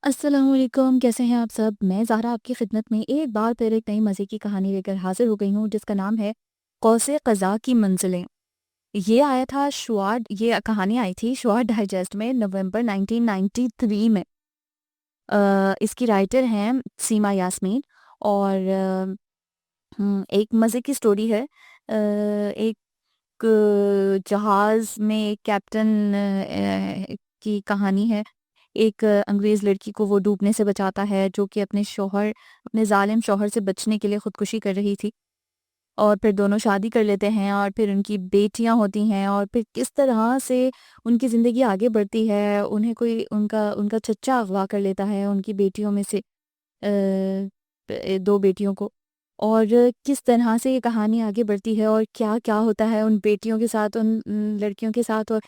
السلام علیکم، کیسے ہیں آپ سب؟ میں زہرا آپ کی خدمت میں ایک بار پھر ایک نئی مزے کی کہانی لے کر حاضر ہو گئی ہوں، جس کا نام ہے قوس قزح کی منزلیں۔ یہ آیا تھا یہ کہانی آئی تھی شعاع ڈائجسٹ میں نومبر 1993 میں۔ اس کی رائٹر ہیں سیما یاسمین، اور ایک مزے کی سٹوری ہے۔ ایک جہاز میں ایک کیپٹن کی کہانی ہے۔ ایک انگریز لڑکی کو وہ ڈوبنے سے بچاتا ہے، جو کہ اپنے ظالم شوہر سے بچنے کے لیے خودکشی کر رہی تھی، اور پھر دونوں شادی کر لیتے ہیں، اور پھر ان کی بیٹیاں ہوتی ہیں، اور پھر کس طرح سے ان کی زندگی آگے بڑھتی ہے۔ انہیں کوئی ان کا چچا اغوا کر لیتا ہے ان کی بیٹیوں میں سے، دو بیٹیوں کو، اور کس طرح سے یہ کہانی آگے بڑھتی ہے، اور کیا کیا ہوتا ہے ان بیٹیوں کے ساتھ، ان لڑکیوں کے ساتھ، اور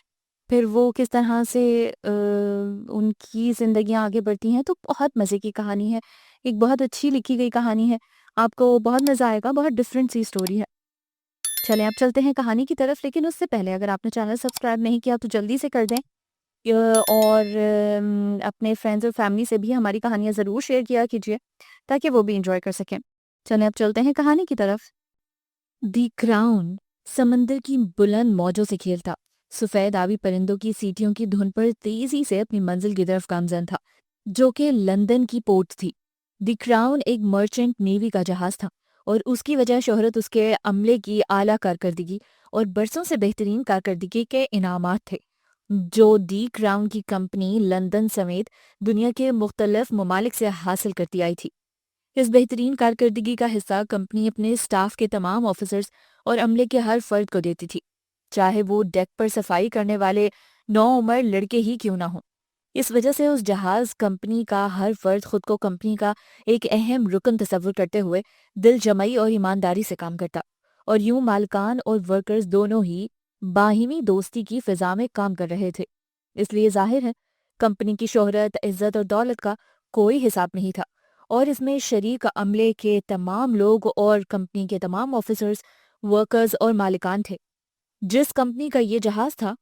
پھر وہ کس طرح سے ان کی زندگیاں آگے بڑھتی ہیں۔ تو بہت مزے کی کہانی ہے، ایک بہت اچھی لکھی گئی کہانی ہے، آپ کو بہت مزہ آئے گا، بہت ڈفرینٹ سی سٹوری ہے۔ چلیں اب چلتے ہیں کہانی کی طرف، لیکن اس سے پہلے اگر آپ نے چینل سبسکرائب نہیں کیا تو جلدی سے کر دیں، اور اپنے فرینڈز اور فیملی سے بھی ہماری کہانیاں ضرور شیئر کیا کیجیے تاکہ وہ بھی انجوائے کر سکیں۔ چلیں اب چلتے ہیں کہانی کی طرف۔ دی کراؤن سمندر کی بلند موجوں سے کھیلتا، سفید آبی پرندوں کی سیٹیوں کی دھن پر تیزی سے اپنی منزل کی طرف گامزن تھا، جو کہ لندن کی پورٹ تھی۔ دی کراؤن ایک مرچنٹ نیوی کا جہاز تھا، اور اس کی وجہ شہرت اس کے عملے کی اعلیٰ کارکردگی اور برسوں سے بہترین کارکردگی کے انعامات تھے، جو دی کراؤن کی کمپنی لندن سمیت دنیا کے مختلف ممالک سے حاصل کرتی آئی تھی۔ اس بہترین کارکردگی کا حصہ کمپنی اپنے سٹاف کے تمام آفیسرز اور عملے کے ہر فرد کو دیتی تھی، چاہے وہ ڈیک پر صفائی کرنے والے نوعمر لڑکے ہی کیوں نہ ہوں۔ اس وجہ سے اس جہاز کمپنی کا ہر فرد خود کو کمپنی کا ایک اہم رکن تصور کرتے ہوئے دل جمعی اور ایمانداری سے کام کرتا، اور یوں مالکان اور ورکرز دونوں ہی باہمی دوستی کی فضا میں کام کر رہے تھے۔ اس لیے ظاہر ہے کمپنی کی شہرت، عزت اور دولت کا کوئی حساب نہیں تھا، اور اس میں شریک عملے کے تمام لوگ اور کمپنی کے تمام آفیسرز، ورکرز اور مالکان تھے۔ جس کمپنی کا یہ جہاز تھا،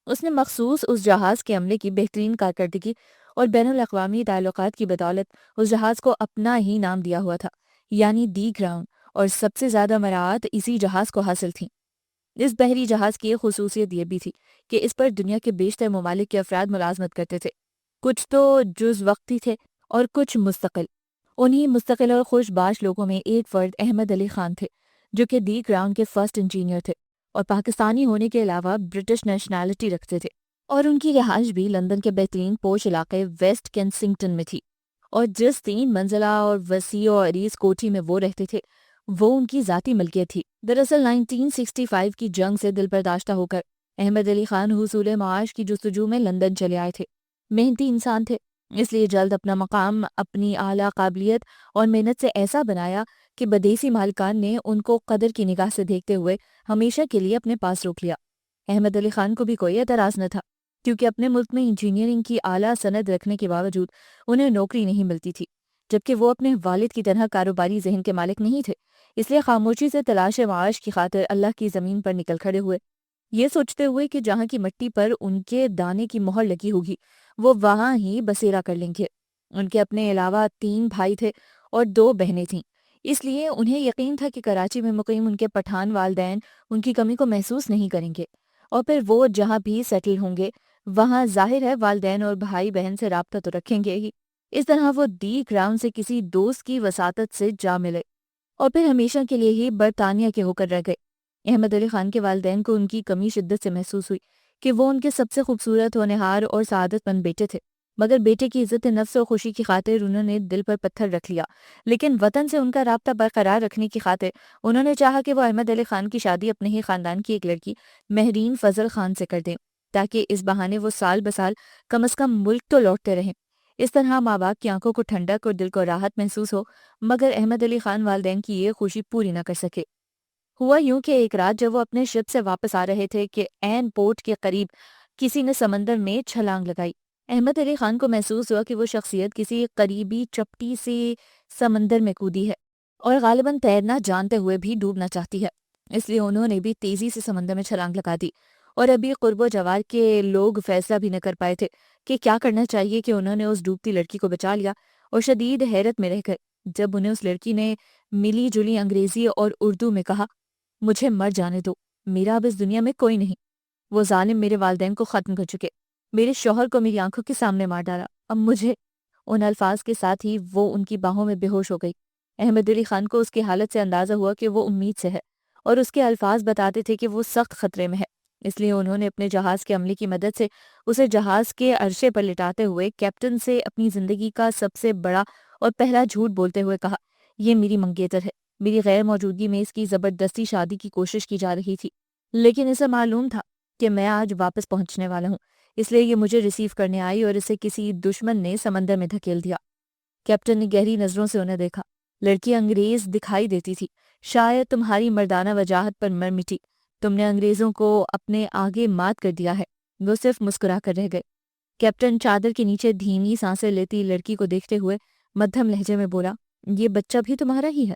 اس نے مخصوص اس جہاز کے عملے کی بہترین کارکردگی اور بین الاقوامی تعلقات کی بدولت اس جہاز کو اپنا ہی نام دیا ہوا تھا، یعنی دی کراؤن، اور سب سے زیادہ مراعات اسی جہاز کو حاصل تھیں۔ اس بحری جہاز کی ایک خصوصیت یہ بھی تھی کہ اس پر دنیا کے بیشتر ممالک کے افراد ملازمت کرتے تھے، کچھ تو جز وقتی تھے اور کچھ مستقل۔ انہی مستقل اور خوش باش لوگوں میں ایک فرد احمد علی خان تھے، جو کہ دی کراؤن کے فرسٹ انجینئر تھے، اور پاکستانی ہونے کے علاوہ برٹش نیشنلٹی رکھتے تھے، اور ان کی رہائش بھی لندن کے بہترین پوش علاقے ویسٹ کینسنگٹن میں تھی، اور جس 3 منزلہ اور وسیع و عریض کوٹھی میں وہ رہتے تھے وہ ان کی ذاتی ملکیت تھی۔ دراصل 1965 کی جنگ سے دل برداشتہ ہو کر احمد علی خان حصول معاش کی جستجو میں لندن چلے آئے تھے۔ محنتی انسان تھے، اس لیے جلد اپنا مقام اپنی اعلیٰ قابلیت اور محنت سے ایسا بنایا کہ بدیسی مالکان نے ان کو قدر کی نگاہ سے دیکھتے ہوئے ہمیشہ کے لیے اپنے پاس روک لیا۔ احمد علی خان کو بھی کوئی اعتراض نہ تھا، کیونکہ اپنے ملک میں انجینئرنگ کی اعلیٰ سند رکھنے کے باوجود انہیں نوکری نہیں ملتی تھی، جبکہ وہ اپنے والد کی طرح کاروباری ذہن کے مالک نہیں تھے، اس لیے خاموشی سے تلاش معاش کی خاطر اللہ کی زمین پر نکل کھڑے ہوئے، یہ سوچتے ہوئے کہ جہاں کی مٹی پر ان کے دانے کی مہر لگی ہوگی وہ وہاں ہی بسیرا کر لیں گے۔ ان کے اپنے علاوہ 3 بھائی تھے اور 2 بہنیں تھیں، اس لیے انہیں یقین تھا کہ کراچی میں مقیم ان کے پٹھان والدین ان کی کمی کو محسوس نہیں کریں گے، اور پھر وہ جہاں بھی سیٹل ہوں گے وہاں ظاہر ہے والدین اور بھائی بہن سے رابطہ تو رکھیں گے ہی۔ اس طرح وہ دی کراؤن سے کسی دوست کی وساطت سے جا ملے، اور پھر ہمیشہ کے لیے ہی برطانیہ کے ہو کر رہ گئے۔ احمد علی خان کے والدین کو ان کی کمی شدت سے محسوس ہوئی کہ وہ ان کے سب سے خوبصورت، ہونہار اور سعادت مند بیٹے تھے، مگر بیٹے کی عزت نفس اور خوشی کی خاطر انہوں نے دل پر پتھر رکھ لیا، لیکن وطن سے ان کا رابطہ برقرار رکھنے کی خاطر انہوں نے چاہا کہ وہ احمد علی خان کی شادی اپنے ہی خاندان کی ایک لڑکی مہرین فضل خان سے کر دیں، تاکہ اس بہانے وہ سال بسال کم از کم ملک تو لوٹتے رہیں۔ اس طرح ماں باپ کی آنکھوں کو ٹھنڈک اور دل کو راحت محسوس ہو، مگر احمد علی خان والدین کی یہ خوشی پوری نہ کر سکے۔ ہوا یوں کہ ایک رات جب وہ اپنے شپ سے واپس آ رہے تھے کہ عین پورٹ کے قریب کسی نے سمندر میں چھلانگ لگائی۔ احمد علی خان کو محسوس ہوا کہ وہ شخصیت کسی قریبی چپٹی سی سمندر میں کودی ہے، اور غالباً تیرنا جانتے ہوئے بھی ڈوبنا چاہتی ہے، اس لیے انہوں نے بھی تیزی سے سمندر میں چھلانگ لگا دی، اور ابھی قرب و جوار کے لوگ فیصلہ بھی نہ کر پائے تھے کہ کیا کرنا چاہیے کہ انہوں نے اس ڈوبتی لڑکی کو بچا لیا اور شدید حیرت میں رہ گئے جب انہیں اس لڑکی نے ملی جلی انگریزی اور اردو میں کہا، مجھے مر جانے دو، میرا اب اس دنیا میں کوئی نہیں۔ وہ ظالم میرے والدین کو ختم کر چکے، میرے شوہر کو میری آنکھوں کے سامنے مار ڈالا، اب مجھے… ان الفاظ کے ساتھ ہی وہ ان کی باہوں میں بے ہوش ہو گئی۔ احمد علی خان کو اس کی حالت سے اندازہ ہوا کہ وہ امید سے ہے اور اس کے الفاظ بتاتے تھے کہ وہ سخت خطرے میں ہے، اس لیے انہوں نے اپنے جہاز کے عملے کی مدد سے اسے جہاز کے عرشے پر لٹاتے ہوئے کیپٹن سے اپنی زندگی کا سب سے بڑا اور پہلا جھوٹ بولتے ہوئے کہا، یہ میری منگیتر ہے، میری غیر موجودگی میں اس کی زبردستی شادی کی کوشش کی جا رہی تھی، لیکن اسے معلوم تھا کہ میں آج واپس پہنچنے والا ہوں، اس لیے یہ مجھے ریسیو کرنے آئی اور اسے کسی دشمن نے سمندر میں دھکیل دیا۔ کیپٹن نے گہری نظروں سے انہیں دیکھا۔ لڑکی انگریز دکھائی دیتی تھی، شاید تمہاری مردانہ وجاہت پر مر مٹی، تم نے انگریزوں کو اپنے آگے مات کر دیا ہے۔ وہ صرف مسکرا کر رہ گئے۔ کیپٹن چادر کے نیچے دھیمی سانسیں لیتی لڑکی کو دیکھتے ہوئے مدھم لہجے میں بولا، یہ بچہ بھی تمہارا ہی ہے؟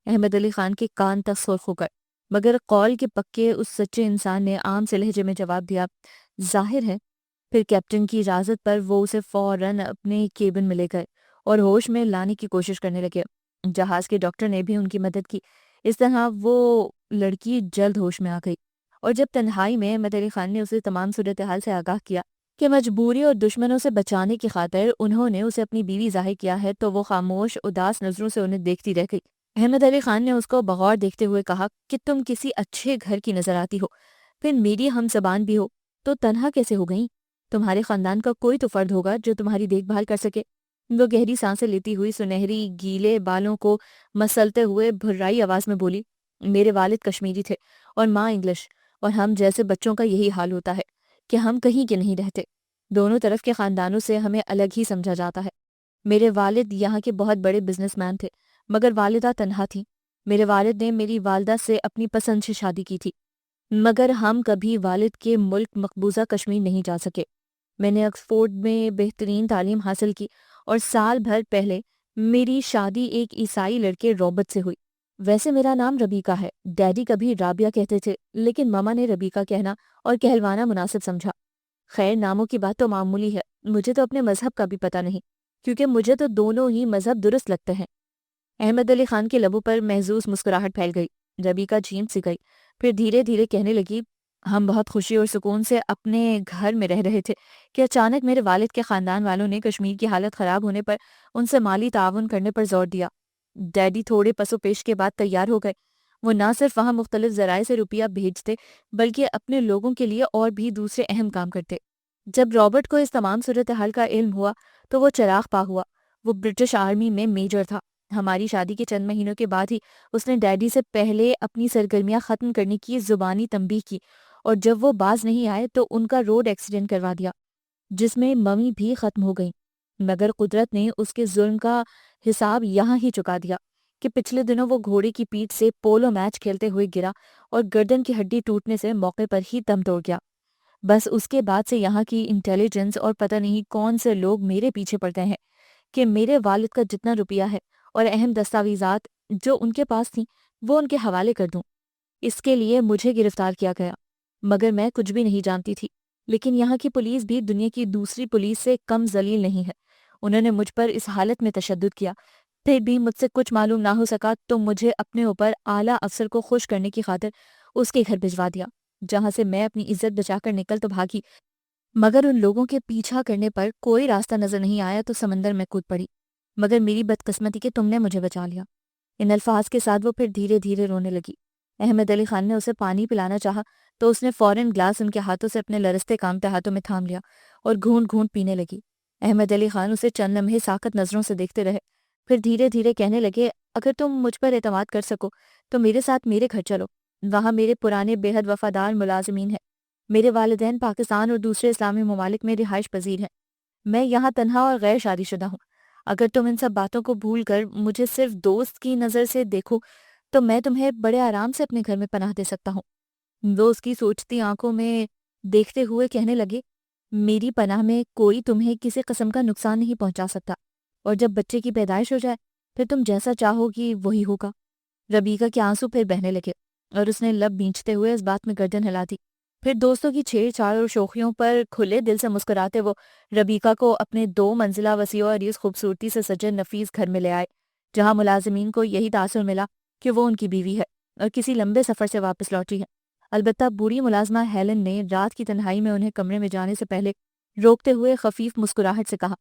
احمد علی خان کے کان تک سرخ ہو کر، مگر قول کے پکے اس سچے انسان نے عام سے لہجے میں جواب دیا، ظاہر ہے۔ پھر کیپٹن کی اجازت پر وہ اسے فوراً اپنے کیبن میں لے گئے اور ہوش میں لانے کی کوشش کرنے لگے۔ جہاز کے ڈاکٹر نے بھی ان کی مدد کی۔ اس طرح وہ لڑکی جلد ہوش میں آ گئی، اور جب تنہائی میں احمد علی خان نے اسے تمام صورتحال سے آگاہ کیا کہ مجبوری اور دشمنوں سے بچانے کی خاطر انہوں نے اسے اپنی بیوی ظاہر کیا ہے، تو وہ خاموش اداس نظروں سے انہیں دیکھتی رہ گئی۔ احمد علی خان نے اس کو بغور دیکھتے ہوئے کہا کہ تم کسی اچھے گھر کی نظر آتی ہو، پھر میری ہم زبان بھی ہو، تو تنہا کیسے ہو گئی؟ تمہارے خاندان کا کوئی تو فرد ہوگا جو تمہاری دیکھ بھال کر سکے۔ وہ گہری سانسیں لیتی ہوئی سنہری گیلے بالوں کو مسلتے ہوئے بھرائی آواز میں بولی، میرے والد کشمیری تھے اور ماں انگلش، اور ہم جیسے بچوں کا یہی حال ہوتا ہے کہ ہم کہیں کے نہیں رہتے، دونوں طرف کے خاندانوں سے ہمیں الگ ہی سمجھا جاتا ہے۔ میرے والد یہاں کے بہت بڑے بزنس مین تھے، مگر والدہ تنہا تھی۔ میرے والد نے میری والدہ سے اپنی پسند سے شادی کی تھی، مگر ہم کبھی والد کے ملک مقبوضہ کشمیر نہیں جا سکے۔ میں نے آکسفورڈ میں بہترین تعلیم حاصل کی اور سال بھر پہلے میری شادی ایک عیسائی لڑکے رابرٹ سے ہوئی۔ ویسے میرا نام ربیکہ ہے، ڈیڈی کبھی رابعہ کہتے تھے، لیکن ماما نے ربیکہ کہنا اور کہلوانا مناسب سمجھا۔ خیر، ناموں کی بات تو معمولی ہے، مجھے تو اپنے مذہب کا بھی پتہ نہیں، کیونکہ مجھے تو دونوں ہی مذہب درست لگتے ہیں۔ احمد علی خان کے لبوں پر محظوظ مسکراہٹ پھیل گئی۔ ربیکہ چین سی گئی، پھر دھیرے دھیرے کہنے لگی، ہم بہت خوشی اور سکون سے اپنے گھر میں رہ رہے تھے کہ اچانک میرے والد کے خاندان والوں نے کشمیر کی حالت خراب ہونے پر ان سے مالی تعاون کرنے پر زور دیا۔ ڈیڈی تھوڑے پس و پیش کے بعد تیار ہو گئے۔ وہ نہ صرف وہاں مختلف ذرائع سے روپیہ بھیجتے بلکہ اپنے لوگوں کے لیے اور بھی دوسرے اہم کام کرتے۔ جب رابرٹ کو اس تمام صورتحال کا علم ہوا تو وہ چراغ پا ہوا۔ وہ برٹش آرمی میں میجر تھا۔ ہماری شادی کے چند مہینوں کے بعد ہی اس نے ڈیڈی سے پہلے اپنی سرگرمیاں ختم کرنے کی زبانی تنبیہ کی، اور جب وہ باز نہیں آئے تو ان کا روڈ ایکسیڈنٹ کروا دیا، جس میں ممی بھی ختم ہو گئی۔ مگر قدرت نے اس کے ظلم کا حساب یہاں ہی چکا دیا کہ پچھلے دنوں وہ گھوڑے کی پیٹھ سے پولو میچ کھیلتے ہوئے گرا اور گردن کی ہڈی ٹوٹنے سے موقع پر ہی دم توڑ گیا۔ بس اس کے بعد سے یہاں کی انٹیلیجنس اور پتہ نہیں کون سے لوگ میرے پیچھے پڑتے ہیں کہ میرے والد کا جتنا روپیہ ہے اور اہم دستاویزات جو ان کے پاس تھیں وہ ان کے حوالے کر دوں۔ اس کے لیے مجھے گرفتار کیا گیا، مگر میں کچھ بھی نہیں جانتی تھی۔ لیکن یہاں کی پولیس بھی دنیا کی دوسری پولیس سے کم ذلیل نہیں ہے۔ انہوں نے مجھ پر اس حالت میں تشدد کیا، پھر بھی مجھ سے کچھ معلوم نہ ہو سکا تو مجھے اپنے اوپر اعلیٰ افسر کو خوش کرنے کی خاطر اس کے گھر بھجوا دیا، جہاں سے میں اپنی عزت بچا کر نکل تو بھاگی، مگر ان لوگوں کے پیچھا کرنے پر کوئی راستہ نظر نہیں آیا تو سمندر میں کود پڑی۔ مگر میری بدقسمتی کہ تم نے مجھے بچا لیا۔ ان الفاظ کے ساتھ وہ پھر دھیرے دھیرے رونے لگی۔ احمد علی خان نے اسے پانی پلانا چاہا تو اس نے فوراً گلاس ان کے ہاتھوں سے اپنے لرزتے کامتے ہاتھوں میں تھام لیا اور گھونٹ گھونٹ پینے لگی۔ احمد علی خان اسے چند لمحے ساکت نظروں سے دیکھتے رہے، پھر دھیرے دھیرے کہنے لگے، اگر تم مجھ پر اعتماد کر سکو تو میرے ساتھ میرے گھر چلو، وہاں میرے پرانے بے حد وفادار ملازمین ہیں، میرے والدین پاکستان اور دوسرے اسلامی ممالک میں رہائش پذیر ہیں، میں یہاں تنہا اور غیر شادی شدہ ہوں۔ اگر تم ان سب باتوں کو بھول کر مجھے صرف دوست کی نظر سے دیکھو تو میں تمہیں بڑے آرام سے اپنے گھر میں پناہ دے سکتا ہوں۔ وہ اس کی سوچتی آنکھوں میں دیکھتے ہوئے کہنے لگے، میری پناہ میں کوئی تمہیں کسی قسم کا نقصان نہیں پہنچا سکتا، اور جب بچے کی پیدائش ہو جائے پھر تم جیسا چاہو گی وہی ہوگا۔ ربیکہ کے آنسو پھر بہنے لگے اور اس نے لب بھینچتے ہوئے اس بات میں گردن ہلا دی، پھر دوستوں کی چھیڑ چھاڑ اور شوخیوں پر کھلے دل سے مسکراتے وہ ربیکہ کو اپنے 2 منزلہ وسیع اور عریض خوبصورتی سے سجے نفیس گھر میں لے آئے، جہاں ملازمین کو یہی تاثر ملا کہ وہ ان کی بیوی ہے اور کسی لمبے سفر سے واپس لوٹی ہے۔ البتہ بری ملازمہ ہیلن نے رات کی تنہائی میں انہیں کمرے میں جانے سے پہلے روکتے ہوئے خفیف مسکراہٹ سے کہا،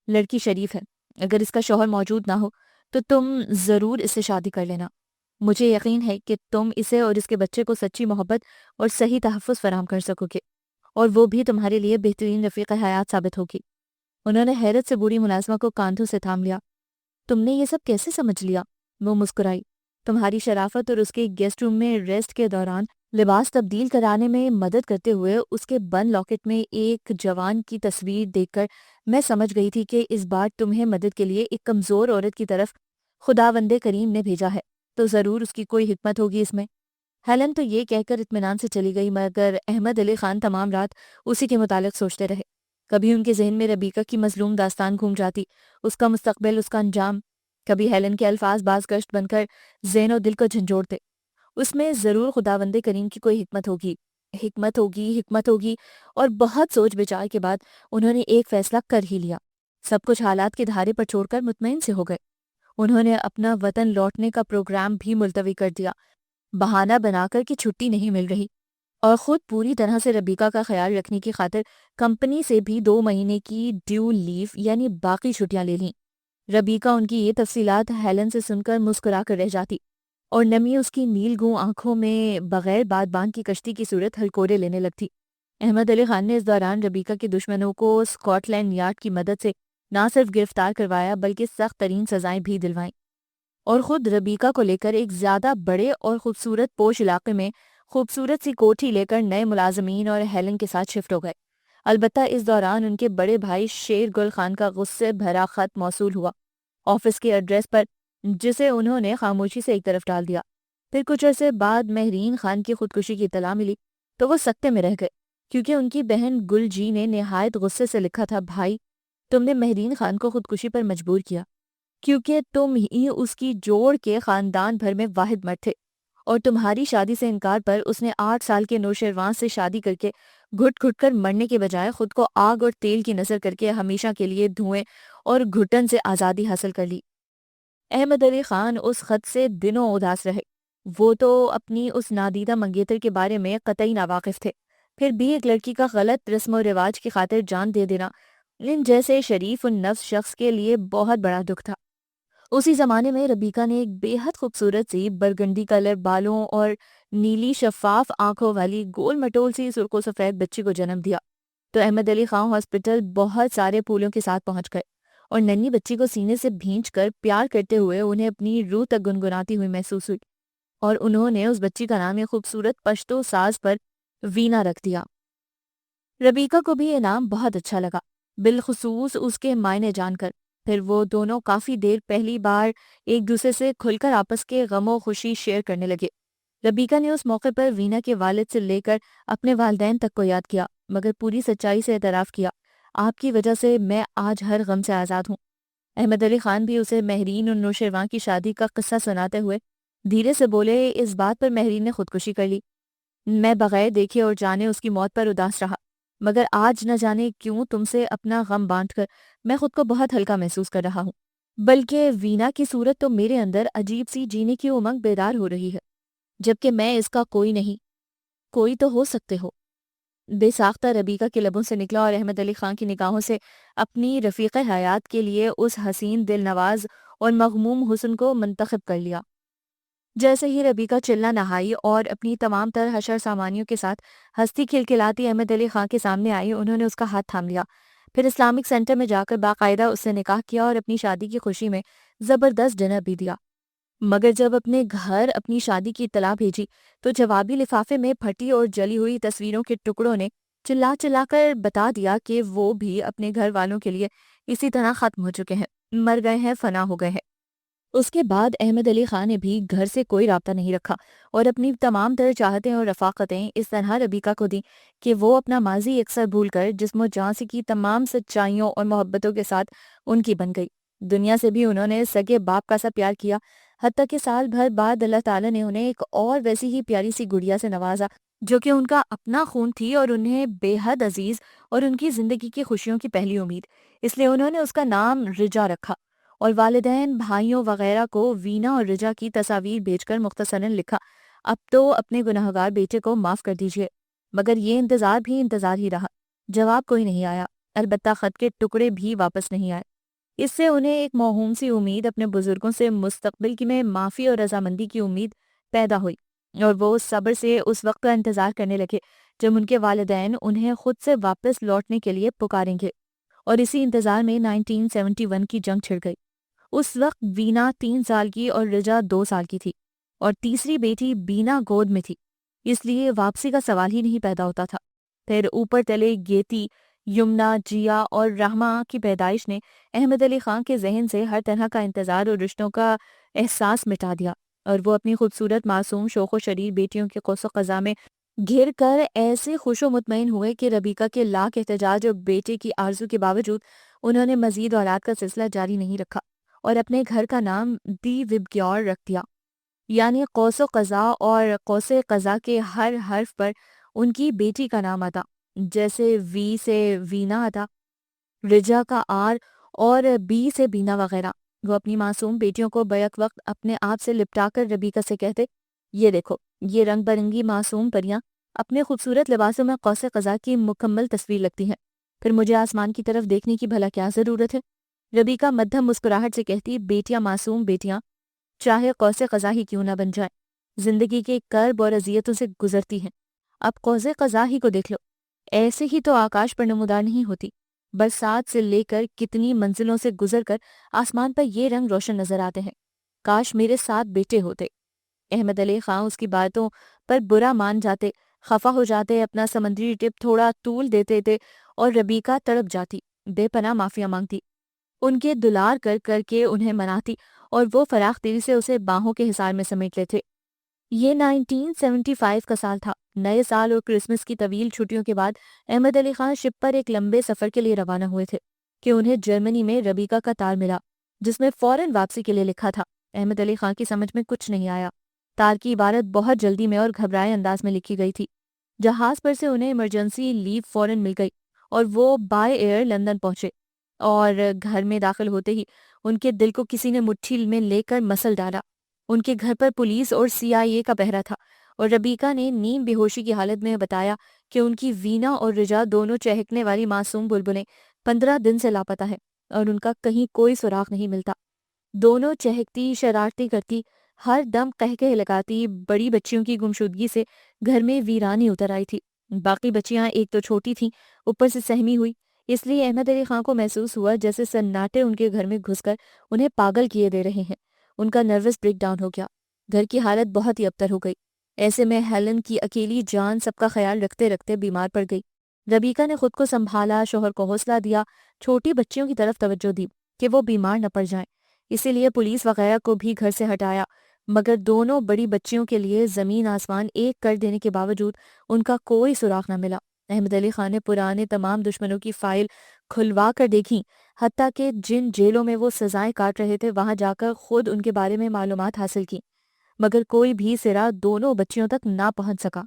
لڑکی شریف ہے، اگر اس کا شوہر موجود نہ ہو تو تم ضرور اس سے شادی کر لینا۔ مجھے یقین ہے کہ تم اسے اور اس کے بچے کو سچی محبت اور صحیح تحفظ فراہم کر سکو گے، اور وہ بھی تمہارے لیے بہترین رفیق حیات ثابت ہوگی۔ انہوں نے حیرت سے بوڑھی ملازمہ کو کاندھوں سے تھام لیا۔ تم نے یہ سب کیسے سمجھ لیا؟ وہ مسکرائی۔ تمہاری شرافت اور اس کے گیسٹ روم میں ریسٹ کے دوران لباس تبدیل کرانے میں مدد کرتے ہوئے اس کے بند لاکٹ میں ایک جوان کی تصویر دیکھ کر میں سمجھ گئی تھی کہ اس بار تمہیں مدد کے لیے ایک کمزور عورت کی طرف خداوند کریم نے بھیجا ہے، تو ضرور اس کی کوئی حکمت ہوگی اس میں۔ ہیلن تو یہ کہہ کر اطمینان سے چلی گئی، مگر احمد علی خان تمام رات اسی کے متعلق سوچتے رہے۔ کبھی ان کے ذہن میں ربیکہ کی مظلوم داستان گھوم جاتی، اس کا مستقبل، اس کا انجام۔ کبھی ہیلن کے الفاظ باز گشت بن کر ذہن و دل کو جھنجھوڑتے۔ اس میں ضرور خداوند کریم کی کوئی حکمت ہوگی، حکمت ہوگی، حکمت ہوگی۔ اور بہت سوچ بچار کے بعد انہوں نے ایک فیصلہ کر ہی لیا۔ سب کچھ حالات کے دھارے پر چھوڑ کر مطمئن سے ہو گئے۔ انہوں نے اپنا وطن لوٹنے کا پروگرام بھی ملتوی کر دیا، بہانہ بنا کر کہ چھٹی نہیں مل رہی، اور خود پوری طرح سے ربیکہ کا خیال رکھنے کی خاطر کمپنی سے بھی 2 مہینے کی ڈیو لیو یعنی باقی چھٹیاں لے لیں۔ ربیکہ ان کی یہ تفصیلات ہیلن سے سن کر مسکرا کر رہ جاتی، اور نمی اس کی نیل گوں آنکھوں میں بغیر باد بان کی کشتی کی صورت ہلکورے لینے لگتی۔ احمد علی خان نے اس دوران ربیکہ کے دشمنوں کو اسکاٹ لینڈ یارڈ کی مدد سے نہ صرف گرفتار کروایا بلکہ سخت ترین سزائیں بھی دلوائیں، اور خود ربیکہ کو لے کر ایک زیادہ بڑے اور خوبصورت پوش علاقے میں خوبصورت سی کوٹھی لے کر نئے ملازمین اور ہیلن کے ساتھ شفٹ ہو گئے۔ البتہ اس دوران ان کے بڑے بھائی شیر گل خان کا غصے بھرا خط موصول ہوا آفس کے ایڈریس پر، جسے انہوں نے خاموشی سے ایک طرف ڈال دیا۔ پھر کچھ عرصے بعد مہرین خان کی خودکشی کی اطلاع ملی تو وہ سکتے میں رہ گئے، کیونکہ ان کی بہن گل جی نے نہایت غصے سے لکھا تھا، بھائی تم نے مہرین خان کو خودکشی پر مجبور کیا کیونکہ تم ہی اس کی جوڑ کے خاندان بھر میں واحد مرد تھے، اور تمہاری شادی سے انکار پر اس نے 8 سال کے نوشیروان سے شادی کر کے گھٹ گھٹ کر مرنے کے بجائے خود کو آگ اور تیل کی نذر کر کے ہمیشہ کے لیے دھوئیں اور گھٹن سے آزادی حاصل کر لی۔ احمد علی خان اس خط سے دنوں اداس رہے۔ وہ تو اپنی اس نادیدہ منگیتر کے بارے میں قطعی ناواقف تھے، پھر بھی ایک لڑکی کا غلط رسم و رواج کی خاطر جان دے دینا ان جیسے شریف النفس شخص کے لیے بہت بڑا دکھ تھا۔ اسی زمانے میں ربیکہ نے ایک بے حد خوبصورت سی برگنڈی کلر بالوں اور نیلی شفاف آنکھوں والی گول مٹول سی سرخ و سفید بچی کو جنم دیا، تو احمد علی خان ہاسپٹل بہت سارے پھولوں کے ساتھ پہنچ گئے اور ننھی بچی کو سینے سے بھینچ کر پیار کرتے ہوئے انہیں اپنی روح تک گنگناتی ہوئی محسوس ہوئی، اور انہوں نے اس بچی کا نام ایک خوبصورت پشتو ساز پر وینا رکھ دیا۔ ربیکہ کو بھی یہ نام بہت اچھا لگا، بالخصوص اس کے معنی جان کر۔ پھر وہ دونوں کافی دیر پہلی بار ایک دوسرے سے کھل کر آپس کے غم و خوشی شیئر کرنے لگے۔ ربیکہ نے اس موقع پر وینا کے والد سے لے کر اپنے والدین تک کو یاد کیا، مگر پوری سچائی سے اعتراف کیا، آپ کی وجہ سے میں آج ہر غم سے آزاد ہوں۔ احمد علی خان بھی اسے مہرین اور نوشیروان کی شادی کا قصہ سناتے ہوئے دھیرے سے بولے، اس بات پر مہرین نے خودکشی کر لی، میں بغیر دیکھے اور جانے اس کی موت پر اداس رہا، مگر آج نہ جانے کیوں تم سے اپنا غم بانٹ کر میں خود کو بہت ہلکا محسوس کر رہا ہوں، بلکہ وینا کی صورت تو میرے اندر عجیب سی جینے کی امنگ بیدار ہو رہی ہے، جبکہ میں اس کا کوئی نہیں، کوئی تو ہو سکتے ہو۔ بے ساختہ ربیکہ کے لبوں سے نکلا، اور احمد علی خان کی نگاہوں سے اپنی رفیق حیات کے لیے اس حسین دل نواز اور مغموم حسن کو منتخب کر لیا۔ جیسے ہی ربیکہ چلنا نہائی اور اپنی تمام تر حشر سامانیوں کے ساتھ ہستی کھلکھلاتی احمد علی خان کے سامنے آئی، انہوں نے اس کا ہاتھ تھام لیا، پھر اسلامک سینٹر میں جا کر باقاعدہ اس سے نکاح کیا اور اپنی شادی کی خوشی میں زبردست ڈنر بھی دیا۔ مگر جب اپنے گھر اپنی شادی کی اطلاع بھیجی تو جوابی لفافے میں پھٹی اور جلی ہوئی تصویروں کے ٹکڑوں نے چلا چلا کر بتا دیا کہ وہ بھی اپنے گھر والوں کے لیے اسی طرح ختم ہو چکے ہیں، مر گئے ہیں، فنا ہو گئے ہیں۔ اس کے بعد احمد علی خان نے بھی گھر سے کوئی رابطہ نہیں رکھا اور اپنی تمام تر چاہتیں اور رفاقتیں اس طرح ربیکہ کو دیں کہ وہ اپنا ماضی اکثر بھول کر جسم و جان سے کی تمام سچائیوں اور محبتوں کے ساتھ ان کی بن گئی۔ دنیا سے بھی انہوں نے سگے باپ کا سا پیار کیا، حتیٰ کہ سال بھر بعد اللہ تعالیٰ نے انہیں ایک اور ویسی ہی پیاری سی گڑیا سے نوازا جو کہ ان کا اپنا خون تھی اور انہیں بے حد عزیز اور ان کی زندگی کی خوشیوں کی پہلی امید، اس لیے انہوں نے اس کا نام رجا رکھا۔ اور والدین، بھائیوں وغیرہ کو وینا اور رجا کی تصاویر بھیج کر مختصراً لکھا، اب تو اپنے گناہگار بیٹے کو معاف کر دیجیے۔ مگر یہ انتظار بھی انتظار ہی رہا، جواب کوئی نہیں آیا، البتہ خط کے ٹکڑے بھی واپس نہیں آئے۔ اس سے انہیں ایک موہوم سی امید اپنے بزرگوں سے مستقبل کی میں معافی اور رضامندی کی امید پیدا ہوئی، اور وہ صبر سے اس وقت کا انتظار کرنے لگے جب ان کے والدین انہیں خود سے واپس لوٹنے کے لیے پکاریں گے۔ اور اسی انتظار میں 1971 کی جنگ چھڑ گئی۔ اس وقت وینا 3 سال کی اور رجا 2 سال کی تھی، اور تیسری بیٹی بینا گود میں تھی، اس لیے واپسی کا سوال ہی نہیں پیدا ہوتا تھا۔ پھر اوپر تلے گیتی، یمنا، جیا اور رحمہ کی پیدائش نے احمد علی خان کے ذہن سے ہر طرح کا انتظار اور رشتوں کا احساس مٹا دیا، اور وہ اپنی خوبصورت معصوم شوخ و شریر بیٹیوں کے قوس و قزح میں گھر کر ایسے خوش و مطمئن ہوئے کہ ربیکہ کے لاکھ احتجاج اور بیٹے کی آرزو کے باوجود انہوں نے مزید اولاد کا سلسلہ جاری نہیں رکھا اور اپنے گھر کا نام دی وبگیور رکھ دیا، یعنی قوس و قزح، اور قوس قزح کے ہر حرف پر ان کی بیٹی کا نام آتا، جیسے وی سے وینا آتا، رجا کا آر، اور بی سے بینا وغیرہ۔ وہ اپنی معصوم بیٹیوں کو بیک وقت اپنے آپ سے لپٹا کر ربیکہ سے کہتے، یہ دیکھو، یہ رنگ برنگی معصوم پریاں اپنے خوبصورت لباسوں میں قوس قزح کی مکمل تصویر لگتی ہیں، پھر مجھے آسمان کی طرف دیکھنے کی بھلا کیا ضرورت ہے؟ ربیکہ مدھم مسکراہٹ سے کہتی، بیٹیاں معصوم بیٹیاں چاہے قوس قزح ہی کیوں نہ بن جائیں، زندگی کے کرب اور اذیتوں سے گزرتی ہیں، اب قوس قزح ہی کو دیکھ لو، ایسے ہی تو آکاش پر نمودار نہیں ہوتی، برسات سے لے کر کتنی منزلوں سے گزر کر آسمان پر یہ رنگ روشن نظر آتے ہیں، کاش میرے 7 بیٹے ہوتے۔ احمد علی خان اس کی باتوں پر برا مان جاتے، خفا ہو جاتے، اپنا سمندری ٹپ تھوڑا طول دیتے تھے، اور ربیکہ تڑپ جاتی، بے پناہ معافیاں مانگتی، ان کے دلار کر کر کے انہیں مناتی، اور وہ فراخ دلی سے اسے باہوں کے حصار میں سمیٹ لیتے۔ یہ 1975 کا سال تھا۔ نئے سال اور کرسمس کی طویل چھٹیوں کے بعد احمد علی خان شپ پر ایک لمبے سفر کے لیے روانہ ہوئے تھے کہ انہیں جرمنی میں ربیکہ کا تار ملا، جس میں فوراً واپسی کے لیے لکھا تھا۔ احمد علی خان کی سمجھ میں کچھ نہیں آیا۔ تار کی عبارت بہت جلدی میں اور گھبرائے انداز میں لکھی گئی تھی۔ جہاز پر سے انہیں ایمرجنسی لیو فوراً مل گئی اور وہ بائی ایئر لندن پہنچے، اور گھر میں داخل ہوتے ہی ان کے دل کو کسی نے مٹھی میں لے کر مسل ڈالا۔ ان کے گھر پر پولیس اور CIA کا پہرا تھا، اور ربیکہ نے نیم بے ہوشی کی حالت میں بتایا کہ ان کی وینا اور رجا دونوں چہکنے والی معصوم بلبلیں 15 دن سے لاپتہ ہیں اور ان کا کہیں کوئی سراغ نہیں ملتا۔ دونوں چہکتی، شرارتی کرتی، ہر دم قہقہے لگاتی بڑی بچیوں کی گمشدگی سے گھر میں ویرانی اتر آئی تھی۔ باقی بچیاں ایک تو چھوٹی تھیں، اوپر سے سہمی ہوئی، اس لیے احمد علی خان کو محسوس ہوا جیسے سناٹے ان کے گھر میں گھس کر انہیں پاگل کیے دے رہے ہیں۔ ان کا نروس بریک ڈاؤن ہو گیا، گھر کی حالت بہت ہی ابتر ہو گئی۔ ایسے میں ہیلن کی اکیلی جان سب کا خیال رکھتے رکھتے بیمار پڑ گئی۔ ربیکہ نے خود کو سنبھالا، شوہر کو حوصلہ دیا، چھوٹی بچیوں کی طرف توجہ دی کہ وہ بیمار نہ پڑ جائیں، اسی لیے پولیس وغیرہ کو بھی گھر سے ہٹایا، مگر دونوں بڑی بچیوں کے لیے زمین آسمان ایک کر دینے کے باوجود ان کا کوئی سراغ نہ ملا۔ احمد علی خان نے پرانے تمام دشمنوں کی فائل کھلوا کر دیکھی، حتیٰ کہ جن جیلوں میں وہ سزائیں کاٹ رہے تھے وہاں جا کر خود ان کے بارے میں معلومات حاصل کی، مگر کوئی بھی سرا دونوں بچیوں تک نہ پہنچ سکا۔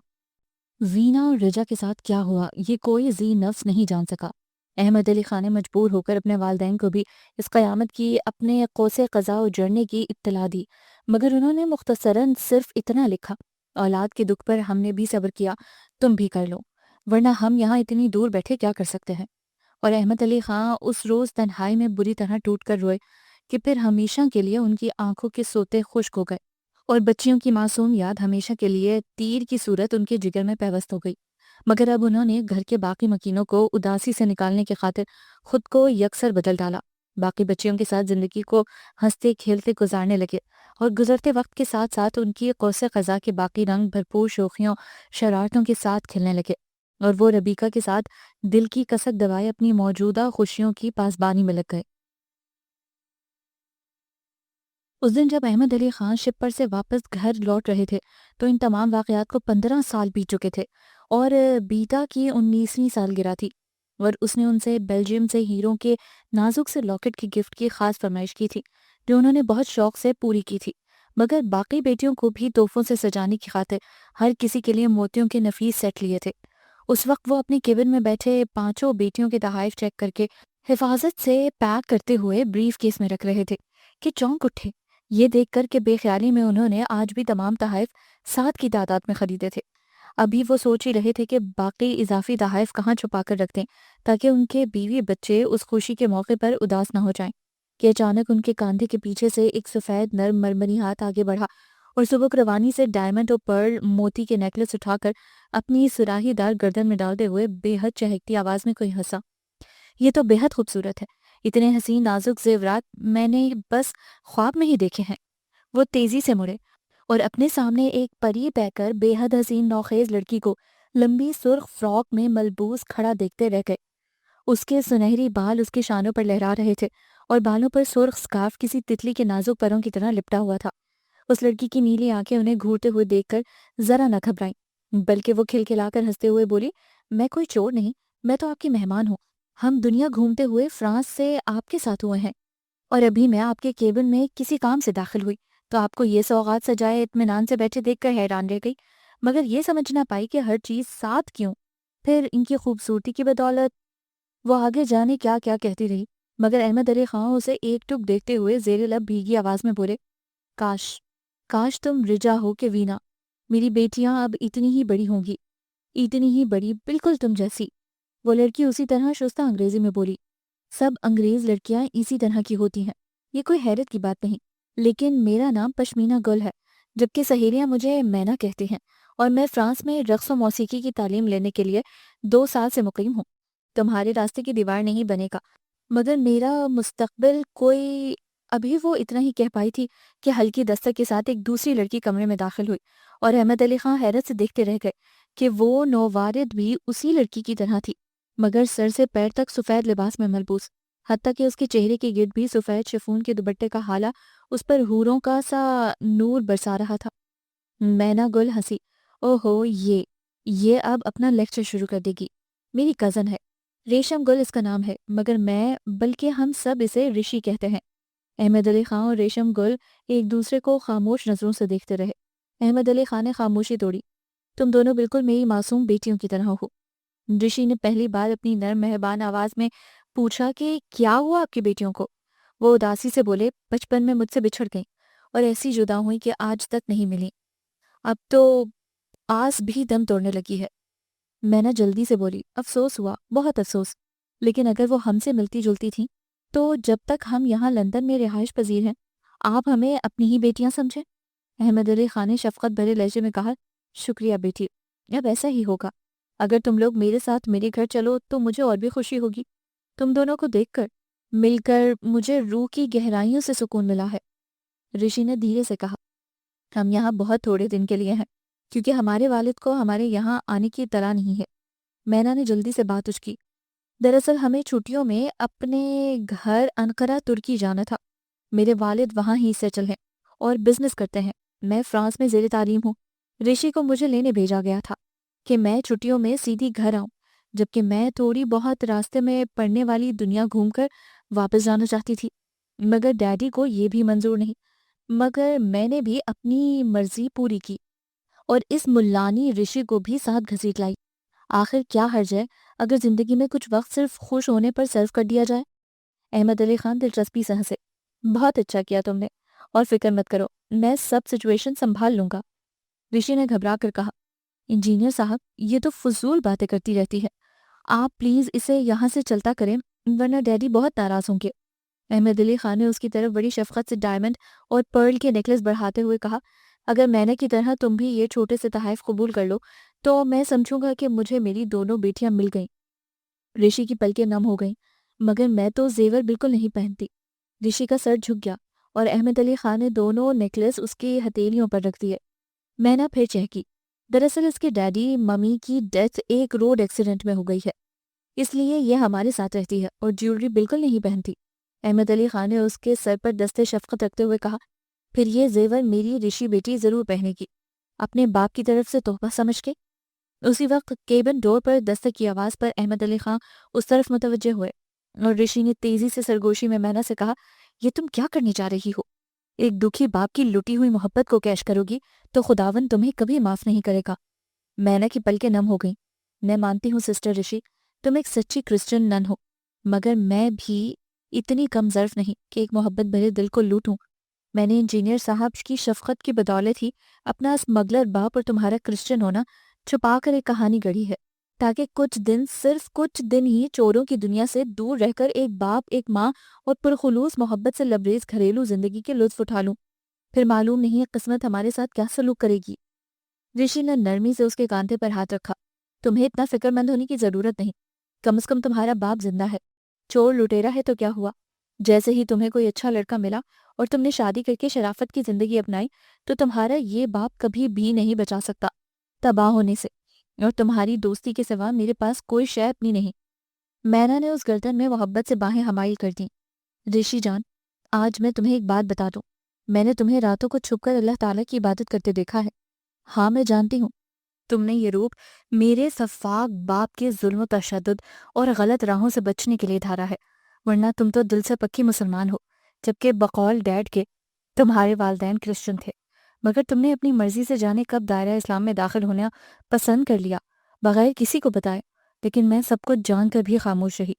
وینا اور رجا کے ساتھ کیا ہوا یہ کوئی ذی نفس نہیں جان سکا۔ احمد علی خان نے مجبور ہو کر اپنے والدین کو بھی اس قیامت کی اپنے قوس قزح اجڑنے کی اطلاع دی، مگر انہوں نے مختصراً صرف اتنا لکھا، اولاد کے دکھ پر ہم نے بھی صبر کیا، تم بھی کر لو، ورنہ ہم یہاں اتنی دور بیٹھے کیا کر سکتے ہیں۔ اور احمد علی خان اس روز تنہائی میں بری طرح ٹوٹ کر روئے کہ پھر ہمیشہ کے لیے ان کی آنکھوں کے سوتے خشک ہو گئے، اور بچیوں کی معصوم یاد ہمیشہ کے لیے تیر کی صورت ان کے جگر میں پیوست ہو گئی۔ مگر اب انہوں نے گھر کے باقی مکینوں کو اداسی سے نکالنے کی خاطر خود کو یکسر بدل ڈالا، باقی بچیوں کے ساتھ زندگی کو ہنستے کھیلتے گزارنے لگے، اور گزرتے وقت کے ساتھ ساتھ ان کی قوس قزح کے باقی رنگ بھرپور شوخیوں، شرارتوں کے ساتھ کھلنے لگے، اور وہ ربیکہ کے ساتھ دل کی کسک دبائے اپنی موجودہ خوشیوں کی پاسبانی میں لگ گئے۔ اس دن جب احمد علی خان شپ پر سے واپس گھر لوٹ رہے تھے تو ان تمام واقعات کو 15 سال بیت چکے تھے، اور بیٹا کی 19ویں سالگرہ تھی، اور اس نے ان سے بیلجیم سے ہیروں کے نازک سے لاکٹ کی گفٹ کی خاص فرمائش کی تھی جو انہوں نے بہت شوق سے پوری کی تھی، مگر باقی بیٹیوں کو بھی تحفوں سے سجانے کی خاطر ہر کسی کے لیے موتیوں کے نفیس سیٹ لیے تھے۔ اس وقت وہ اپنی کیبن میں بیٹھے پانچوں بیٹیوں کے تحائف چیک کر کے حفاظت سے پیک کرتے ہوئے بریف کیس میں رکھ رہے تھے کہ چونک اٹھے، یہ دیکھ کر کہ بے خیالی میں انہوں نے آج بھی تمام تحائف 7 کی تعداد میں خریدے تھے۔ ابھی وہ سوچ ہی رہے تھے کہ باقی اضافی تحائف کہاں چھپا کر رکھ دیں تاکہ ان کے بیوی بچے اس خوشی کے موقع پر اداس نہ ہو جائیں، کہ اچانک ان کے کاندھے کے پیچھے سے ایک سفید نرم مرمری ہاتھ آگے بڑھا اور سبک روانی سے ڈائمنڈ اور پرل موتی کے نیکلس اٹھا کر اپنی سراہی دار گردن میں ڈالتے ہوئے بے حد چہکتی آواز میں کوئی ہنسا۔ یہ تو بے حد خوبصورت ہے، اتنے حسین نازک زیورات میں نے بس خواب میں ہی دیکھے ہیں۔ وہ تیزی سے مڑے اور اپنے سامنے ایک پری پہ کر بے حد حسین نوخیز لڑکی کو لمبی سرخ فراک میں ملبوس کھڑا دیکھتے رہ گئے۔ اس کے سنہری بال اس کے شانوں پر لہرا رہے تھے اور بالوں پر سرخ سکارف کسی تتلی کے نازک پروں کی طرح لپٹا ہوا تھا۔ اس لڑکی کی نیلی آنکھیں انہیں گھورتے ہوئے دیکھ کر ذرا نہ گھبرائیں، بلکہ وہ کھلکھلا کر ہنستے ہوئے بولی، میں کوئی چور نہیں، میں تو آپ کی مہمان ہوں۔ ہم دنیا گھومتے ہوئے فرانس سے آپ کے ساتھ ہوئے ہیں اور ابھی میں آپ کے کیبن میں کسی کام سے داخل ہوئی تو آپ کو یہ سوغات سجائے اطمینان سے بیٹھے دیکھ کر حیران رہ گئی، مگر یہ سمجھ نہ پائی کہ ہر چیز ساتھ کیوں، پھر ان کی خوبصورتی کی بدولت۔ وہ آگے جانے کیا کیا کہتی رہی، مگر احمد علی خان اسے ایک ٹک دیکھتے ہوئے زیر لب بھیگی آواز میں بولے، کاش کاش تم رجا ہو کہ وینا، میری بیٹیاں اب اتنی ہی بڑی ہوں گی، اتنی ہی بڑی، بالکل تم جیسی۔ وہ لڑکی اسی طرح شستہ انگریزی میں بولی، سب انگریز لڑکیاں اسی طرح کی ہوتی ہیں، یہ کوئی حیرت کی بات نہیں، لیکن میرا نام پشمینہ گل ہے، جبکہ سہیلیاں مجھے مینا کہتی ہیں، اور میں فرانس میں رقص و موسیقی کی تعلیم لینے کے لیے 2 سال سے مقیم ہوں۔ تمہارے راستے کی دیوار نہیں بنے گا، مگر میرا مستقبل کوئی۔ ابھی وہ اتنا ہی کہہ پائی تھی کہ ہلکی دستک کے ساتھ ایک دوسری لڑکی کمرے میں داخل ہوئی اور احمد علی خان حیرت سے دیکھتے رہ گئے کہ وہ نووارد بھی اسی لڑکی کی طرح تھی، مگر سر سے پیر تک سفید لباس میں ملبوس، حتیٰ کہ اس کے چہرے کے گرد بھی سفید شفون کے دوپٹے کا حالہ اس پر حوروں کا سا نور برسا رہا تھا۔ مینا گل ہنسی، اوہو، یہ اب اپنا لیکچر شروع کر دے گی، میری کزن ہے، ریشم گل اس کا نام ہے، مگر میں بلکہ ہم سب اسے رشی کہتے ہیں۔ احمد علی خان اور ریشم گل ایک دوسرے کو خاموش نظروں سے دیکھتے رہے۔ احمد علی خان نے خاموشی توڑی، تم دونوں بالکل میری معصوم بیٹیوں کی طرح ہو۔ رشی نے پہلی بار اپنی نرم مہربان آواز میں پوچھا کہ کیا ہوا آپ کی بیٹیوں کو؟ وہ اداسی سے بولے، بچپن میں مجھ سے بچھڑ گئیں اور ایسی جدا ہوئی کہ آج تک نہیں ملی، اب تو آس بھی دم توڑنے لگی ہے۔ میں نہ جلدی سے بولی، افسوس ہوا، بہت افسوس، لیکن اگر وہ ہم سے ملتی جلتی تھیں تو جب تک ہم یہاں لندن میں رہائش پذیر ہیں آپ ہمیں اپنی ہی بیٹیاں سمجھیں۔ احمد علی خان نے شفقت بھرے لہجے میں کہا، شکریہ بیٹی، اب ایسا ہی ہوگا، اگر تم لوگ میرے ساتھ میرے گھر چلو تو مجھے اور بھی خوشی ہوگی۔ تم دونوں کو دیکھ کر، مل کر مجھے روح کی گہرائیوں سے سکون ملا ہے۔ رشی نے دھیرے سے کہا، ہم یہاں بہت تھوڑے دن کے لیے ہیں کیونکہ ہمارے والد کو ہمارے یہاں آنے کی اطلاع نہیں ہے۔ مینا نے جلدی سے بات اچکی، دراصل ہمیں چھٹیوں میں اپنے گھر انقرہ ترکی جانا تھا، میرے والد وہاں ہی سیٹل ہیں اور بزنس کرتے ہیں، میں فرانس میں زیر تعلیم ہوں۔ رشی کو مجھے لینے بھیجا گیا تھا کہ میں چھٹیوں میں سیدھی گھر آؤں، جبکہ میں تھوڑی بہت راستے میں پڑنے والی دنیا گھوم کر واپس جانا چاہتی تھی، مگر ڈیڈی کو یہ بھی منظور نہیں، مگر میں نے بھی اپنی مرضی پوری کی اور اس ملانی رشی کو بھی ساتھ گھسیٹ لائی۔ آخر کیا حرج ہے اگر زندگی میں کچھ وقت صرف خوش ہونے پر صرف کر دیا جائے؟ احمد علی خان دلچسپی سے ہنسے، بہت اچھا کیا تم نے، اور فکر مت کرو، میں سب سچویشن سنبھال لوں گا۔ رشی نے گھبرا کر کہا، انجینئر صاحب یہ تو فضول باتیں کرتی رہتی ہے، آپ پلیز اسے یہاں سے چلتا کریں ورنہ ڈیڈی بہت ناراض ہوں گے۔ احمد علی خان نے اس کی طرف بڑی شفقت سے ڈائمنڈ اور پرل کے نیکلس بڑھاتے ہوئے کہا، اگر مینا کی طرح تم بھی یہ چھوٹے سے تحائف قبول کر لو تو میں سمجھوں گا کہ مجھے میری دونوں بیٹیاں مل گئیں۔ رشی کی پلکیں نم ہو گئیں، مگر میں تو زیور بالکل نہیں پہنتی۔ رشی کا سر جھک گیا اور احمد علی خان نے دونوں نیکلس اس کی ہتھیلیوں پر رکھ دیے۔ مینا پھر چہکی، دراصل اس کے ڈیڈی ممی کی ڈیتھ ایک روڈ ایکسیڈنٹ میں ہو گئی ہے، اس لیے یہ ہمارے ساتھ رہتی ہے اور جیولری بالکل نہیں پہنتی۔ احمد علی خان نے اس کے سر پر دستے شفقت رکھتے ہوئے کہا، پھر یہ زیور میری رشی بیٹی ضرور پہنے گی، اپنے باپ کی طرف سے تحفہ سمجھ کے۔ اسی وقت کیبن ڈور پر دستک کی آواز پر احمد علی خان اس طرف متوجہ ہوئے اور رشی نے تیزی سے سرگوشی میں مینا سے کہا، یہ تم کیا کرنے جا رہی ہو؟ ایک دکھی باپ کی لٹی ہوئی محبت کو کیش کرو گی تو خداوند تمہیں کبھی معاف نہیں کرے گا۔ مینا کی پلکیں نم ہو گئیں۔ میں مانتی ہوں سسٹر رشی، تم ایک سچی کرسچن نن ہو، مگر میں بھی اتنی کم ظرف نہیں کہ ایک محبت بھرے دل کو لوٹوں۔ میں نے انجینئر صاحب کی شفقت کی بدولت ہی اپنا اسمگلر باپ اور تمہارا کرسچن ہونا چھپا کر ایک کہانی گڑھی ہے، تاکہ کچھ دن، صرف کچھ دن ہی چوروں کی دنیا سے دور رہ کر ایک باپ، ایک ماں اور پرخلوص محبت سے لبریز گھریلو زندگی کے لطف اٹھا لوں۔ پھر معلوم نہیں ہے قسمت ہمارے ساتھ کیا سلوک کرے گی۔ رشی نے نرمی سے اس کے کاندھے پر ہاتھ رکھا۔ تمہیں اتنا فکر مند ہونے کی ضرورت نہیں، کم از کم تمہارا باپ زندہ ہے۔ چور لٹیرا ہے تو کیا ہوا؟ جیسے ہی تمہیں کوئی اچھا لڑکا ملا اور تم نے شادی کر کے شرافت کی زندگی اپنائی تو تمہارا یہ باپ کبھی بھی نہیں بچا سکتا تباہ ہونے سے، اور تمہاری دوستی کے سوا میرے پاس کوئی شے اپنی نہیں۔ مینا نے اس گردن میں محبت سے باہیں حمائل کر دیں۔ رشی جان، آج میں تمہیں ایک بات بتا دوں، میں نے تمہیں راتوں کو چھپ کر اللہ تعالیٰ کی عبادت کرتے دیکھا ہے۔ ہاں میں جانتی ہوں تم نے یہ روپ میرے سفاک باپ کے ظلم و تشدد اور غلط راہوں سے بچنے کے لیے دھارا ہے، ورنہ تم تو دل سے پکی مسلمان ہو، جبکہ بقول ڈیڈ کے تمہارے والدین کرسچن تھے، مگر تم نے اپنی مرضی سے جانے کب دائرہ اسلام میں داخل ہونا پسند کر لیا، بغیر کسی کو بتائے۔ لیکن میں سب کچھ جان کر بھی خاموش رہی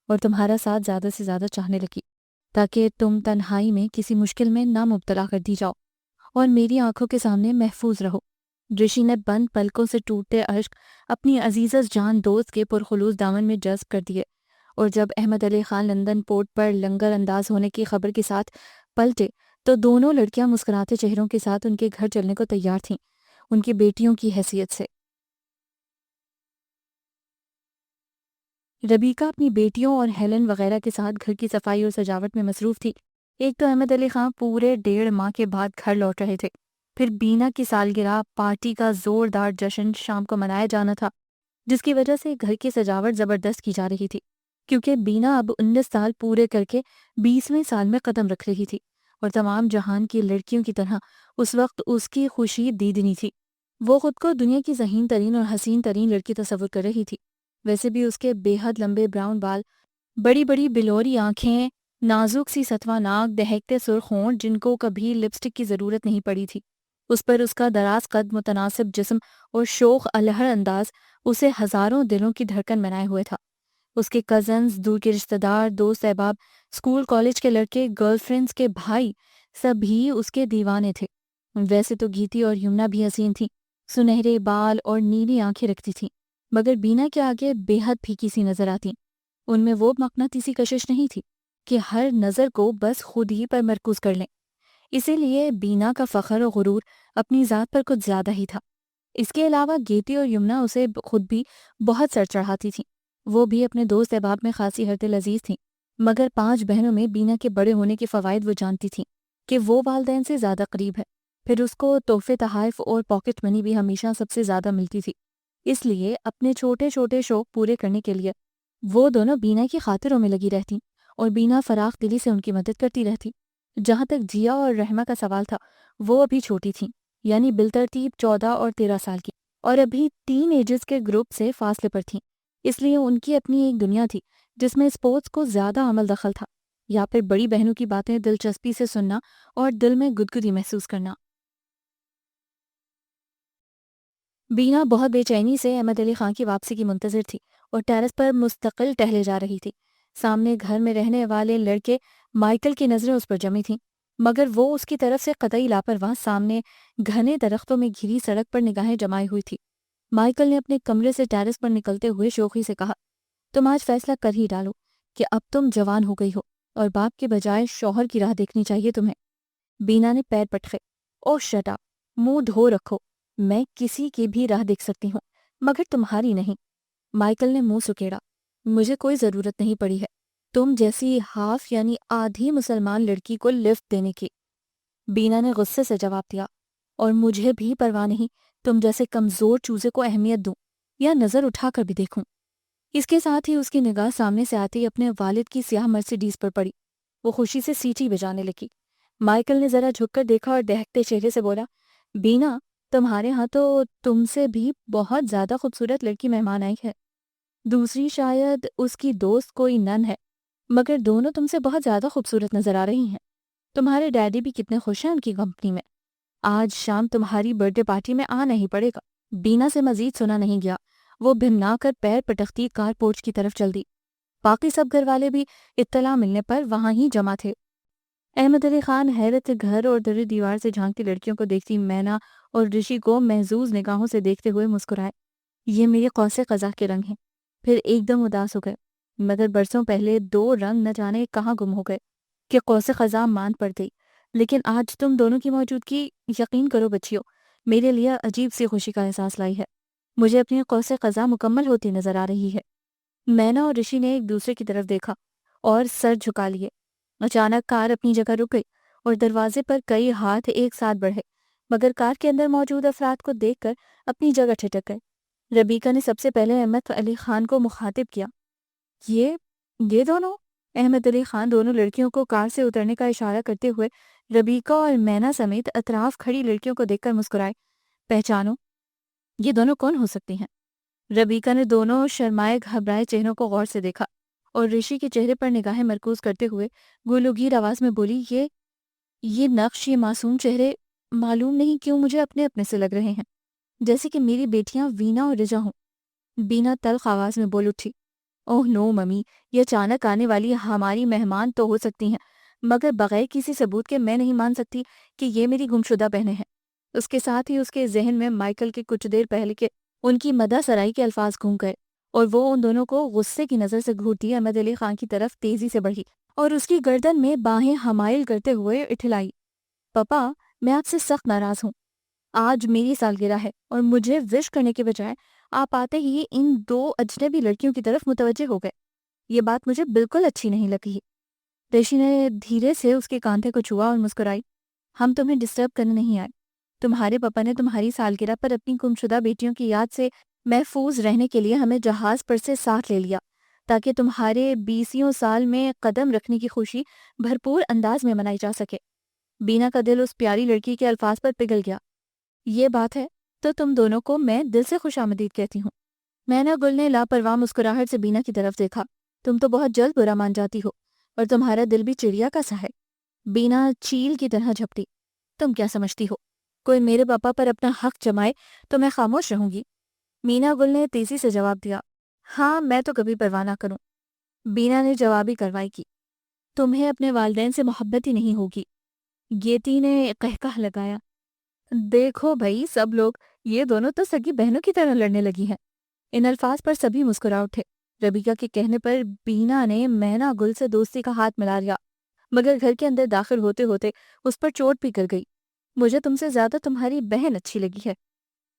اور تمہارا ساتھ زیادہ سے زیادہ چاہنے لگی، تاکہ تم تنہائی میں کسی مشکل میں نہ مبتلا کر دی جاؤ اور میری آنکھوں کے سامنے محفوظ رہو۔ رشی نے بند پلکوں سے ٹوٹتے اشک اپنی عزیزت جان دوست کے پرخلوص دامن میں جذب کر دیے، اور جب احمد علی خان لندن پورٹ پر لنگر انداز ہونے کی خبر کے ساتھ پلٹے تو دونوں لڑکیاں مسکراتے چہروں کے ساتھ ان کے گھر چلنے کو تیار تھیں، ان کی بیٹیوں کی حیثیت سے۔ ربیکہ اپنی بیٹیوں اور ہیلن وغیرہ کے ساتھ گھر کی صفائی اور سجاوٹ میں مصروف تھی۔ ایک تو احمد علی خان پورے 1.5 ماہ کے بعد گھر لوٹ رہے تھے، پھر بینا کی سالگرہ پارٹی کا زوردار جشن شام کو منایا جانا تھا، جس کی وجہ سے گھر کی سجاوٹ زبردست کی جا رہی تھی، کیونکہ بینا اب 19 سال پورے کر کے 20ویں سال میں قدم رکھ رہی تھی، اور تمام جہان کی لڑکیوں کی طرح اس وقت اس کی خوشی دیدنی تھی۔ وہ خود کو دنیا کی ذہین ترین اور حسین ترین لڑکی تصور کر رہی تھی۔ ویسے بھی اس کے بے حد لمبے براؤن بال، بڑی بڑی بلوری آنکھیں، نازک سی ستواں ناک، دہکتے سرخ ہونٹ جن کو کبھی لپسٹک کی ضرورت نہیں پڑی تھی۔ اس پر اس کا دراز قد، متناسب جسم اور شوخ الہر انداز اسے ہزاروں دلوں کی دھڑکن بنائے ہوئے تھا۔ اس کے کزنز، دور کے رشتہ دار، دوست احباب، اسکول کالج کے لڑکے، گرل فرینڈز کے بھائی، سبھی اس کے دیوانے تھے۔ ویسے تو گیتی اور یمنا بھی حسین تھیں، سنہرے بال اور نیلی آنکھیں رکھتی تھیں، مگر بینا کے آگے بے حد پھیکی سی نظر آتی۔ ان میں وہ مقناطیسی کشش نہیں تھی کہ ہر نظر کو بس خود ہی پر مرکوز کر لیں۔ اسی لیے بینا کا فخر و غرور اپنی ذات پر کچھ زیادہ ہی تھا۔ اس کے علاوہ گیتی اور یمنا اسے خود بھی بہت سر چڑھاتی تھیں۔ وہ بھی اپنے دوست احباب میں خاصی ہردل عزیز تھیں، مگر 5 بہنوں میں بینا کے بڑے ہونے کے فوائد وہ جانتی تھیں کہ وہ والدین سے زیادہ قریب ہے، پھر اس کو تحفے تحائف اور پاکٹ منی بھی ہمیشہ سب سے زیادہ ملتی تھی۔ اس لیے اپنے چھوٹے چھوٹے شوق پورے کرنے کے لیے وہ دونوں بینا کی خاطروں میں لگی رہتی اور بینا فراخ دلی سے ان کی مدد کرتی رہتی۔ جہاں تک جیا اور رحمہ کا سوال تھا، وہ ابھی چھوٹی تھیں، یعنی بالترتیب 14 اور 13 سال کی، اور ابھی ٹین ایجز کے گروپ سے فاصلے پر تھیں۔ اس لیے ان کی اپنی ایک دنیا تھی جس میں اسپورٹس کو زیادہ عمل دخل تھا، یا پھر بڑی بہنوں کی باتیں دلچسپی سے سننا اور دل میں گدگدی محسوس کرنا۔ بینا بہت بے چینی سے احمد علی خان کی واپسی کی منتظر تھی اور ٹیرس پر مستقل ٹہلے جا رہی تھی۔ سامنے گھر میں رہنے والے لڑکے مائیکل کی نظریں اس پر جمی تھیں، مگر وہ اس کی طرف سے قطعی لاپرواہ سامنے گھنے درختوں میں گھری سڑک پر نگاہیں جمائے ہوئی تھی۔ مائیکل نے اپنے کمرے سے ٹیرس پر نکلتے ہوئے شوخی سے کہا، تم آج فیصلہ کر ہی ڈالو کہ اب تم جوان ہو گئی ہو اور باپ کے بجائے شوہر کی راہ دیکھنی چاہیے تمہیں۔ بینا نے پیر پٹکے۔ او شٹ اپ، منہ دھو رکھو، میں کسی کی بھی راہ دیکھ سکتی ہوں مگر تمہاری نہیں۔ مائیکل نے منہ سکیڑا۔ مجھے کوئی ضرورت نہیں پڑی ہے تم جیسی ہاف یعنی آدھی مسلمان لڑکی کو لفٹ دینے کی، بینا نے غصے سے جواب دیا، اور مجھے بھی پرواہ نہیں تم جیسے کمزور چوزے کو اہمیت دوں یا نظر اٹھا کر بھی دیکھوں۔ اس کے ساتھ ہی اس کی نگاہ سامنے سے آتی اپنے والد کی سیاہ مرسیڈیز پر پڑی۔ وہ خوشی سے سیٹی بجانے لگی۔ مائیکل نے ذرا جھک کر دیکھا اور دہکتے چہرے سے بولا، بینا، تمہارے ہاں تو تم سے بھی بہت زیادہ خوبصورت لڑکی مہمان آئی ہے۔ دوسری شاید اس کی دوست کوئی نن ہے، مگر دونوں تم سے بہت زیادہ خوبصورت نظر آ رہی ہیں۔ تمہارے ڈیڈی بھی کتنے خوش ہیں ان کی کمپنی میں۔ آج شام تمہاری برتھ ڈے پارٹی میں آنا ہی پڑے گا۔ بینا سے مزید سنا نہیں گیا، وہ بھننا کر پیر پٹکتی کار پورچ کی طرف چل دی۔ باقی سب گھر والے بھی اطلاع ملنے پر وہاں ہی جمع تھے۔ احمد علی خان حیرت سے گھر اور در دیوار سے جھانکتی لڑکیوں کو دیکھتی مینا اور رشی کو محظوظ نگاہوں سے دیکھتے ہوئے مسکرائے۔ یہ میری قوس قزح کے رنگ ہیں۔ پھر ایک دم اداس ہو گئے، مگر برسوں پہلے دو رنگ نہ جانے کہاں گم ہو گئے کہ قوس قزح مان پڑ گئی۔ لیکن آج تم دونوں کی موجودگی، یقین کرو بچیوں، میرے لیے عجیب سی خوشی کا احساس لائی ہے۔ مجھے اپنی قوس قزح مکمل ہوتی نظر آ رہی ہے۔ مینا اور رشی نے ایک دوسرے کی طرف دیکھا اور سر جھکا لیے۔ اچانک کار اپنی جگہ رک گئی اور دروازے پر کئی ہاتھ ایک ساتھ بڑھے، مگر کار کے اندر موجود افراد کو دیکھ کر اپنی جگہ ٹھٹک گئے۔ ربیکہ نے سب سے پہلے احمد علی خان کو مخاطب کیا۔ یہ دونوں؟ احمد علی خان دونوں لڑکیوں کو کار سے اترنے کا اشارہ کرتے ہوئے ربیکہ اور مینا سمیت اطراف کھڑی لڑکیوں کو دیکھ کر مسکرائے۔ پہچانو، یہ دونوں کون ہو سکتی ہیں؟ ربیکہ نے دونوں شرمائے گھبرائے چہروں کو غور سے دیکھا اور رشی کے چہرے پر نگاہیں مرکوز کرتے ہوئے گولوگیر آواز میں بولی، یہ نقش، یہ معصوم چہرے معلوم نہیں کیوں مجھے اپنے سے لگ رہے ہیں، جیسے کہ میری بیٹیاں وینا اور رجا ہوں۔ بینا تلخ آواز میں بول اٹھی، اوہ نو ممی، یہ اچانک آنے والی ہماری مہمان تو ہو سکتی ہیں، مگر بغیر کسی ثبوت کے میں نہیں مان سکتی کہ یہ میری گمشدہ بہنیں ہیں۔ اس کے ساتھ ہی اس کے ذہن میں مائیکل کے کچھ دیر پہلے کے ان کی مدح سرائی کے الفاظ گھوم گئے اور وہ ان دونوں کو غصے کی نظر سے گھورتی احمد علی خان کی طرف تیزی سے بڑھی اور اس کی گردن میں باہیں حمائل کرتے ہوئے اٹھلائی۔ پاپا، میں آپ سے سخت ناراض ہوں۔ آج میری سالگرہ ہے اور مجھے وش کرنے کے بجائے آپ آتے ہی ان دو اجنبی لڑکیوں کی طرف متوجہ ہو گئے۔ یہ بات مجھے بالکل اچھی نہیں لگی۔ ریشی نے دھیرے سے اس کے کاندھے کو چھوا اور مسکرائی۔ ہم تمہیں ڈسٹرب کرنے نہیں آئے۔ تمہارے پاپا نے تمہاری سالگرہ پر اپنی گمشدہ بیٹیوں کی یاد سے محفوظ رہنے کے لیے ہمیں جہاز پر سے ساتھ لے لیا تاکہ تمہارے 20 سال میں قدم رکھنے کی خوشی بھرپور انداز میں منائی جا سکے۔ بینا کا دل اس پیاری لڑکی کے الفاظ پر پگھل گیا۔ یہ بات ہے تو تم دونوں کو میں دل سے خوش آمدید کہتی ہوں۔ مینا گل نے لاپرواہ مسکراہٹ سے بینا کی طرف دیکھا۔ تم تو بہت جلد برا مان جاتی ہو اور تمہارا دل بھی چڑیا کا سا ہے۔ بینا چیل کی طرح جھپٹی۔ تم کیا سمجھتی ہو؟ کوئی میرے پاپا پر اپنا حق جمائے تو میں خاموش رہوں گی؟ مینا گل نے تیزی سے جواب دیا۔ ہاں، میں تو کبھی پرواہ نہ کروں۔ بینا نے جوابی کارروائی کی۔ تمہیں اپنے والدین سے محبت ہی نہیں ہوگی۔ گیتی نے قہقہ لگایا۔ دیکھو بھائی سب لوگ، یہ دونوں تو سگی بہنوں کی طرح لڑنے لگی ہیں۔ ان الفاظ پر سبھی مسکرا اٹھے۔ ربیکہ کے کہنے پر بینا نے مینا گل سے دوستی کا ہاتھ ملا لیا، مگر گھر کے اندر داخل ہوتے ہوتے اس پر چوٹ بھی کر گئی۔ مجھے تم سے زیادہ تمہاری بہن اچھی لگی ہے۔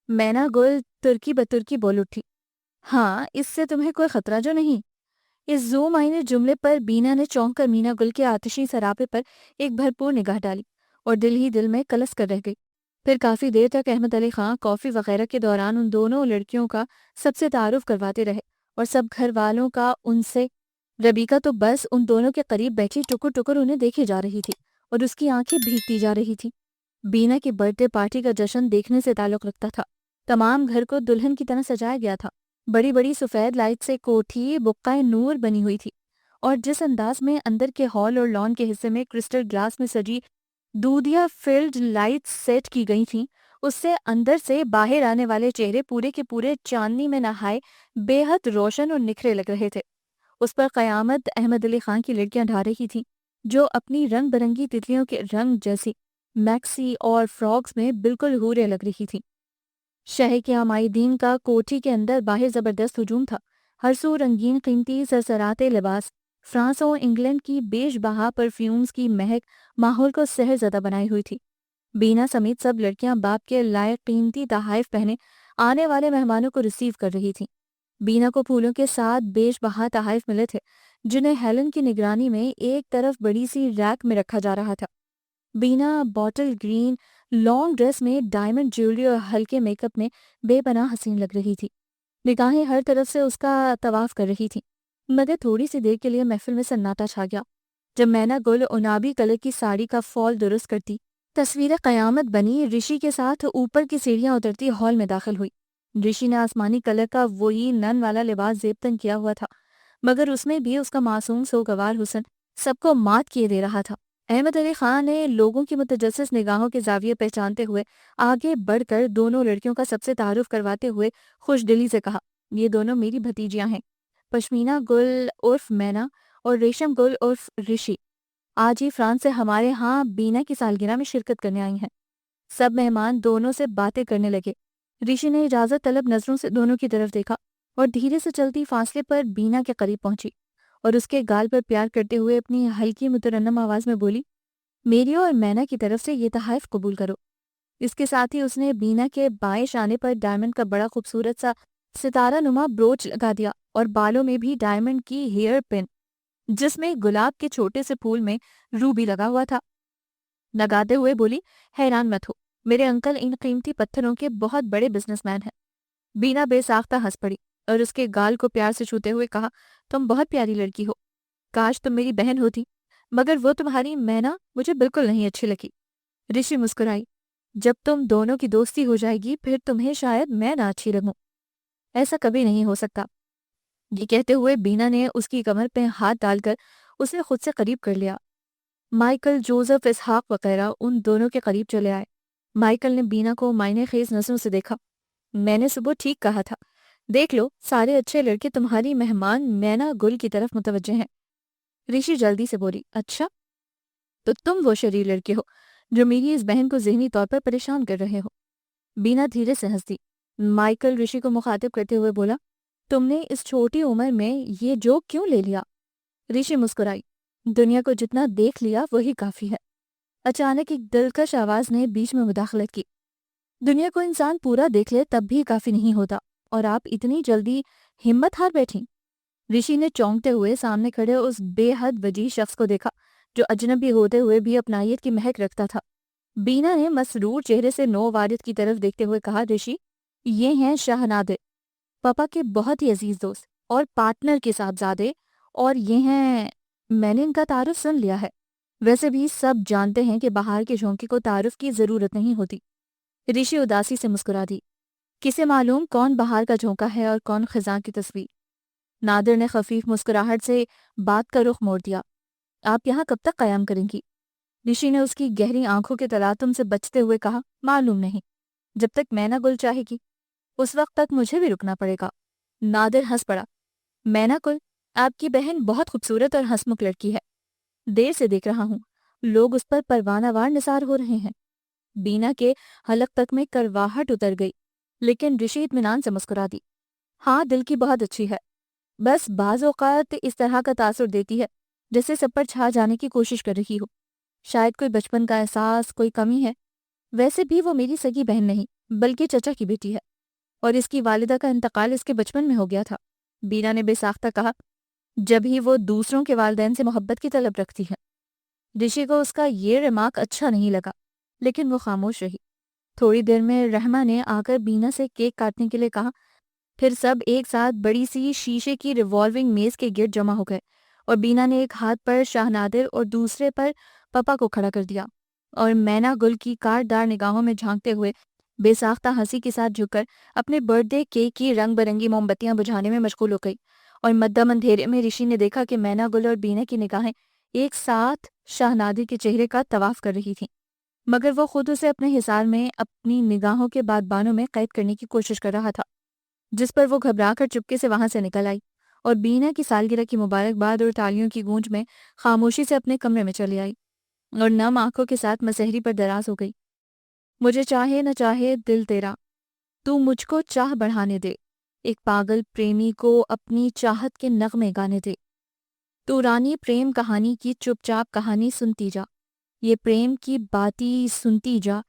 مینا گل ترکی بترکی بول اٹھی۔ ہاں، اس سے تمہیں کوئی خطرہ جو نہیں؟ اس ذو معنی جملے پر بینا نے چونک کر مینا گل کے آتشی سراپے پر ایک بھرپور نگاہ ڈالی اور دل ہی دل میں کلس کر رہ گئی۔ پھر کافی دیر تک احمد علی خان کافی وغیرہ کے دوران ان دونوں لڑکیوں کا سب سے تعارف کرواتے رہے اور سب گھر والوں کا ان سے۔ ربیکہ تو بس ان دونوں کے قریب بیٹھی ٹکر ٹکر انہیں دیکھی جا رہی تھی اور اس کی آنکھیں بھیگتی جا رہی تھی۔ بینا کی برتھ ڈے پارٹی کا جشن دیکھنے سے تعلق رکھتا تھا۔ تمام گھر کو دلہن کی طرح سجایا گیا تھا۔ بڑی بڑی سفید لائٹ سے کوٹھی بقعہ نور بنی ہوئی تھی اور جس انداز میں اندر کے ہال اور لان کے حصے میں کرسٹل گلاس میں سجی دودھیا فیلڈ لائٹس سیٹ کی گئی تھیں، اس سے اندر سے باہر آنے والے چہرے پورے کے پورے چاندنی میں نہائے بے حد روشن اور نکھرے لگ رہے تھے۔ اس پر قیامت احمد علی خان کی لڑکیاں ڈھا رہی تھیں، جو اپنی رنگ برنگی تتلیوں کے رنگ جیسی میکسی اور فراکس میں بالکل حوریں لگ رہی تھیں۔ شہر کے عمائدین کا کوٹھی کے اندر باہر زبردست ہجوم تھا۔ ہر سو رنگین قیمتی سرسراتے لباس، فرانس اور انگلینڈ کی بیش بہا پرفیومز کی مہک ماحول کو سحر زدہ بنائی ہوئی تھی۔ بینا سمیت سب لڑکیاں باپ کے لائق قیمتی تحائف پہنے آنے والے مہمانوں کو ریسیو کر رہی تھیں۔ بینا کو پھولوں کے ساتھ بیش بہا تحائف ملے تھے، جنہیں ہیلن کی نگرانی میں ایک طرف بڑی سی ریک میں رکھا جا رہا تھا۔ بینا باٹل گرین لانگ ڈریس میں ڈائمنڈ جیولری اور ہلکے میک اپ میں بے پناہ حسین لگ رہی تھی۔ نگاہیں ہر طرف سے اس کا طواف کر رہی تھیں، مگر تھوڑی سی دیر کے لیے محفل میں سناٹا چھا گیا جب مینا گل عنابی کلر کی ساڑی کا فال درست کرتی تصویر قیامت بنی رشی کے ساتھ اوپر کی سیڑھیاں اترتی ہال میں داخل ہوئی۔ رشی نے آسمانی کلر کا وہی نن والا لباس زیب تن کیا ہوا تھا، مگر اس میں بھی اس کا معصوم سوگوار حسن سب کو مات کیے دے رہا تھا۔ احمد علی خان نے لوگوں کی متجسس نگاہوں کے زاویے پہچانتے ہوئے آگے بڑھ کر دونوں لڑکیوں کا سب سے تعارف کرواتے ہوئے خوش دلی سے کہا، یہ دونوں میری بھتیجیاں ہیں، پشمینہ گل عرف مینا اور ریشم گل عرف رشی۔ آج ہی فرانس سے ہمارے ہاں بینا کی سالگرہ میں شرکت کرنے آئی ہیں۔ سب مہمان دونوں سے باتیں کرنے لگے۔ رشی نے اجازت طلب نظروں سے دونوں کی طرف دیکھا اور دھیرے سے چلتی فاصلے پر بینا کے قریب پہنچی اور اس کے گال پر پیار کرتے ہوئے اپنی ہلکی مترنم آواز میں بولی، میری اور مینا کی طرف سے یہ تحائف قبول کرو۔ اس کے ساتھ ہی اس نے بینا کے بائیں شانے پر ڈائمنڈ کا بڑا خوبصورت سا ستارہ نما بروچ لگا دیا اور بالوں میں بھی ڈائمنڈ کی ہیئر پن جس میں گلاب کے چھوٹے سے پھول میں روبی لگا ہوا تھا لگاتے ہوئے بولی، حیران مت ہو، میرے انکل ان قیمتی پتھروں کے بہت بڑے بزنس مین ہیں۔ بینا بے ساختہ ہنس پڑی اور اس کے گال کو پیار سے چھوتے ہوئے کہا، تم بہت پیاری لڑکی ہو، کاش تم میری بہن ہوتی، مگر وہ تمہاری مینا مجھے بالکل نہیں اچھی لگی۔ رشی مسکرائی، جب تم دونوں کی دوستی ہو جائے گی پھر تمہیں شاید میں نہ اچھی لگوں۔ ایسا کبھی نہیں ہو سکتا۔ یہ کہتے ہوئے بینا نے اس کی کمر پہ ہاتھ ڈال کر اسے خود سے قریب کر لیا۔ مائیکل، جوزف، اسحاق وغیرہ ان دونوں کے قریب چلے آئے۔ مائیکل نے بینا کو معنی خیز نظروں سے دیکھا۔ میں نے صبح ٹھیک کہا تھا، دیکھ لو سارے اچھے لڑکے تمہاری مہمان مینا گل کی طرف متوجہ ہیں۔ رشی جلدی سے بولی، اچھا تو تم وہ شریر لڑکے ہو جو میری اس بہن کو ذہنی طور پر پریشان کر رہے ہو۔ بینا دھیرے سے ہنس دی۔ مائیکل رشی کو مخاطب کرتے ہوئے بولا، تم نے اس چھوٹی عمر میں یہ جوک کیوں لے لیا؟ رشی مسکرائی، دنیا کو جتنا دیکھ لیا وہی کافی ہے۔ اچانک ایک دلکش آواز نے بیچ میں مداخلت کی، دنیا کو انسان پورا دیکھ لے تب بھی کافی نہیں ہوتا، اور آپ اتنی جلدی ہمت ہار بیٹھی۔ رشی نے چونکتے ہوئے سامنے کھڑے اس بے حد وجیح شخص کو دیکھا جو اجنبی ہوتے ہوئے بھی اپنائیت کی مہک رکھتا تھا۔ بینا نے مسرور چہرے سے نو وارد کی طرف دیکھتے ہوئے کہا، رشی، یہ ہیں شاہ نادر، پاپا کے بہت ہی عزیز دوست اور پارٹنر کے صاحبزادے، اور یہ ہیں، میں نے ان کا تعارف سن لیا ہے۔ ویسے بھی سب جانتے ہیں کہ بہار کے جھونکے کو تعارف کی ضرورت نہیں ہوتی۔ رشی اداسی سے مسکرا دی، کسے معلوم کون بہار کا جھونکا ہے اور کون خزاں کی تصویر۔ نادر نے خفیف مسکراہٹ سے بات کا رخ موڑ دیا، آپ یہاں کب تک قیام کریں گی؟ رشی نے اس کی گہری آنکھوں کے تلاطم سے بچتے ہوئے کہا، معلوم نہیں، جب تک مینا گل چاہے گی اس وقت تک مجھے بھی رکنا پڑے گا۔ نادر ہنس پڑا، مینا گل، آپ کی بہن بہت خوبصورت اور ہنسمکھ لڑکی ہے، دیر سے دیکھ رہا ہوں، لوگ اس پر پروانہ وار نثار ہو رہے ہیں۔ بینا کے حلق تک میں کرواہٹ اتر گئی، لیکن رشی اطمینان سے مسکرا دی، ہاں دل کی بہت اچھی ہے، بس بعض اوقات اس طرح کا تاثر دیتی ہے جیسے سب پر چھا جانے کی کوشش کر رہی ہو، شاید کوئی بچپن کا احساس، کوئی کمی ہے۔ ویسے بھی وہ میری سگی بہن نہیں بلکہ چچا کی بیٹی ہے، اور اس کی والدہ کا انتقال اس کے بچپن میں ہو گیا تھا۔ بینا نے بے ساختہ کہا، جب ہی وہ دوسروں کے والدین سے محبت کی طلب رکھتی ہے۔ رشی کو اس کا یہ ریمارک اچھا نہیں لگا، لیکن وہ خاموش رہی۔ تھوڑی دیر میں رحمہ نے آ کر بینا سے کیک کاٹنے کے لیے کہا، پھر سب ایک ساتھ بڑی سی شیشے کی ریوالونگ میز کے گرد جمع ہو گئے، اور بینا نے ایک ہاتھ پر شاہ نادر اور دوسرے پر پپا کو کھڑا کر دیا، اور مینا گل کی کاٹدار نگاہوں میں جھانکتے ہوئے بے ساختہ ہنسی کے ساتھ جھک کر اپنے برتھ ڈے کیک کی رنگ برنگی موم بتیاں بجھانے میں مشغول ہو گئی۔ اور مدھم اندھیرے میں رشی نے دیکھا کہ مینا گل اور بینا کی نگاہیں ایک ساتھ شاہ نادر کے چہرے کا طواف کر رہی تھیں، مگر وہ خود اسے اپنے حصار میں اپنی نگاہوں کے بادبانوں میں قید کرنے کی کوشش کر رہا تھا، جس پر وہ گھبرا کر چپکے سے وہاں سے نکل آئی اور بینا کی سالگرہ کی مبارکباد اور تالیوں کی گونج میں خاموشی سے اپنے کمرے میں چلی آئی اور نم آنکھوں کے ساتھ مسحری پر دراز ہو گئی۔ مجھے چاہے نہ چاہے دل تیرا، تو مجھ کو چاہ بڑھانے دے، ایک پاگل پریمی کو اپنی چاہت کے نغمے گانے دے، تو رانی پریم کہانی کی چپ چاپ کہانی سنتی جا، یہ پریم کی باتی سنتی جا،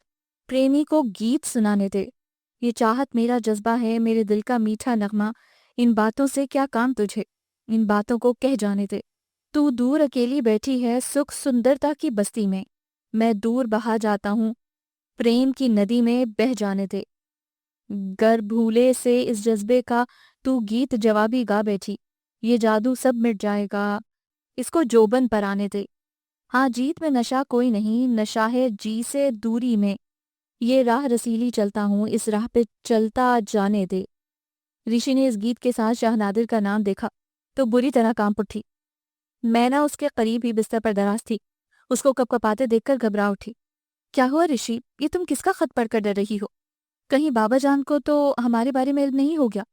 پریمی کو گیت سنانے دے، یہ چاہت میرا جذبہ ہے، میرے دل کا میٹھا نغمہ، ان باتوں سے کیا کام تجھے، ان باتوں کو کہہ جانے دے، تو دور اکیلی بیٹھی ہے سکھ سندرتا کی بستی میں دور بہا جاتا ہوں، پریم کی ندی میں بہہ جانے دے، گر بھولے سے اس جذبے کا تو گیت جوابی گا بیٹھی، یہ جادو سب مٹ جائے گا، اس کو جوبن پر آنے دے، ہاں جیت میں نشہ کوئی نہیں، نشہ ہے جی سے دوری میں، یہ راہ رسیلی چلتا ہوں، اس راہ پہ چلتا جانے دے۔ رشی نے اس گیت کے ساتھ شاہ نادر کا نام دیکھا تو بری طرح کانپ اٹھی۔ مینا اس کے قریب ہی بستر پر دراز تھی اس کو کپکپاتے دیکھ کر گھبرا اٹھی۔ کیا ہوا رشی؟ یہ تم کس کا خط پڑھ کر ڈر رہی ہو؟ کہیں بابا جان کو تو ہمارے بارے میں علم نہیں ہو گیا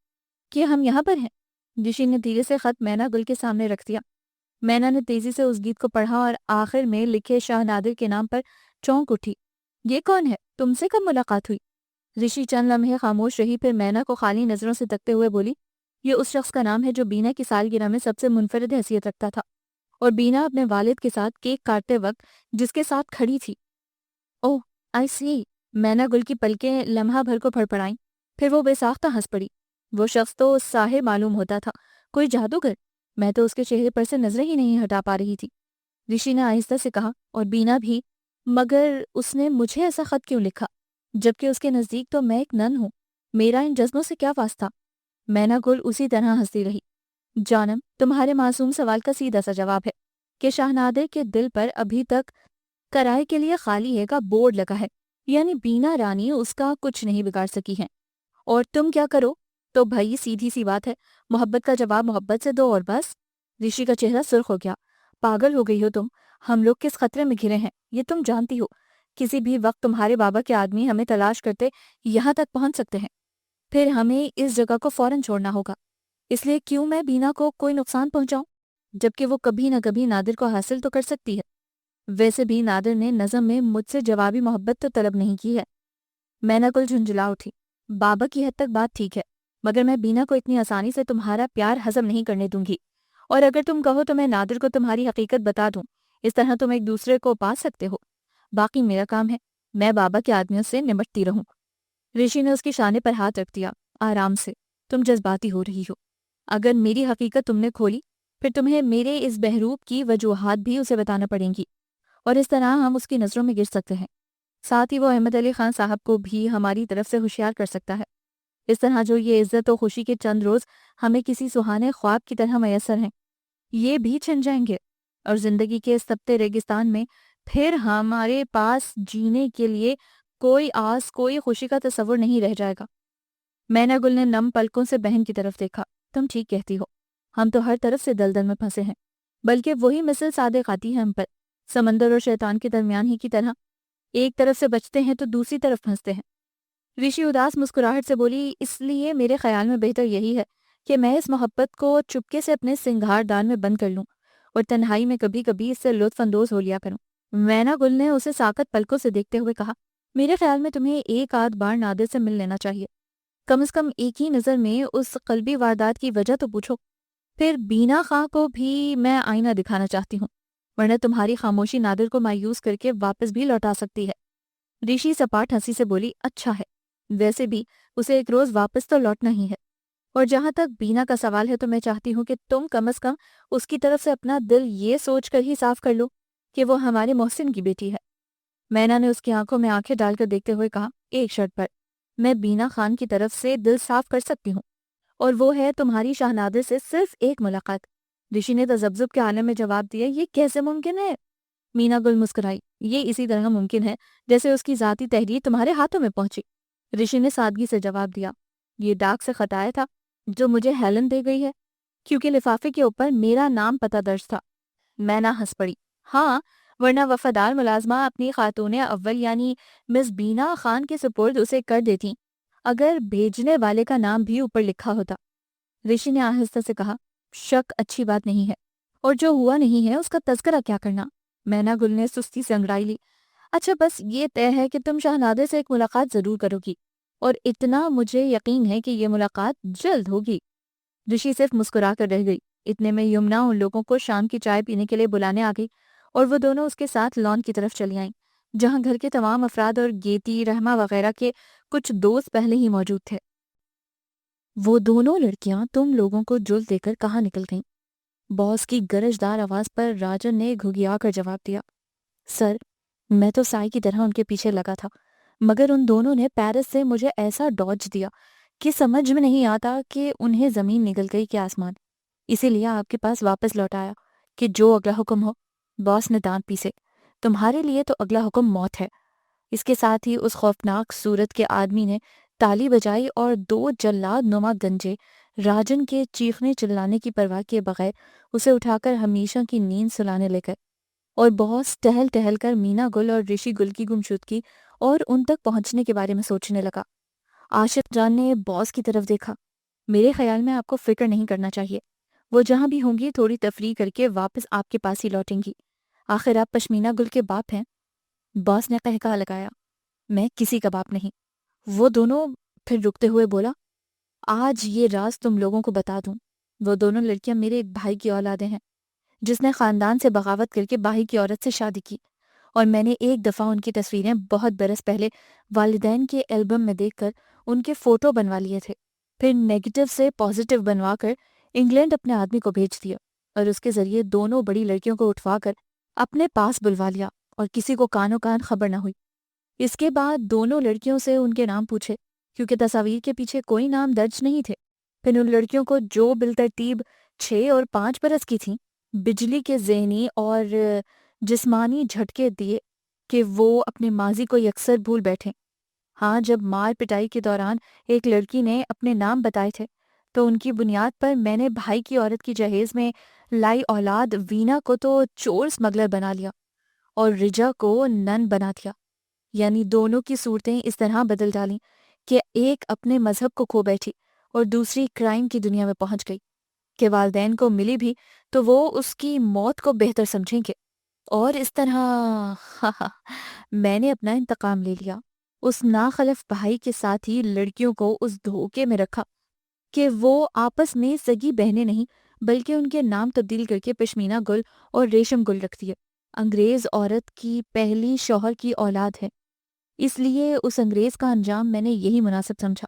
کہ ہم یہاں پر ہیں؟ رشی نے دھیرے سے خط مینا گل کے سامنے رکھ دیا۔ مینا نے تیزی سے اس گیت کو پڑھا اور آخر میں لکھے شاہ نادر کے نام پر چونک اٹھی۔ یہ کون ہے؟ تم سے کب ملاقات ہوئی؟ رشی چند لمحے خاموش رہی، پھر مینا کو خالی نظروں سے تکتے ہوئے بولی، یہ اس شخص کا نام ہے جو بینا کی سالگرہ میں سب سے منفرد حیثیت رکھتا تھا، اور بینا اپنے والد کے ساتھ کیک کاٹتے وقت جس کے ساتھ کھڑی تھی۔ اوہ آئی سی۔ مینا گل کی پلکیں لمحہ بھر کو پھڑپڑائیں، پھر وہ بے ساختہ ہنس پڑی۔ وہ شخص تو ساحر معلوم ہوتا تھا، کوئی جادوگر۔ میں تو اس کے چہرے پر سے نظریں ہی نہیں ہٹا پا رہی تھی۔ رشی نے آہستہ سے کہا، اور بینا بھی، مگر اس نے مجھے ایسا خط کیوں لکھا جبکہ اس کے نزدیک تو میں ایک نن ہوں؟ میرا ان جذبوں سے کیا واسطہ؟ مینا گل اسی طرح ہنستی رہی۔ جانم، تمہارے معصوم سوال کا سیدھا سا جواب ہے کہ شاہ نادر کے دل پر ابھی تک کرائے کے لیے خالی ہے کا بورڈ لگا ہے، یعنی بینا رانی اس کا کچھ نہیں بگاڑ سکی ہیں۔ اور تم کیا کرو؟ تو بھائی سیدھی سی بات ہے، محبت کا جواب محبت سے دو اور بس۔ رشی کا چہرہ سرخ ہو گیا۔ پاگل ہو گئی ہو تم؟ ہم لوگ کس خطرے میں گھرے ہیں یہ تم جانتی ہو۔ کسی بھی وقت تمہارے بابا کے آدمی ہمیں تلاش کرتے یہاں تک پہنچ سکتے ہیں، پھر ہمیں اس جگہ کو فوراً چھوڑنا ہوگا۔ اس لیے کیوں میں بینا کو کوئی نقصان پہنچاؤں جبکہ وہ کبھی نہ کبھی نادر کو حاصل تو کر سکتی ہے۔ ویسے بھی نادر نے نظم میں مجھ سے جوابی محبت تو طلب نہیں کی ہے۔ مینا گل جھنجھلا اٹھی۔ بابا کی حد تک بات ٹھیک ہے، مگر میں بینا کو اتنی آسانی سے تمہارا پیار ہضم نہیں کرنے دوں گی، اور اگر تم کہو تو میں نادر کو تمہاری حقیقت بتا دوں، اس طرح تم ایک دوسرے کو پا سکتے ہو۔ باقی میرا کام ہے، میں بابا کے آدمیوں سے نمٹتی رہوں۔ رشی نے اس کی شانے پر ہاتھ رکھ دیا۔ آرام سے، تم جذباتی ہو رہی ہو۔ اگر میری حقیقت تم نے کھولی پھر تمہیں میرے اس بہروپ کی وجوہات بھی اسے بتانا پڑیں گی، اور اس طرح ہم اس کی نظروں میں گر سکتے ہیں۔ ساتھ ہی وہ احمد علی خان صاحب کو بھی ہماری طرف سے ہوشیار کر سکتا ہے۔ اس طرح جو یہ عزت و خوشی کے چند روز ہمیں کسی سہانے خواب کی طرح میسر ہیں، یہ بھی چھن جائیں گے، اور زندگی کے اس تپتے ریگستان میں پھر ہمارے پاس جینے کے لیے کوئی آس، کوئی خوشی کا تصور نہیں رہ جائے گا۔ مینا گل نے نم پلکوں سے بہن کی طرف دیکھا۔ تم ٹھیک کہتی ہو، ہم تو ہر طرف سے دلدل میں پھنسے ہیں، بلکہ وہی مثل صادق آتی ہے ہم پر، سمندر اور شیطان کے درمیان ہی کی طرح، ایک طرف سے بچتے ہیں تو دوسری طرف پھنستے ہیں۔ رشی اداس مسکراہٹ سے بولی، اس لیے میرے خیال میں بہتر یہی ہے کہ میں اس محبت کو چپکے سے اپنے سنگھار دان میں بند کر لوں، اور تنہائی میں کبھی کبھی اس سے لطف اندوز ہو لیا کروں۔ مینا گل نے اسے ساکت پلکوں سے دیکھتے ہوئے کہا، میرے خیال میں تمہیں ایک آدھ بار نادر سے مل لینا چاہیے، کم از کم ایک ہی نظر میں اس قلبی واردات کی وجہ تو پوچھو۔ پھر بینا خاں کو بھی میں آئینہ دکھانا چاہتی ہوں، ورنہ تمہاری خاموشی نادر کو مایوس کر کے واپس بھی لوٹا سکتی ہے۔ رشی سپاٹ ہنسی سے بولی، اچھا ہے، ویسے بھی اسے ایک روز واپس تو لوٹنا ہی ہے، اور جہاں تک بینا کا سوال ہے تو میں چاہتی ہوں کہ تم کم از کم اس کی طرف سے اپنا دل یہ سوچ کر ہی صاف کر لو کہ وہ ہمارے محسن کی بیٹی ہے۔ مینا نے اس کی آنکھوں میں آنکھیں ڈال کر دیکھتے ہوئے کہا، ایک شرط پر، میں بینا خان کی طرف سے دل صاف کر سکتی ہوں، اور وہ ہے تمہاری شاہ نادر سے صرف ایک ملاقات۔ رشی نے تذبذب کے عالم میں جواب دیا، یہ کیسے ممکن ہے؟ مینا گل مسکرائی، یہ اسی طرح ممکن ہے جیسے اس کی ذاتی تحریر تمہارے ہاتھوں میں پہنچی۔ رشی نے سادگی سے جواب دیا، یہ ڈاک سے خط آیا تھا جو مجھے ہیلن دے گئی ہے، کیونکہ لفافے کے اوپر میرا نام پتہ درج تھا۔ مینا ہنس پڑی، ہاں، ورنہ وفادار ملازمہ اپنی خاتون اول یعنی مس بینا خان کے سپرد اسے کر دیتی اگر بھیجنے والے کا نام بھی اوپر لکھا ہوتا۔ رشی نے آہستہ سے کہا، شک اچھی بات نہیں ہے، اور جو ہوا نہیں ہے اس کا تذکرہ کیا کرنا؟ مینا گل نے سستی سے انگڑائی لی، اچھا بس یہ طے ہے کہ تم شاہ نادر سے ایک ملاقات ضرور کرو گی، اور اتنا مجھے یقین ہے کہ یہ ملاقات جلد ہوگی۔ رشی صرف مسکرا کر رہ گئی۔ اتنے میں یمنا ان لوگوں کو شام کی چائے پینے کے لیے بلانے آ گئی، اور وہ دونوں اس کے ساتھ لان کی طرف چلی آئیں، جہاں گھر کے تمام افراد اور گیتی، رحمہ وغیرہ کے کچھ دوست پہلے ہی موجود تھے۔ وہ دونوں لڑکیاں تم لوگوں کو جل دے کر کہاں نکل گئیں؟ باس کی گرجدار آواز پر راجن نے گھگیا کر جواب دیا، سر، میں تو سائی کی طرح ان کے پیچھے لگا تھا، مگر ان دونوں نے پیرس سے مجھے ایسا ڈاج دیا کہ سمجھ میں نہیں آتا کہ انہیں زمین نگل گئی کہ آسمان، اسی لیے آپ کے پاس واپس لوٹ آیا کہ جو اگلا حکم ہو۔ باس نے دانت پیسے، تمہارے لیے تو اگلا حکم موت ہے۔ اس کے ساتھ ہی اس خوفناک صورت کے آدمی نے تالی بجائی اور دو جلاد نما گنجے راجن کے چیخنے چلانے کی پرواہ کیے بغیر اسے اٹھا کر ہمیشہ کی نیند سلانے لے گئے۔ اور باس ٹہل ٹہل کر مینا گل اور رشی گل کی گمشدگی اور ان تک پہنچنے کے بارے میں سوچنے لگا۔ عاشق جان نے باس کی طرف دیکھا۔ میرے خیال میں آپ کو فکر نہیں کرنا چاہیے، وہ جہاں بھی ہوں گی تھوڑی تفریح کر کے واپس آپ کے پاس ہی لوٹیں گی، آخر آپ پشمینہ گل کے باپ ہیں۔ باس نے قہقہا لگایا، میں کسی کا باپ نہیں۔ وہ دونوں پھر رکتے ہوئے بولا، آج یہ راز تم لوگوں کو بتا دوں، وہ دونوں لڑکیاں میرے ایک بھائی کی اولادیں ہیں جس نے خاندان سے بغاوت کر کے باہی کی عورت سے شادی کی، اور میں نے ایک دفعہ ان کی تصویریں بہت برس پہلے والدین کے البم میں دیکھ کر ان کے فوٹو بنوا لیے تھے، پھر نیگیٹو سے پازیٹو بنوا کر انگلینڈ اپنے آدمی کو بھیج دیا، اور اس کے ذریعے دونوں بڑی لڑکیوں کو اٹھوا کر اپنے پاس بلوا لیا اور کسی کو کانوں کان خبر نہ ہوئی۔ اس کے بعد دونوں لڑکیوں سے ان کے نام پوچھے کیونکہ تصاویر کے پیچھے کوئی نام درج نہیں تھے، پھر ان لڑکیوں کو جو بالترتیب 6 اور 5 برس کی تھیں بجلی کے ذہنی اور جسمانی جھٹکے دیے کہ وہ اپنے ماضی کو یکسر بھول بیٹھیں۔ ہاں، جب مار پٹائی کے دوران ایک لڑکی نے اپنے نام بتائے تھے تو ان کی بنیاد پر میں نے بھائی کی عورت کی جہیز میں لائی اولاد وینا کو تو چور سمگلر بنا لیا اور رجا کو نن بنا دیا، یعنی دونوں کی صورتیں اس طرح بدل ڈالیں کہ ایک اپنے مذہب کو کھو بیٹھی اور دوسری کرائم کی دنیا میں پہنچ گئی کہ والدین کو ملی بھی تو وہ اس کی موت کو بہتر سمجھیں گے، اور اس طرح میں نے اپنا انتقام لے لیا۔ اس ناخلف بھائی کے ساتھ ہی لڑکیوں کو اس دھوکے میں رکھا کہ وہ آپس میں سگی بہنیں نہیں بلکہ ان کے نام تبدیل کر کے پشمینہ گل اور ریشم گل رکھتی ہے۔ انگریز عورت کی پہلی شوہر کی اولاد ہے، اس لیے اس انگریز کا انجام میں نے یہی مناسب سمجھا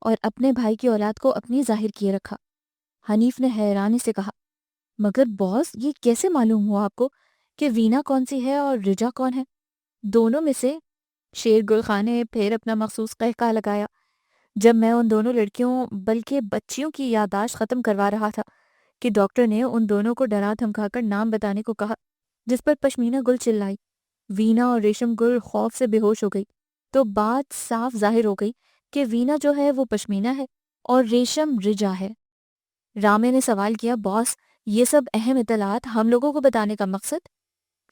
اور اپنے بھائی کی اولاد کو اپنی ظاہر کیے رکھا۔ حنیف نے حیرانی سے کہا، مگر باس یہ کیسے معلوم ہوا آپ کو کہ وینا کون سی ہے اور رجا کون ہے؟ دونوں میں سے؟ شیر گل خان نے پھر اپنا مخصوص قہقہا لگایا۔ جب میں ان دونوں لڑکیوں بلکہ بچیوں کی یادداشت ختم کروا رہا تھا کہ ڈاکٹر نے ان دونوں کو ڈرا دھمکا کر نام بتانے کو کہا، جس پر پشمینہ گل چلائی۔ وینا اور ریشم گل خوف سے بے ہوش ہو گئی تو بات صاف ظاہر ہو گئی کہ وینا جو ہے وہ پشمینہ ہے اور ریشم رجا ہے۔ رامے نے سوال کیا، باس یہ سب اہم اطلاعات ہم لوگوں کو بتانے کا مقصد؟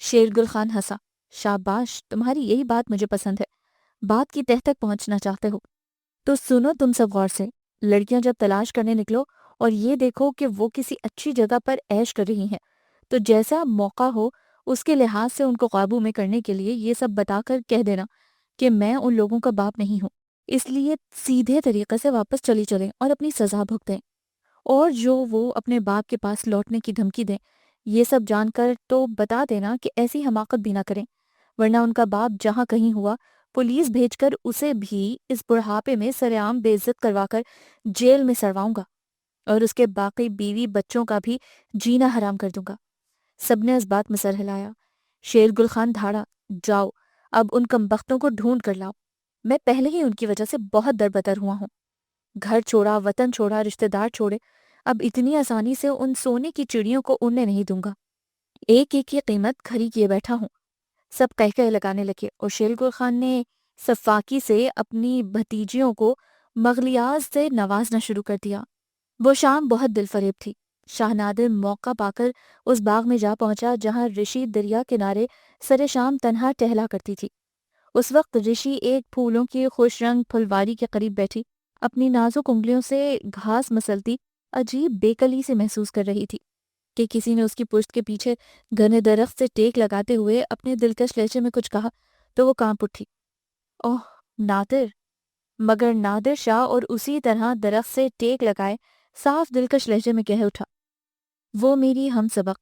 شیر گل خان ہنسا، شاباش، تمہاری یہی بات مجھے پسند ہے، بات کی تہ تک پہنچنا چاہتے ہو تو سنو تم سب غور سے۔ لڑکیاں جب تلاش کرنے نکلو اور یہ دیکھو کہ وہ کسی اچھی جگہ پر عیش کر رہی ہیں تو جیسا موقع ہو اس کے لحاظ سے ان کو قابو میں کرنے کے لیے یہ سب بتا کر کہہ دینا کہ میں ان لوگوں کا باپ نہیں ہوں، اس لیے سیدھے طریقے سے واپس چلی چلیں اور اپنی سزا بھگتیں، اور جو وہ اپنے باپ کے پاس لوٹنے کی دھمکی دیں یہ سب جان کر تو بتا دینا کہ ایسی حماقت بھی نہ کریں، ورنہ ان کا باپ جہاں کہیں ہوا پولیس بھیج کر اسے بھی اس بڑھاپے میں سر عام بے عزت کروا کر جیل میں سڑواؤں گا، اور اس کے باقی بیوی بچوں کا بھی جینا حرام کر دوں گا۔ سب نے اس بات میں سر ہلایا۔ شیر گل خان دھاڑا، جاؤ اب ان کمبختوں کو ڈھونڈ کر لاؤ، میں پہلے ہی ان کی وجہ سے بہت دربدر ہوا ہوں، گھر چھوڑا، وطن چھوڑا، رشتہ دار چھوڑے، اب اتنی آسانی سے ان سونے کی چڑیوں کو اڑنے نہیں دوں گا، ایک ایک کی قیمت کھری کیے بیٹھا ہوں۔ سب قہقہے لگانے لگے اور شیر گل خان نے صفاقی سے اپنی بھتیجیوں کو مغلیاز سے نوازنا شروع کر دیا۔ وہ شام بہت دل فریب تھی۔ شاہ نادر موقع پا کر اس باغ میں جا پہنچا جہاں رشی دریا کنارے سر شام تنہا ٹہلا کرتی تھی۔ اس وقت رشی ایک پھولوں کی خوش رنگ پھلواری کے قریب بیٹھی اپنی نازک انگلیوں سے گھاس مسلتی عجیب بےکلی سے محسوس کر رہی تھی کہ کسی نے اس کی پشت کے پیچھے گھنے درخت سے ٹیک لگاتے ہوئے اپنے دلکش لہجے میں کچھ کہا تو وہ کانپ اٹھی۔ اوہ نادر! مگر نادر شاہ اور اسی طرح درخت سے ٹیک لگائے صاف دلکش لہجے میں کہہ اٹھا، وہ میری ہم سبق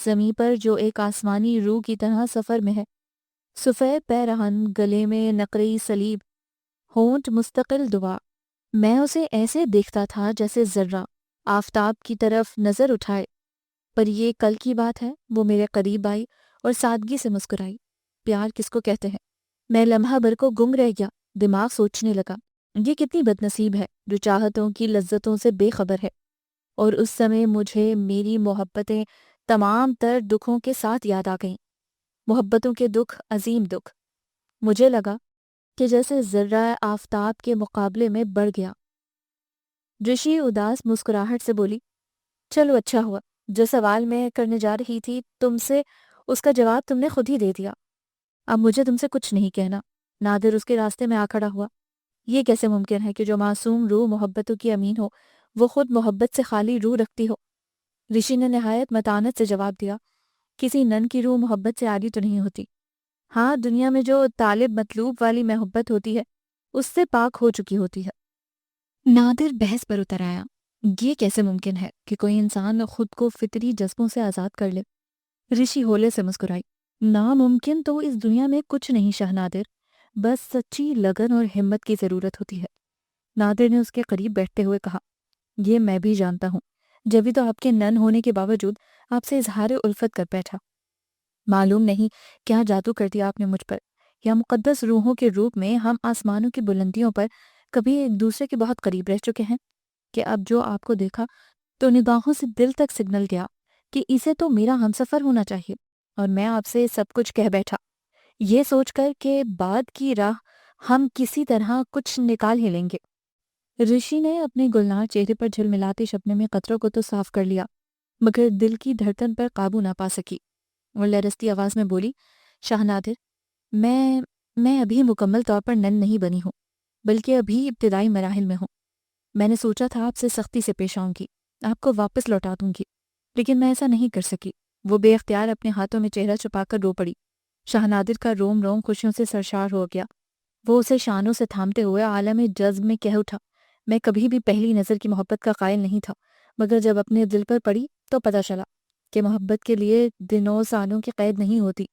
زمیں پر جو ایک آسمانی روح کی طرح سفر میں ہے، سفید پیرہن، گلے میں نقرئی صلیب، ہونٹ مستقل دعا، میں اسے ایسے دیکھتا تھا جیسے ذرہ آفتاب کی طرف نظر اٹھائے، پر یہ کل کی بات ہے۔ وہ میرے قریب آئی اور سادگی سے مسکرائی۔ پیار کس کو کہتے ہیں؟ میں لمحہ بھر کو گم رہ گیا، دماغ سوچنے لگا، یہ کتنی بد نصیب ہے جو چاہتوں کی لذتوں سے بے خبر ہے، اور اس سمے مجھے میری محبتیں تمام تر دکھوں کے ساتھ یاد آ گئیں، محبتوں کے دکھ عظیم دکھ۔ مجھے لگا کہ جیسے ذرہ آفتاب کے مقابلے میں بڑھ گیا۔ رشی اداس مسکراہٹ سے بولی، چلو اچھا ہوا، جو سوال میں کرنے جا رہی تھی تم سے اس کا جواب تم نے خود ہی دے دیا، اب مجھے تم سے کچھ نہیں کہنا۔ نادر اس کے راستے میں آ کھڑا ہوا۔ یہ کیسے ممکن ہے کہ جو معصوم روح محبتوں کی امین ہو وہ خود محبت سے خالی روح رکھتی ہو؟ رشی نے نہایت متانت سے جواب دیا، کسی نن کی روح محبت سے عاری تو نہیں ہوتی۔ ہاں، دنیا میں جو طالب مطلوب والی محبت ہوتی ہے اس سے پاک ہو چکی ہوتی ہے۔ نادر بحث پر اتر آیا، یہ کیسے ممکن ہے کہ کوئی انسان خود کو فطری جذبوں سے آزاد کر لے؟ رشی ہولے سے مسکرائی، ناممکن تو اس دنیا میں کچھ نہیں شاہ نادر، بس سچی لگن اور ہمت کی ضرورت ہوتی ہے۔ نادر نے اس کے قریب بیٹھتے ہوئے کہا، یہ میں بھی جانتا ہوں، جبھی تو آپ کے نن ہونے کے باوجود آپ سے اظہار الفت کر بیٹھا۔ معلوم نہیں کیا جادو کر دیا آپ نے مجھ پر، یا مقدس روحوں کے روپ میں ہم آسمانوں کی بلندیوں پر کبھی ایک دوسرے کے بہت قریب رہ چکے ہیں کہ اب جو آپ کو دیکھا تو نگاہوں سے دل تک سگنل گیا کہ اسے تو میرا ہمسفر ہونا چاہیے، اور میں آپ سے سب کچھ کہہ بیٹھا، یہ سوچ کر کہ بعد کی راہ ہم کسی طرح کچھ نکال ہی لیں گے۔ رشی نے اپنے گلنار چہرے پر جھلملاتے شبنم میں قطروں کو تو صاف کر لیا، مگر دل کی دھڑکن پر قابو نہ پا سکی۔ وہ لرزتی آواز میں بولی، شاہ نادر، میں ابھی مکمل طور پر نن نہیں بنی ہوں، بلکہ ابھی ابتدائی مراحل میں ہوں۔ میں نے سوچا تھا آپ سے سختی سے پیش آؤں گی، آپ کو واپس لوٹا دوں گی، لیکن میں ایسا نہیں کر سکی۔ وہ بے اختیار اپنے ہاتھوں میں چہرہ چھپا کر رو پڑی۔ شاہ نادر کا روم روم خوشیوں سے سرشار ہو گیا۔ وہ اسے شانوں سے تھامتے ہوئے عالم جذب میں کہہ اٹھا، میں کبھی بھی پہلی نظر کی محبت کا قائل نہیں تھا، مگر جب اپنے دل پر پڑی تو پتہ چلا کہ محبت کے لیے دنوں سالوں کی قید نہیں ہوتی۔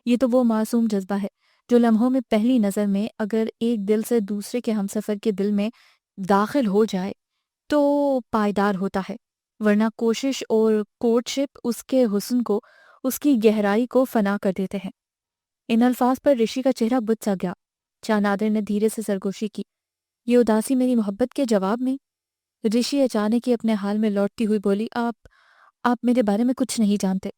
یہ تو وہ معصوم جذبہ ہے جو لمحوں میں پہلی نظر میں اگر ایک دل سے دوسرے کے ہمسفر کے دل میں داخل ہو جائے تو پائیدار ہوتا ہے، ورنہ کوشش اور کورٹشپ اس کے حسن کو، اس کی گہرائی کو فنا کر دیتے ہیں۔ ان الفاظ پر رشی کا چہرہ بجھ سا گیا۔ شاہ نادر نے دھیرے سے سرگوشی کی، یہ اداسی میری محبت کے جواب میں؟ رشی اچانک ہی اپنے حال میں لوٹتی ہوئی بولی، آپ میرے بارے میں کچھ نہیں جانتے۔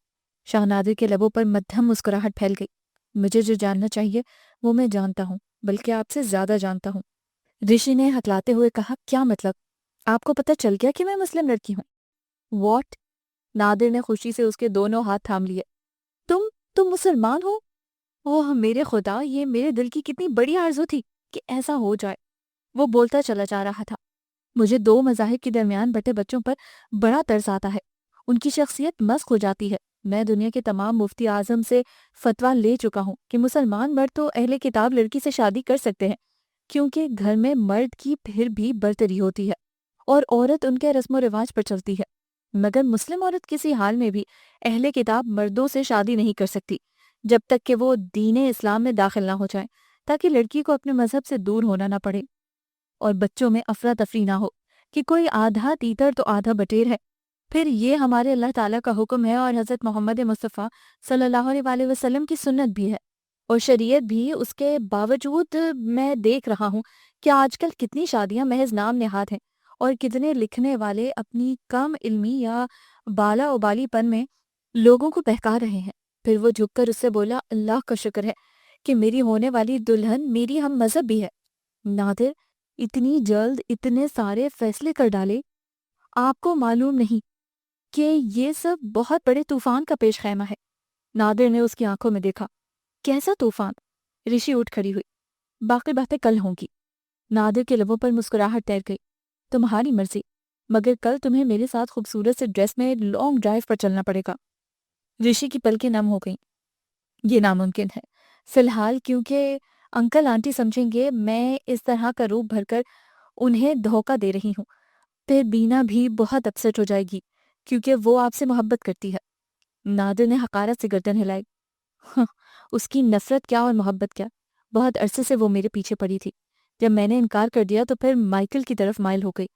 شاہ نادر کے لبوں پر مدھم مسکراہٹ پھیل گئی، مجھے جو جاننا چاہیے وہ میں جانتا ہوں، بلکہ آپ سے زیادہ جانتا ہوں۔ رشی نے ہکلاتے ہوئے کہا، کیا مطلب؟ آپ کو پتہ چل گیا کہ میں مسلم لڑکی ہوں؟ واٹ؟ نادر نے خوشی سے اس کے دونوں ہاتھ تھام لیے۔ تم مسلمان ہو؟ اوہ میرے خدا، یہ میرے دل کی کتنی بڑی آرزو تھی کہ ایسا ہو جائے۔ وہ بولتا چلا جا رہا تھا، مجھے دو مذاہب کے درمیان بٹے بچوں پر بڑا ترس آتا ہے، ان کی شخصیت مسخ ہو جاتی ہے۔ میں دنیا کے تمام مفتی اعظم سے فتویٰ لے چکا ہوں کہ مسلمان مرد تو اہل کتاب لڑکی سے شادی کر سکتے ہیں، کیونکہ گھر میں مرد کی پھر بھی برتری ہوتی ہے اور عورت ان کے رسم و رواج پر چلتی ہے، مگر مسلم عورت کسی حال میں بھی اہل کتاب مردوں سے شادی نہیں کر سکتی جب تک کہ وہ دین اسلام میں داخل نہ ہو جائے، تاکہ لڑکی کو اپنے مذہب سے دور ہونا نہ پڑے اور بچوں میں افراتفری نہ ہو کہ کوئی آدھا تیتر تو آدھا بٹیر ہے۔ پھر یہ ہمارے اللہ تعالیٰ کا حکم ہے اور حضرت محمد مصطفیٰ صلی اللہ علیہ وسلم کی سنت بھی ہے اور شریعت بھی۔ اس کے باوجود میں دیکھ رہا ہوں کہ آج کل کتنی شادیاں محض نام نہاد ہیں اور کتنے لکھنے والے اپنی کم علمی یا بالا ابالی پن میں لوگوں کو بہکا رہے ہیں۔ پھر وہ جھک کر اس سے بولا، اللہ کا شکر ہے کہ میری ہونے والی دلہن میری ہم مذہب بھی ہے۔ نادر، اتنی جلد اتنے سارے فیصلے کر ڈالے؟ آپ کو معلوم نہیں کہ یہ سب بہت بڑے طوفان کا پیش خیمہ ہے۔ نادر نے اس کی آنکھوں میں دیکھا، کیسا طوفان؟ رشی اٹھ کھڑی ہوئی، باقی باتیں کل ہوں گی۔ نادر کے لبوں پر مسکراہٹ تیر گئی، تمہاری مرضی، مگر کل تمہیں میرے ساتھ خوبصورت سے ڈریس میں لانگ ڈرائیو پر چلنا پڑے گا۔ رشی کی پلکیں نم ہو گئیں، یہ ناممکن ہے فی الحال، کیونکہ انکل آنٹی سمجھیں گے میں اس طرح کا روپ بھر کر انہیں دھوکہ دے رہی ہوں۔ پھر بینا بھی بہت اپسیٹ ہو جائے گی کیونکہ وہ آپ سے محبت کرتی ہے۔ نادر نے حقارت سے گردن ہلائی، اس کی نفرت کیا اور محبت کیا، بہت عرصے سے وہ میرے پیچھے پڑی تھی۔ جب میں نے انکار کر دیا تو پھر مائیکل کی طرف مائل ہو گئی،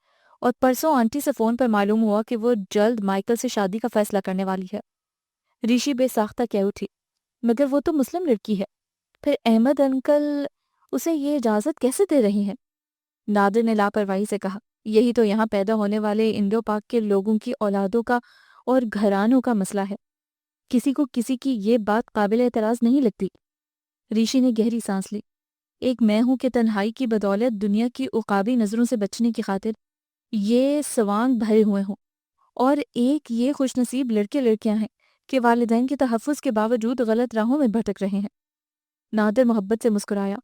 اور پرسوں آنٹی سے فون پر معلوم ہوا کہ وہ جلد مائیکل سے شادی کا فیصلہ کرنے والی ہے۔ رشی بے ساختہ کہہ اٹھی، مگر وہ تو مسلم لڑکی ہے، پھر احمد انکل اسے یہ اجازت کیسے دے رہی ہیں؟ نادر نے لاپرواہی سے کہا، یہی تو یہاں پیدا ہونے والے انڈو پاک کے لوگوں کی اولادوں کا اور گھرانوں کا مسئلہ ہے، کسی کو کسی کی یہ بات قابل اعتراض نہیں لگتی۔ رشی نے گہری سانس لی، ایک میں ہوں کہ تنہائی کی بدولت دنیا کی عقابی نظروں سے بچنے کی خاطر یہ سوانگ بھرے ہوئے ہوں، اور ایک یہ خوش نصیب لڑکے لڑکیاں ہیں کہ والدین کے تحفظ کے باوجود غلط راہوں میں بھٹک رہے ہیں۔ نادر محبت سے مسکرایا۔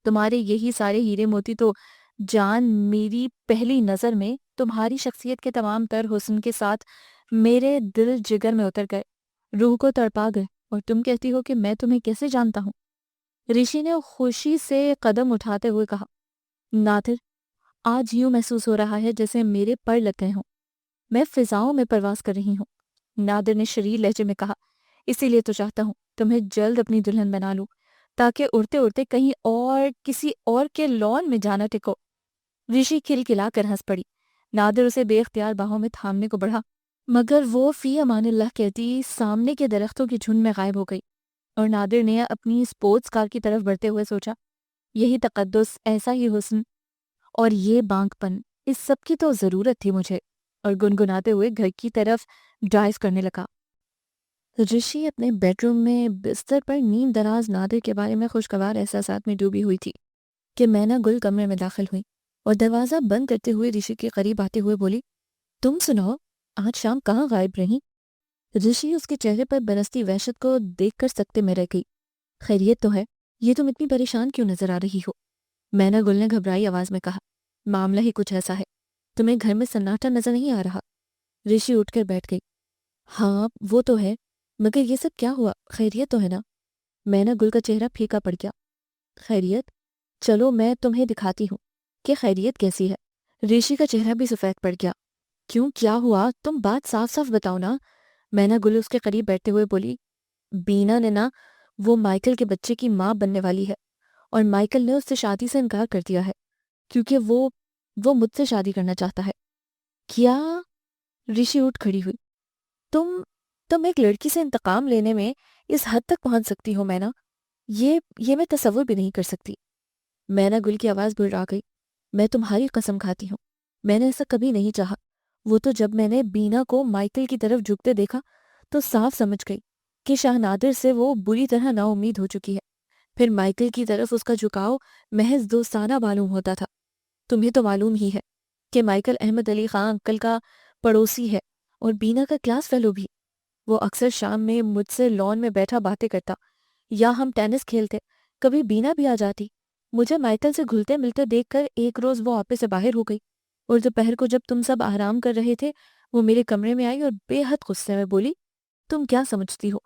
تمہارے یہی سارے ہیرے موتی تو جان میری پہلی نظر میں تمہاری شخصیت کے تمام تر حسن کے ساتھ میرے دل جگر میں اتر گئے، روح کو تڑپا گئے، اور تم کہتی ہو کہ میں تمہیں کیسے جانتا ہوں؟ رشی نے خوشی سے قدم اٹھاتے ہوئے کہا، نادر، آج یوں محسوس ہو رہا ہے جیسے میرے پر لگ گئے ہوں، میں فضاؤں میں پرواز کر رہی ہوں۔ نادر نے شریر لہجے میں کہا، اسی لیے تو چاہتا ہوں تمہیں جلد اپنی دلہن بنا لوں، تاکہ اڑتے اڑتے کہیں اور کسی اور کے لون میں جانا ٹکو۔ رشی کھلکھلا کر ہنس پڑی۔ نادر اسے بے اختیار باہوں میں تھامنے کو بڑھا، مگر وہ فی امان اللہ کہتی سامنے کے درختوں کی جھنڈ میں غائب ہو گئی، اور نادر نے اپنی سپورٹس کار کی طرف بڑھتے ہوئے سوچا، یہی تقدس، ایسا ہی حسن اور یہ بانک پن، اس سب کی تو ضرورت تھی مجھے، اور گنگناتے ہوئے گھر کی طرف ڈرائیو کرنے لگا۔ رشی اپنے بیڈ روم میں بستر پر نیم دراز نادر کے بارے میں خوشگوار احساسات میں ڈوبی ہوئی تھی کہ مینا گل کمرے میں داخل ہوئی اور دروازہ بند کرتے ہوئے رشی کے قریب آتے ہوئے بولی، تم سناؤ، آج شام کہاں غائب رہی؟ رشی اس کے چہرے پر برستی وحشت کو دیکھ کر سکتے میں رہ گئی۔ خیریت تو ہے، یہ تم اتنی پریشان کیوں نظر آ رہی ہو؟ مینا گل نے گھبرائی آواز میں کہا، معاملہ ہی کچھ ایسا ہے، تمہیں گھر میں سناٹا نظر نہیں آ رہا؟ رشی اٹھ کر بیٹھ گئی۔ ہاں وہ تو ہے، مگر یہ سب کیا ہوا؟ خیریت تو ہے نا؟ مینا گل کا چہرہ پھیکا پڑ گیا۔ خیریت؟ چلو میں تمہیں دکھاتی ہوں کہ خیریت کیسی ہے۔ رشی کا چہرہ بھی سفید پڑ گیا۔ کیوں، کیا ہوا؟ تم بات صاف صاف بتاؤ نا۔ مینا گل اس کے قریب بیٹھتے ہوئے بولی، بینا نے نا، وہ مائیکل کے بچے کی ماں بننے والی ہے، اور مائیکل نے اس سے شادی سے انکار کر دیا ہے، کیونکہ وہ مجھ سے شادی کرنا چاہتا ہے۔ کیا؟ رشی اٹھ کھڑی ہوئی۔ تم ایک لڑکی سے انتقام لینے میں اس حد تک پہنچ سکتی ہو مینا؟ یہ میں تصور بھی نہیں کر سکتی۔ مینا گل کی آواز بڑھا گئی۔ میں تمہاری قسم کھاتی ہوں، میں نے ایسا کبھی نہیں چاہا۔ وہ تو جب میں نے بینا کو مائیکل کی طرف جھکتے دیکھا تو صاف سمجھ گئی کہ شاہ نادر سے وہ بری طرح نا امید ہو چکی ہے۔ پھر مائیکل کی طرف اس کا جھکاؤ محض دوستانہ معلوم ہوتا تھا۔ تمہیں تو معلوم ہی ہے کہ مائیکل احمد علی خان انکل کا پڑوسی ہے اور بینا کا کلاس فیلو بھی۔ وہ اکثر شام میں مجھ سے لان میں بیٹھا باتیں کرتا، یا ہم ٹینس کھیلتے، کبھی بینا بھی آ جاتی۔ مجھے مائیکل سے گھلتے ملتے دیکھ کر ایک روز وہ آپے سے باہر ہو گئی، اور دوپہر کو جب تم سب آرام کر رہے تھے وہ میرے کمرے میں آئی اور بے حد غصے میں بولی، تم کیا سمجھتی ہو،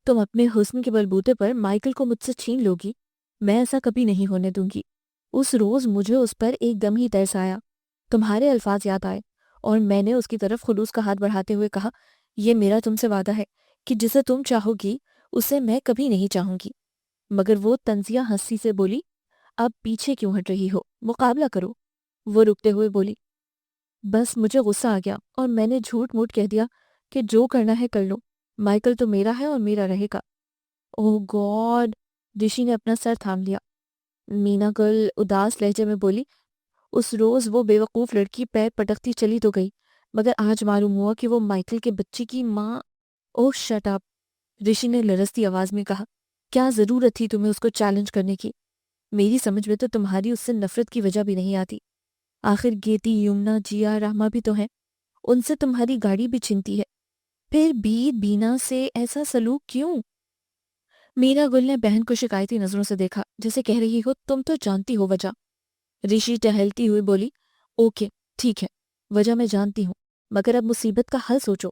تم اپنے حسن کے بلبوتے پر مائیکل کو مجھ سے چھین لوگی؟ میں ایسا کبھی نہیں ہونے دوں گی۔ اس روز مجھے اس پر ایک دم ہی ترس آیا، تمہارے الفاظ یاد آئے، اور میں نے اس کی طرف خلوص کا ہاتھ بڑھاتے ہوئے کہا، یہ میرا تم سے وعدہ ہے کہ جسے تم چاہو گی اسے میں کبھی نہیں چاہوں گی۔ مگر وہ طنزیہ ہنسی سے بولی، اب پیچھے کیوں ہٹ رہی ہو، مقابلہ کرو۔ وہ رکتے ہوئے بولی، بس مجھے غصہ آ گیا اور میں نے جھوٹ موٹ کہہ دیا کہ جو کرنا ہے کر لو، مائیکل تو میرا ہے اور میرا رہے گا۔ اوہ گاڈ! رشی نے اپنا سر تھام لیا۔ مینا گل اداس لہجے میں بولی، اس روز وہ بے وقوف لڑکی پیر پٹکتی چلی تو گئی، مگر آج معلوم ہوا کہ وہ مائیکل کے بچے کی ماں۔ اوہ شٹ اپ! رشی نے لرزتی آواز میں کہا، کیا ضرورت تھی تمہیں اس کو چیلنج کرنے کی؟ میری سمجھ میں تو تمہاری اس سے نفرت کی وجہ بھی نہیں آتی۔ آخر گیتی، یمنا، جیا، رحمہ بھی تو ہیں، ان سے تمہاری گاڑی بھی چھنتی ہے، پھر بھی بینا سے ایسا سلوک کیوں؟ مینا گل نے بہن کو شکایتی نظروں سے دیکھا، جیسے کہہ رہی ہو تم تو جانتی ہو وجہ۔ رشی ٹہلتی ہوئی بولی، اوکے ٹھیک ہے، وجہ میں جانتی ہوں، مگر اب مصیبت کا حل سوچو۔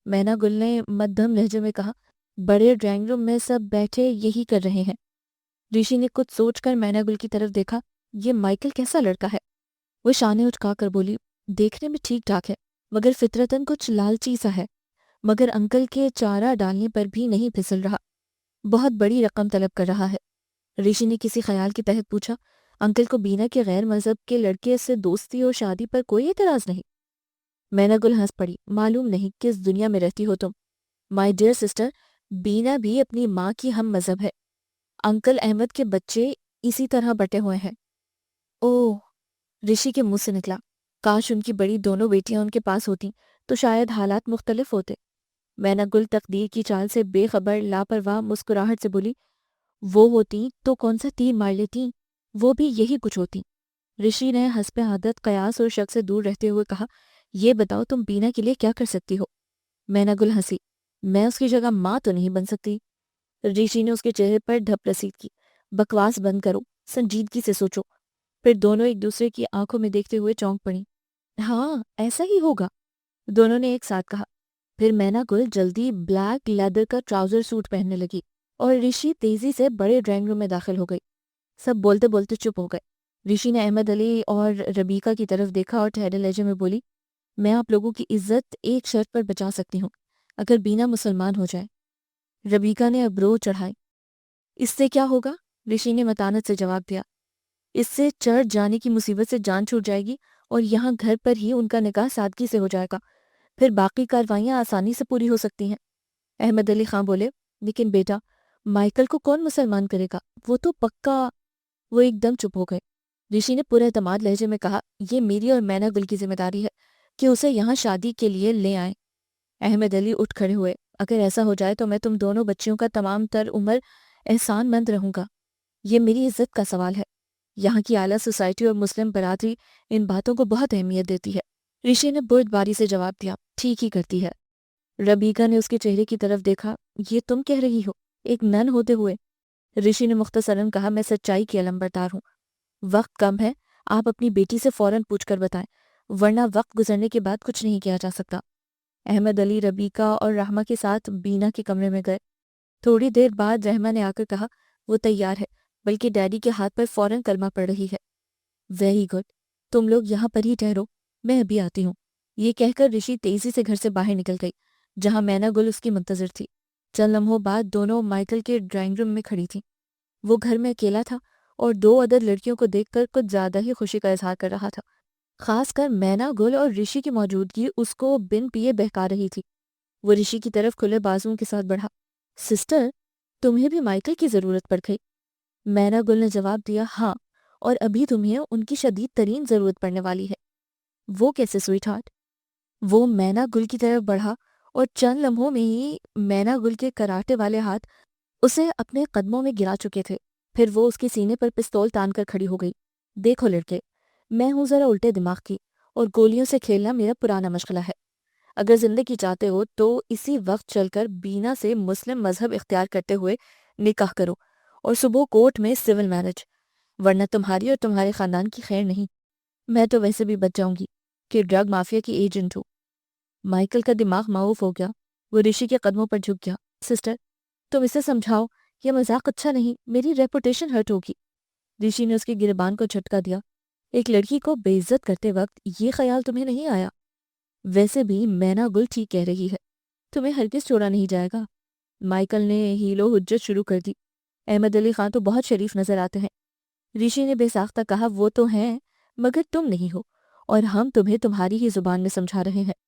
مینا گل نے مدھم لہجے میں کہا، بڑے ڈرائنگ روم میں سب بیٹھے یہی کر رہے ہیں۔ رشی نے کچھ سوچ کر مینا گل کی طرف دیکھا، یہ مائیکل کیسا لڑکا ہے؟ وہ شانے اٹھا کر بولی، دیکھنے میں ٹھیک ٹھاک ہے، مگر فطرتاً کچھ لالچی سا ہے، مگر انکل کے چارہ ڈالنے پر بھی نہیں پھسل رہا، بہت بڑی رقم طلب کر رہا ہے۔ رشی نے کسی خیال کے تحت پوچھا، انکل کو بینا کے غیر مذہب کے لڑکے سے دوستی اور شادی پر کوئی اعتراض نہیں؟ مینا گل ہنس پڑی، معلوم نہیں کس دنیا میں رہتی ہو تم۔ مائی ڈیئر سسٹر، بینا بھی اپنی ماں کی ہم مذہب ہے، انکل احمد کے بچے اسی طرح بٹے ہوئے ہیں۔ اوہ! رشی کے منہ سے نکلا، کاش ان کی بڑی دونوں بیٹیاں ان کے پاس ہوتیں تو شاید حالات مختلف ہوتے۔ مینا گل تقدیر کی چال سے بے خبر لاپرواہ مسکراہٹ سے بولی، وہ ہوتیں تو کون سا تیر مار لیتیں، وہ بھی یہی کچھ ہوتیں۔ رشی نے حسب عادت قیاس اور شک سے دور رہتے ہوئے کہا، یہ بتاؤ تم بینا کے لیے کیا کر سکتی ہو؟ مینا گل ہنسی، میں اس کی جگہ ماں تو نہیں بن سکتی۔ رشی نے اس کے چہرے پر ڈھپ رسید کی۔ بکواس بند کرو، سنجیدگی سے سوچو۔ پھر دونوں ایک دوسرے کی آنکھوں میں دیکھتے ہوئے چونک پڑی۔ ہاں ایسا ہی ہوگا، دونوں نے ایک ساتھ کہا۔ پھر مینا گل جلدی بلیک لیدر کا ٹراؤزر سوٹ پہننے لگی اور رشی تیزی سے بڑے ڈرائنگ روم میں داخل ہو گئی۔ سب بولتے بولتے چپ ہو گئے۔ رشی نے احمد علی اور ربیکہ کی طرف دیکھا اور ٹھہرے لہجے میں بولی، میں آپ لوگوں کی عزت ایک شرط پر بچا سکتی ہوں، اگر بینا مسلمان ہو جائے۔ ربیکہ نے ابرو چڑھائی۔ اس سے کیا ہوگا؟ رشی نے متانت سے جواب دیا، اس سے چڑھ جانے کی مصیبت سے جان چھوٹ جائے گی اور یہاں گھر پر ہی ان کا نکاح سادگی سے ہو جائے گا، پھر باقی کاروائیاں آسانی سے پوری ہو سکتی ہیں۔ احمد علی خان بولے، لیکن بیٹا مائیکل کو کون مسلمان کرے گا؟ وہ تو پکا۔ وہ ایک دم چپ ہو گئے۔ رشی نے پورے اعتماد لہجے میں کہا، یہ میری اور مینا گل کی ذمہ داری ہے کہ اسے یہاں شادی کے لیے لے آئیں۔ احمد علی اٹھ کھڑے ہوئے، اگر ایسا ہو جائے تو میں تم دونوں بچیوں کا تمام تر عمر احسان مند رہوں گا۔ یہ میری عزت کا سوال ہے۔ یہاں کی اعلیٰ سوسائٹی اور مسلم برادری ان باتوں کو بہت اہمیت دیتی ہے۔ رشی نے بردباری سے جواب دیا، ٹھیک ہی کرتی ہے۔ ربیکہ نے اس کے چہرے کی طرف دیکھا، یہ تم کہہ رہی ہو ایک نن ہوتے ہوئے؟ رشی نے مختصراً کہا، میں سچائی کی علمبردار ہوں۔ وقت کم ہے، آپ اپنی بیٹی سے فوراً پوچھ کر بتائیں، ورنہ وقت گزرنے کے بعد کچھ نہیں کیا جا سکتا۔ احمد علی ربیکہ اور رحمہ کے ساتھ بینا کے کمرے میں گئے۔ تھوڑی دیر بعد رحمہ نے آ کر کہا، وہ تیار ہے، بلکہ ڈیڈی کے ہاتھ پر فوراً کلمہ پڑھ رہی ہے۔ ویری گڈ، تم لوگ یہاں پر ہی ٹھہرو، میں ابھی آتی ہوں۔ یہ کہہ کر رشی تیزی سے گھر سے باہر نکل گئی، جہاں مینا گل اس کی منتظر تھی۔ چند لمحوں بعد دونوں مائیکل کے ڈرائنگ روم میں کھڑی تھیں۔ وہ گھر میں اکیلا تھا اور دو ادر لڑکیوں کو دیکھ کر کچھ زیادہ ہی خوشی کا اظہار کر رہا تھا۔ خاص کر مینا گل اور رشی کی موجودگی اس کو بن پیے بہکا رہی تھی۔ وہ رشی کی طرف کھلے بازوؤں کے ساتھ بڑھا، سسٹر تمہیں بھی مائیکل کی ضرورت پڑ گئی؟ مینا گل نے جواب دیا، ہاں، اور ابھی تمہیں ان کی شدید ترین ضرورت پڑنے والی ہے۔ وہ کیسے سویٹ ہارٹ؟ وہ مینا گل کی طرف بڑھا اور چند لمحوں میں ہی مینا گل کے کراٹے والے ہاتھ اسے اپنے قدموں میں گرا چکے تھے۔ پھر وہ اس کے سینے پر پستول تان کر کھڑی ہو گئی۔ دیکھو لڑکے، میں ہوں ذرا الٹے دماغ کی اور گولیوں سے کھیلنا میرا پرانا مشغلہ ہے۔ اگر زندگی چاہتے ہو تو اسی وقت چل کر بینا سے مسلم مذہب اختیار کرتے ہوئے نکاح کرو اور صبح کورٹ میں سول میرج، ورنہ تمہاری اور تمہارے خاندان کی خیر نہیں۔ میں تو ویسے بھی بچ جاؤں گی کہ ڈرگ مافیا کی ایجنٹ ہوں۔ مائیکل کا دماغ معاف ہو گیا۔ وہ رشی کے قدموں پر جھک گیا۔ سسٹر تم اسے سمجھاؤ، یہ مذاق اچھا نہیں، میری ریپوٹیشن ہرٹ ہوگی۔ رشی نے اس کے گریبان کو جھٹکا دیا، ایک لڑکی کو بے عزت کرتے وقت یہ خیال تمہیں نہیں آیا؟ ویسے بھی مینا گل ٹھیک کہہ رہی ہے، تمہیں ہرگز چھوڑا نہیں جائے گا۔ مائیکل نے ہیلو حجت شروع کر دی، احمد علی خان تو بہت شریف نظر آتے ہیں۔ رشی نے بے ساختہ کہا، وہ تو ہیں مگر تم نہیں ہو، اور ہم تمہیں تمہاری ہی زبان میں سمجھا رہے ہیں۔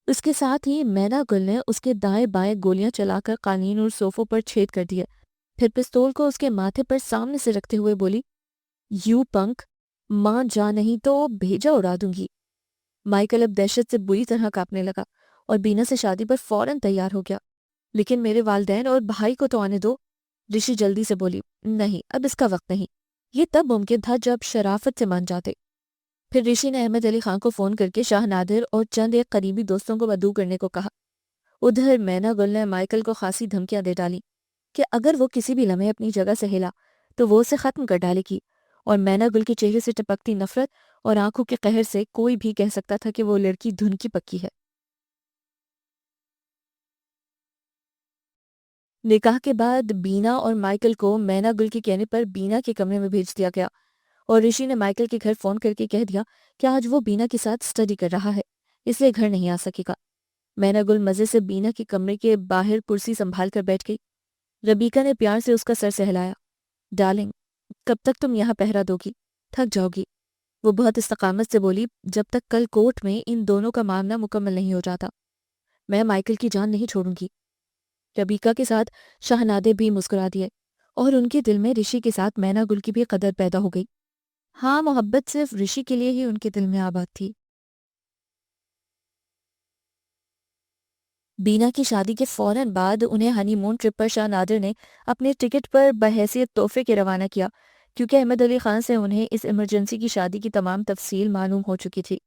اس کے ساتھ ہی مینا گل نے اس کے دائیں بائیں گولیاں چلا کر قالین اور صوفوں پر چھید کر دیا، پھر پستول کو اس کے ماتھے پر سامنے سے رکھتے ہوئے بولی، یو پنک، ماں جا نہیں تو بھیجا اڑا دوں گی۔ مائیکل اب دہشت سے بری طرح کانپنے لگا اور بینا سے شادی پر فوراً تیار ہو گیا۔ لیکن میرے والدین اور بھائی کو تو آنے دو۔ رشی جلدی سے بولی، نہیں اب اس کا وقت نہیں، یہ تب ممکن تھا جب شرافت سے مان جاتے۔ پھر رشی نے احمد علی خان کو فون کر کے شاہ نادر اور چند ایک قریبی دوستوں کو مدعو کرنے کو کہا۔ ادھر مینا گل نے مائیکل کو خاصی دھمکیاں دے ڈالی کہ اگر وہ کسی بھی لمحے اپنی جگہ سے ہلا تو وہ اسے ختم کر ڈالے گی، اور مینا گل کے چہرے سے ٹپکتی نفرت اور آنکھوں کے قہر سے کوئی بھی کہہ سکتا تھا کہ وہ لڑکی دھن کی پکی ہے۔ نکاح کے بعد بینا اور مائیکل کو مینا گل کے کہنے پر بینا کے کمرے میں بھیج دیا گیا، اور رشی نے مائیکل کے گھر فون کر کے کہہ دیا کہ آج وہ بینا کے ساتھ اسٹڈی کر رہا ہے، اس لیے گھر نہیں آ سکے گا۔ مینا گل مزے سے بینا کے کمرے کے باہر کرسی سنبھال کر بیٹھ گئی۔ ربیکہ نے پیار سے اس کا سر سہلایا، ڈارلنگ کب تک تم یہاں پہرا دو گی؟ تھک جاؤ گی۔ وہ بہت استقامت سے بولی، جب تک کل کورٹ میں ان دونوں کا معاملہ مکمل نہیں ہو جاتا، میں مائیکل کی جان نہیں چھوڑوں گی۔ ربیکہ کے ساتھ شہنادے بھی مسکرا دیے، اور ان کے دل میں رشی کے ساتھ مینا گل کی بھی قدر پیدا ہو گئی۔ ہاں، محبت صرف رشی کے لیے ہی ان کے دل میں آباد تھی۔ بینا کی شادی کے فوراً بعد انہیں ہنی مون ٹرپ پر شاہ نادر نے اپنے ٹکٹ پر بحیثیت تحفے کے روانہ کیا، کیونکہ احمد علی خان سے انہیں اس ایمرجنسی کی شادی کی تمام تفصیل معلوم ہو چکی تھی۔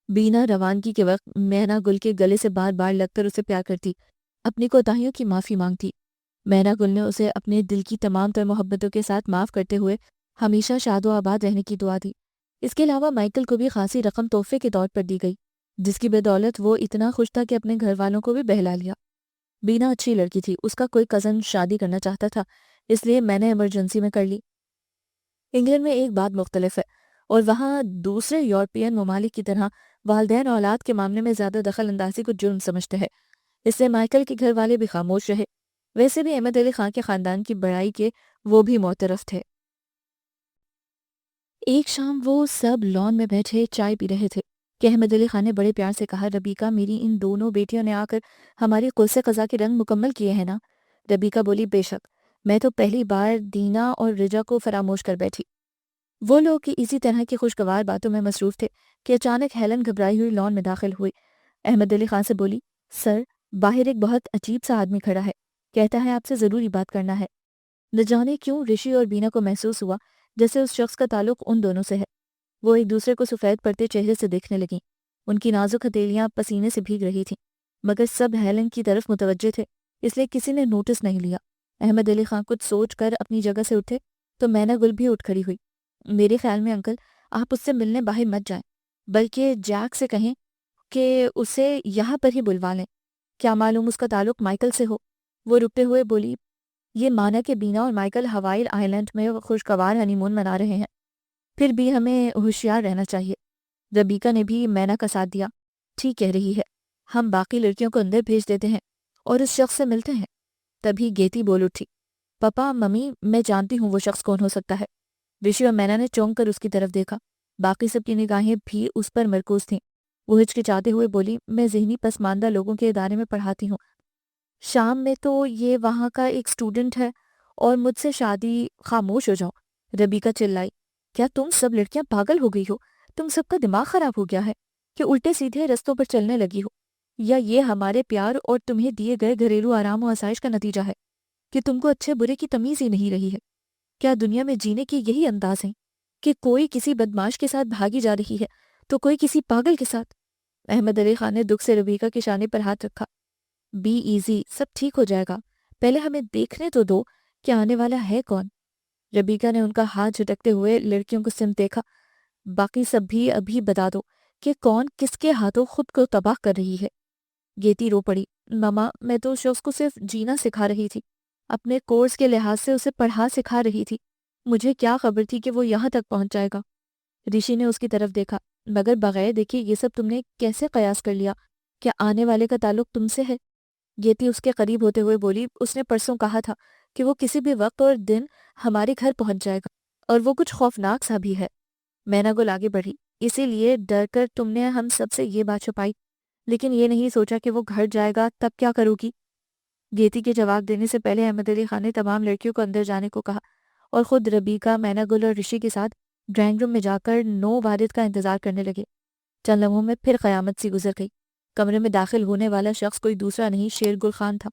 بینا روانگی کے وقت مینا گل کے گلے سے بار بار لگ کر اسے پیار کرتی، اپنی کوتاہیوں کی معافی مانگتی۔ مینا گل نے اسے اپنے دل کی تمام تر محبتوں کے ساتھ معاف کرتے ہوئے ہمیشہ شاد و آباد رہنے کی دعا دی۔ اس کے علاوہ مائیکل کو بھی خاصی رقم تحفے کے طور پر دی گئی، جس کی بدولت وہ اتنا خوش تھا کہ اپنے گھر والوں کو بھی بہلا لیا۔ بینا اچھی لڑکی تھی، اس کا کوئی کزن شادی کرنا چاہتا تھا، اس لیے میں نے ایمرجنسی میں کر لی۔ انگلینڈ میں ایک بات مختلف ہے، اور وہاں دوسرے یورپین ممالک کی طرح والدین اولاد کے معاملے میں زیادہ دخل اندازی کو جرم سمجھتے ہیں، اس سے مائیکل کے گھر والے بھی خاموش رہے۔ ویسے بھی احمد علی خان کے خاندان کی بڑائی کے وہ بھی معترف تھے۔ ایک شام وہ سب لان میں بیٹھے چائے پی رہے تھے کہ احمد علی خان نے بڑے پیار سے کہا، ربیکا، میری ان دونوں بیٹیوں نے آ کر ہماری قرص قضا کے رنگ مکمل کیے ہیں نا؟ ربیکا بولی، بے شک، میں تو پہلی بار دینا اور رجا کو فراموش کر بیٹھی۔ وہ لوگ اسی طرح کی خوشگوار باتوں میں مصروف تھے کہ اچانک ہیلن گھبرائی ہوئی لان میں داخل ہوئی۔ احمد علی خان سے بولی، سر، باہر ایک بہت عجیب سا آدمی کھڑا ہے، کہتا ہے آپ سے ضروری بات کرنا ہے۔ نہ جانے کیوں رشی اور بینا کو محسوس ہوا جیسے اس شخص کا تعلق ان دونوں سے ہے۔ وہ ایک دوسرے کو سفید پڑتے چہرے سے دیکھنے لگیں۔ ان کی نازک ہتھیلیاں پسینے سے بھیگ رہی تھیں، مگر سب ہیلن کی طرف متوجہ تھے، اس لیے کسی نے نوٹس نہیں لیا۔ احمد علی خان کچھ سوچ کر اپنی جگہ سے اٹھے تو مینا گل بھی اٹھ کھڑی ہوئی۔ میرے خیال میں انکل، آپ اس سے ملنے باہر مت جائیں، بلکہ جیک سے کہیں کہ اسے یہاں پر ہی بلوا لیں، کیا معلوم اس کا تعلق مائیکل سے ہو۔ وہ رکتے ہوئے بولی، یہ مانا کہ بینا اور مائیکل ہوائی آئی لینڈ میں خوشگوار ہنی مون منا رہے ہیں، پھر بھی ہمیں ہوشیار رہنا چاہیے۔ ربیکا نے بھی مینا کا ساتھ دیا، ٹھیک کہہ رہی ہے، ہم باقی لڑکیوں کو اندر بھیج دیتے ہیں اور اس شخص سے ملتے ہیں۔ تبھی گیتی بول اٹھی، پپا، ممی، میں جانتی ہوں وہ شخص کون ہو سکتا ہے۔ رشی اور مینا نے چونک کر اس کی طرف دیکھا، باقی سب کی نگاہیں بھی اس پر مرکوز تھیں۔ وہ ہچکچاتے ہوئے بولی، میں ذہنی پسماندہ لوگوں کے ادارے میں پڑھاتی ہوں، شام میں تو یہ وہاں کا ایک اسٹوڈنٹ ہے اور مجھ سے شادی۔ خاموش ہو جاؤ، ربیکا چلائی، کیا تم سب لڑکیاں پاگل ہو گئی ہو؟ تم سب کا دماغ خراب ہو گیا ہے کہ الٹے سیدھے رستوں پر چلنے لگی ہو؟ یا یہ ہمارے پیار اور تمہیں دیے گئے گھریلو آرام و آسائش کا نتیجہ ہے کہ تم کو اچھے برے کی تمیز ہی نہیں رہی ہے؟ کیا دنیا میں جینے کی یہی انداز ہیں کہ کوئی کسی بدماش کے ساتھ بھاگی جا رہی ہے تو کوئی کسی پاگل کے ساتھ؟ احمد علی خان نے دکھ سے ربیکا کے شانے پر ہاتھ رکھا، بی ایزی، سب ٹھیک ہو جائے گا، پہلے ہمیں دیکھنے تو دو کہ آنے والا ہے کون۔ ربیکا نے ان کا ہاتھ جھٹکتے ہوئے لڑکیوں کو سمت دیکھا، باقی سب بھی ابھی بتا دو کہ کون کس کے ہاتھوں خود کو تباہ کر رہی ہے۔ گیتی رو پڑی، ماما، میں تو اس شخص کو صرف جینا سکھا رہی تھی، اپنے کورس کے لحاظ سے اسے پڑھا سکھا رہی تھی، مجھے کیا خبر تھی کہ وہ یہاں تک پہنچ جائے گا۔ رشی نے اس کی طرف دیکھا، مگر بغیر دیکھے یہ سب تم نے کیسے قیاس کر لیا کہ آنے والے کا تعلق تم سے ہے؟ گیتی اس کے قریب ہوتے ہوئے بولی، اس نے پرسوں کہا تھا کہ وہ کسی بھی وقت اور دن ہمارے گھر پہنچ جائے گا، اور وہ کچھ خوفناک سا بھی ہے۔ مینا گل آگے بڑھی، اسی لیے ڈر کر تم نے ہم سب سے یہ بات چھپائی، لیکن یہ نہیں سوچا کہ وہ گھر جائے گا تب کیا کرو گی؟ گیتی کے جواب دینے سے پہلے احمد علی خان نے تمام لڑکیوں کو اندر جانے کو کہا اور خود ربیکا، مینا گل اور رشی کے ساتھ ڈرائنگ روم میں جا کر نو وارد کا انتظار کرنے لگے۔ چند لمحوں میں پھر قیامت سی گزر گئی۔ کمرے میں داخل ہونے والا شخص کوئی دوسرا نہیں، شیر گل خان تھا۔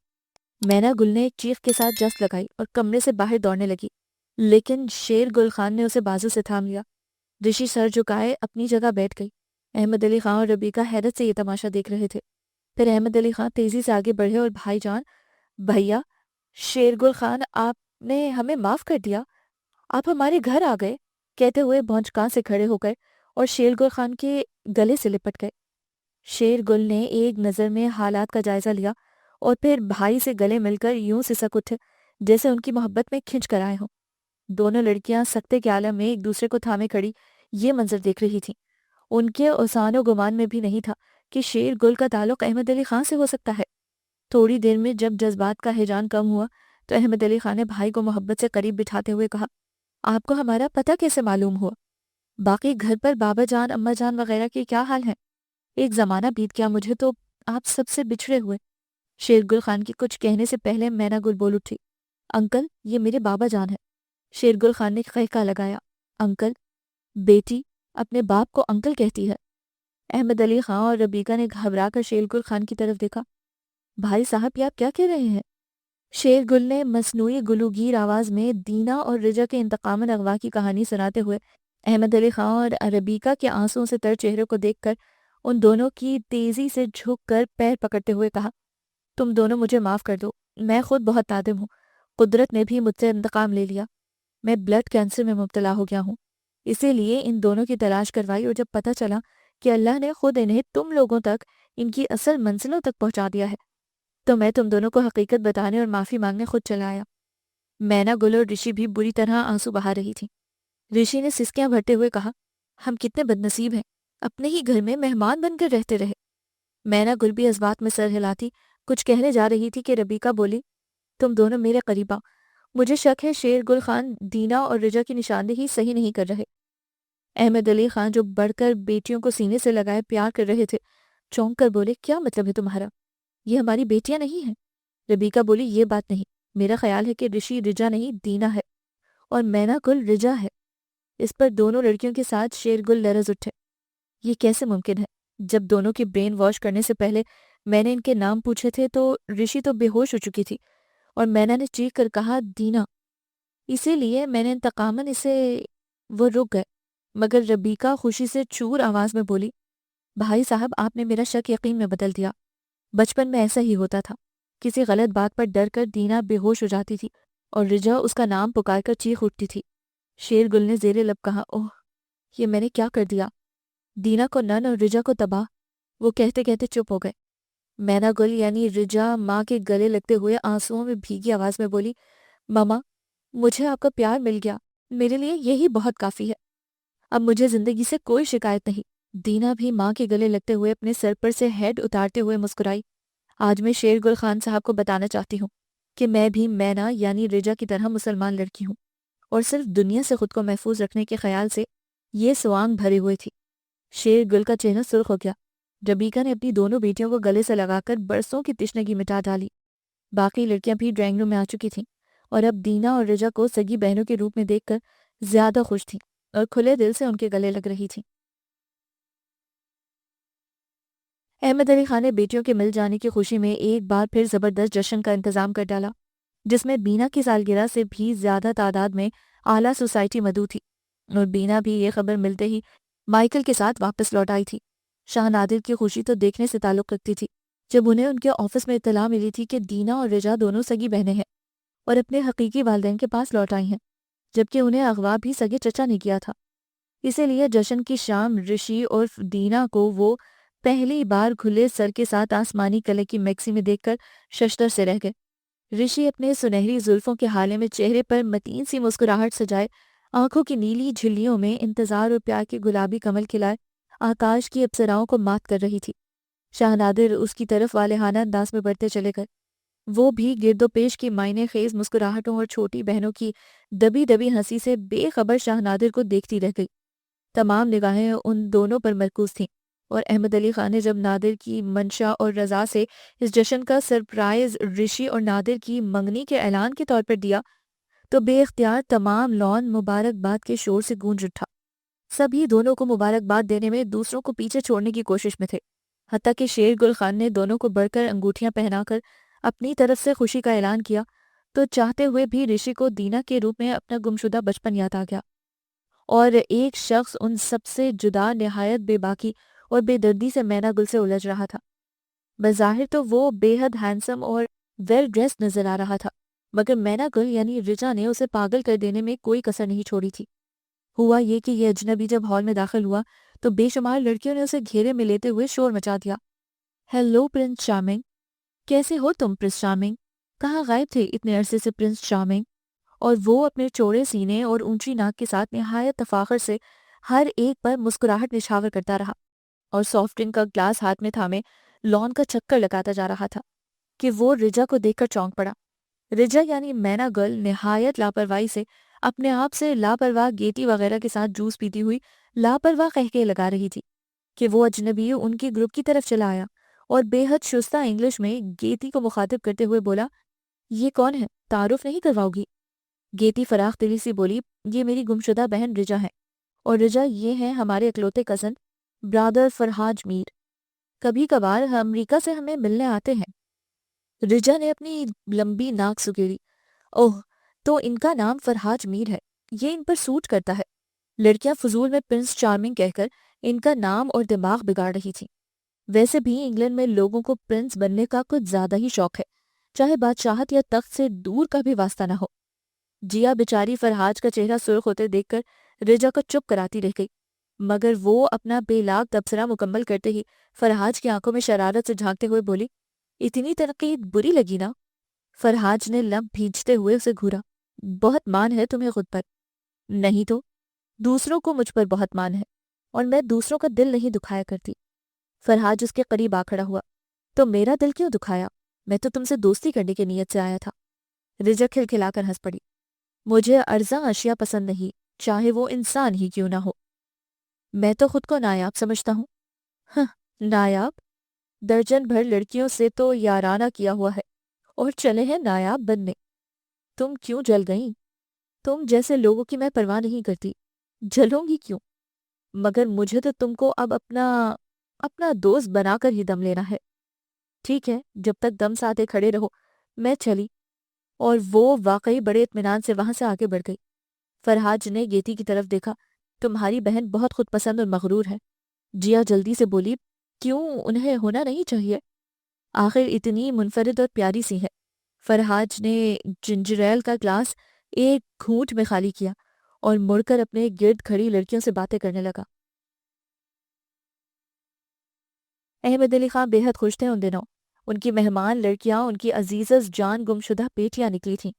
مینا گل نے ایک چیخ کے ساتھ جست لگائی اور کمرے سے باہر دوڑنے لگی، لیکن شیر گل خان نے اسے بازو سے تھام لیا۔ رشی سر جھکائے اپنی جگہ بیٹھ گئی۔ احمد علی خان اور ربیکا حیرت سے یہ تماشا دیکھ رہے تھے۔ پھر احمد علی خان تیزی سے آگے بڑھے اور بھائی جان، بھیا، شیر گل خان، آپ نے ہمیں معاف کر دیا، آپ ہمارے گھر آ گئے، کہتے ہوئے بھونچکاں سے کھڑے ہو گئے اور شیر گل خان کے گلے سے لپٹ گئے۔ شیر گل نے ایک نظر میں حالات کا جائزہ لیا اور پھر بھائی سے گلے مل کر یوں سسک اٹھے جیسے ان کی محبت میں کھنچ کر آئے ہوں۔ دونوں لڑکیاں سکتے کے عالم میں ایک دوسرے کو تھامے کھڑی یہ منظر دیکھ رہی تھیں۔ ان کے اوسان و گمان میں بھی نہیں تھا کہ شیر گل کا تعلق احمد علی خان سے ہو سکتا ہے۔ تھوڑی دیر میں جب جذبات کا ہیجان کم ہوا تو احمد علی خان نے بھائی کو محبت سے قریب بٹھاتے ہوئے کہا، آپ کو ہمارا پتہ کیسے معلوم ہوا؟ باقی گھر پر بابا جان، اماں جان وغیرہ کے کیا حال ہیں؟ ایک زمانہ بیت گیا، مجھے تو آپ سب سے بچھڑے ہوئے۔ شیر گل خان کی کچھ کہنے سے پہلے مینا گل بول اٹھی، انکل، یہ میرے بابا جان ہے۔ شیر گل خان نے خیکہ لگایا، انکل؟ بیٹی اپنے باپ کو انکل کہتی ہے؟ احمد علی خان اور ربیکا نے گھبرا کر شیر گل خان کی طرف دیکھا۔ بھائی صاحب، یہ آپ کیا کہہ رہے ہیں؟ شیر گل نے مصنوعی گلوگیر آواز میں دینا اور رجا کے انتقام اغوا کی کہانی سناتے ہوئے احمد علی خان اور ربیکا کے آنسوؤں سے تر چہرے کو دیکھ کر ان دونوں کی تیزی سے جھک کر پیر پکڑتے ہوئے کہا، تم دونوں مجھے معاف کر دو، میں خود بہت نادم ہوں، قدرت نے بھی مجھ سے انتقام لے لیا، میں بلڈ کینسر میں مبتلا ہو گیا ہوں، اسی لیے ان دونوں کی تلاش کروائی، اور جب پتہ چلا کہ اللہ نے خود انہیں تم لوگوں تک ان کی اصل منزلوں تک پہنچا دیا ہے، تو میں تم دونوں کو حقیقت بتانے اور معافی مانگنے خود چلا آیا۔ مینا گل اور رشی بھی بری طرح آنسو بہا رہی تھی۔ رشی نے سسکیاں بھرتے ہوئے کہا، ہم کتنے بدنصیب ہیں، اپنے ہی گھر میں مہمان بن کر رہتے رہے۔ مینا گل بھی اس بات میں سر ہلاتی کچھ کہنے جا رہی تھی کہ ربیکہ بولی، تم دونوں میرے قریب آؤ، مجھے شک ہے شیر گل خان دینا اور رجا کی نشاندہی صحیح نہیں کر رہے۔ احمد علی خان جو بڑھ کر بیٹیوں کو سینے سے لگائے پیار کر رہے تھے، چونک کر بولے، کیا مطلب ہے تمہارا؟ یہ ہماری بیٹیاں نہیں ہیں۔ ربیکہ بولی، یہ بات نہیں، میرا خیال ہے کہ رشی رجا نہیں دینا ہے اور مینا گل رجا ہے۔ اس پر دونوں لڑکیوں کے ساتھ شیر گل لرز اٹھے۔ یہ کیسے ممکن ہے؟ جب دونوں کی برین واش کرنے سے پہلے میں نے ان کے نام پوچھے تھے تو رشی تو بے ہوش ہو چکی تھی اور مینا نے چیخ کر کہا دینا، اسی لیے میں نے انتقاماً اسے… وہ رک گئے، مگر ربیکہ خوشی سے چور آواز میں بولی، بھائی صاحب آپ نے میرا شک یقین میں بدل دیا۔ بچپن میں ایسا ہی ہوتا تھا، کسی غلط بات پر ڈر کر دینا بے ہوش ہو جاتی تھی اور رجا اس کا نام پکار کر چیخ اٹھتی تھی۔ شیر گل نے زیر لب کہا، اوہ، یہ میں نے کیا کر دیا؟ دینا کو نن اور رجا کو تباہ۔ وہ کہتے کہتے چپ ہو گئے۔ مینا گل یعنی رجا ماں کے گلے لگتے ہوئے آنسوؤں میں بھیگی آواز میں بولی، ماما، مجھے آپ کا پیار مل گیا، میرے لیے یہی بہت کافی ہے، اب مجھے زندگی سے کوئی شکایت نہیں۔ دینا بھی ماں کے گلے لگتے ہوئے اپنے سر پر سے ہیڈ اتارتے ہوئے مسکرائی۔ آج میں شیر گل خان صاحب کو بتانا چاہتی ہوں کہ میں بھی مینا یعنی رجا کی طرح مسلمان لڑکی ہوں، اور صرف دنیا سے خود کو محفوظ رکھنے کے خیال سے یہ سوانگ بھری ہوئی تھی۔ شیر گل کا چہرہ سرخ ہو گیا۔ ربیکہ نے اپنی دونوں بیٹیوں کو گلے سے لگا کر برسوں کی تشنگی مٹا ڈالی۔ باقی لڑکیاں بھی ڈرائنگ روم میں آ چکی تھیں اور اب دینا اور رجا کو سگی بہنوں کے روپ میں دیکھ کر زیادہ خوش تھیں اور کھلے دل سے ان کے گلے لگ رہی تھیں۔ احمد علی خان نے بیٹیوں کے مل جانے کی خوشی میں ایک بار پھر زبردست جشن کا انتظام کر ڈالا، جس میں بینا کی سالگرہ سے بھی زیادہ تعداد میں اعلیٰ سوسائٹی مدعو تھی، اور بینا بھی یہ خبر ملتے ہی مائیکل کے ساتھ واپس لوٹ آئی تھی۔ شاہ نادر کی خوشی تو دیکھنے سے تعلق رکھتی تھی، جب انہیں ان کے آفس میں اطلاع ملی تھی کہ دینا اور رجا دونوں سگی بہنیں ہیں اور اپنے حقیقی والدین کے پاس لوٹ آئی ہیں، جبکہ انہیں اغوا بھی سگے چچا نے کیا تھا۔ اسی لیے جشن کی شام رشی اور دینا کو وہ پہلی بار کھلے سر کے ساتھ آسمانی کلر کی میکسی میں دیکھ کر ششدر سے رہ گئے۔ رشی اپنے سنہری زلفوں کے حالے میں چہرے پر متین سی مسکراہٹ سجائے، آنکھوں کی نیلی جھلیوں میں انتظار اور پیار کے گلابی کمل کھلائے آکاش کی اپسراؤں کو مات کر رہی تھی۔ شاہ نادر اس کی طرف والہانہ انداز میں بڑھتے چلے گئے۔ وہ بھی گرد و پیش کی معنی خیز مسکراہٹوں اور چھوٹی بہنوں کی دبی دبی ہنسی سے بے خبر شاہ نادر کو دیکھتی رہ گئی۔ تمام نگاہیں ان دونوں پر مرکوز تھیں، اور احمد علی خان نے جب نادر کی منشا اور رضا سے اس جشن کا سرپرائز رشی اور نادر کی منگنی کے اعلان کے طور پر دیا تو بے اختیار تمام لان مبارکباد کے شور سے گونج اٹھا۔ سبھی دونوں کو مبارکباد دینے میں دوسروں کو پیچھے چھوڑنے کی کوشش میں تھے، حتیٰ کہ شیر گل خان نے دونوں کو بڑھ کر انگوٹھیاں پہنا کر اپنی طرف سے خوشی کا اعلان کیا تو چاہتے ہوئے بھی رشی کو دینا کے روپ میں اپنا گمشدہ بچپن یاد آ گیا، اور ایک شخص ان سب سے جدا نہایت بے باکی اور بے دردی سے مینا گل سے الجھ رہا تھا۔ بظاہر تو وہ بے حد ہینڈسم اور ویل ڈریسڈ نظر آ رہا تھا، مگر مینا گل یعنی رجا نے اسے پاگل کر دینے میں کوئی کسر نہیں چھوڑی تھی۔ ہوا یہ کہ یہ اجنبی جب ہال میں داخل ہوا تو بے شمار لڑکیوں نے اسے گھیرے میں لیتے ہوئے شور مچا دیا، ہیلو پرنس چارمنگ، کیسے ہو تم پرنس چارمنگ؟ کہاں غائب تھے اتنے عرصے سے پرنس چارمنگ؟ اور وہ اپنے چوڑے سینے اور اونچی ناک کے ساتھ نہایت تفاخر سے ہر ایک پر مسکراہٹ نچھاور کرتا رہا، اور سافٹ ڈرنک کا گلاس ہاتھ میں تھامے لان کا چکر لگاتا جا رہا تھا کہ وہ رجا کو دیکھ کر چونک پڑا۔ رجا یعنی مینا گل نہایت لاپرواہی سے اپنے آپ سے لاپرواہ گیتی وغیرہ کے ساتھ جوس پیتی ہوئی لاپرواہ قہقہے لگا رہی تھی کہ وہ اجنبی ان کی گروپ کی طرف چلا آیا اور بے حد شستہ انگلش میں گیتی کو مخاطب کرتے ہوئے بولا، یہ کون ہے، تعارف نہیں کرواؤ گی؟ گیتی فراخ دلی سی بولی، یہ میری گمشدہ بہن رجا ہے، اور رجا یہ ہیں ہمارے اکلوتے کزن برادر فرحاج میر، کبھی کبھار امریکہ سے ہمیں ملنے آتے ہیں۔ رجا نے اپنی لمبی ناک سکیڑی، اوہ، تو ان کا نام فرحاج میر ہے، یہ ان پر سوٹ کرتا ہے۔ لڑکیاں فضول میں پرنس چارمنگ کہہ کر ان کا نام اور دماغ بگاڑ رہی تھیں۔ ویسے بھی انگلینڈ میں لوگوں کو پرنس بننے کا کچھ زیادہ ہی شوق ہے، چاہے بادشاہت یا تخت سے دور کا بھی واسطہ نہ ہو۔ جیا بیچاری فرحاج کا چہرہ سرخ ہوتے دیکھ کر رجا کو چپ کراتی رہ گئی، مگر وہ اپنا بے لاگ تبصرہ مکمل کرتے ہی فرحاج کی آنکھوں میں شرارت سے جھانکتے ہوئے بولی، اتنی تنقید بری لگی نا؟ فرحاج نے لب بھیجتے ہوئے اسے گھورا، بہت مان ہے تمہیں خود پر؟ نہیں تو، دوسروں کو مجھ پر بہت مان ہے، اور میں دوسروں کا دل نہیں دکھایا کرتی۔ فرحاج اس کے قریب آ کھڑا ہوا، تو میرا دل کیوں دکھایا؟ میں تو تم سے دوستی کرنے کی نیت سے آیا تھا۔ رجا کھلکھلا کر ہنس پڑی، مجھے ارزاں اشیاء پسند نہیں، چاہے وہ انسان ہی کیوں نہ ہو۔ میں تو خود کو نایاب سمجھتا ہوں۔ ہاں، نایاب؟ درجن بھر لڑکیوں سے تو یارانہ کیا ہوا ہے، اور چلے ہیں نایاب بننے۔ تم کیوں جل گئیں؟ تم جیسے لوگوں کی میں پرواہ نہیں کرتی، جلوں گی کیوں؟ مگر مجھے تو تم کو اب اپنا دوست بنا کر ہی دم لینا ہے۔ ٹھیک ہے، جب تک دم ساتھے کھڑے رہو۔ میں چلی، اور وہ واقعی بڑے اطمینان سے وہاں سے آگے بڑھ گئی۔ فرحاج نے گیتی کی طرف دیکھا، تمہاری بہن بہت خود پسند اور مغرور ہے۔ جیا جلدی سے بولی، کیوں، انہیں ہونا نہیں چاہیے؟ آخر اتنی منفرد اور پیاری سی ہے۔ فرحاج نے جنجریل کا گلاس ایک گھونٹ میں خالی کیا اور مڑ کر اپنے گرد کھڑی لڑکیوں سے باتیں کرنے لگا۔ احمد علی خان بے حد خوش تھے ان دنوں۔ ان کی مہمان لڑکیاں ان کی عزیزز جان گمشدہ بیٹیاں نکلی تھیں۔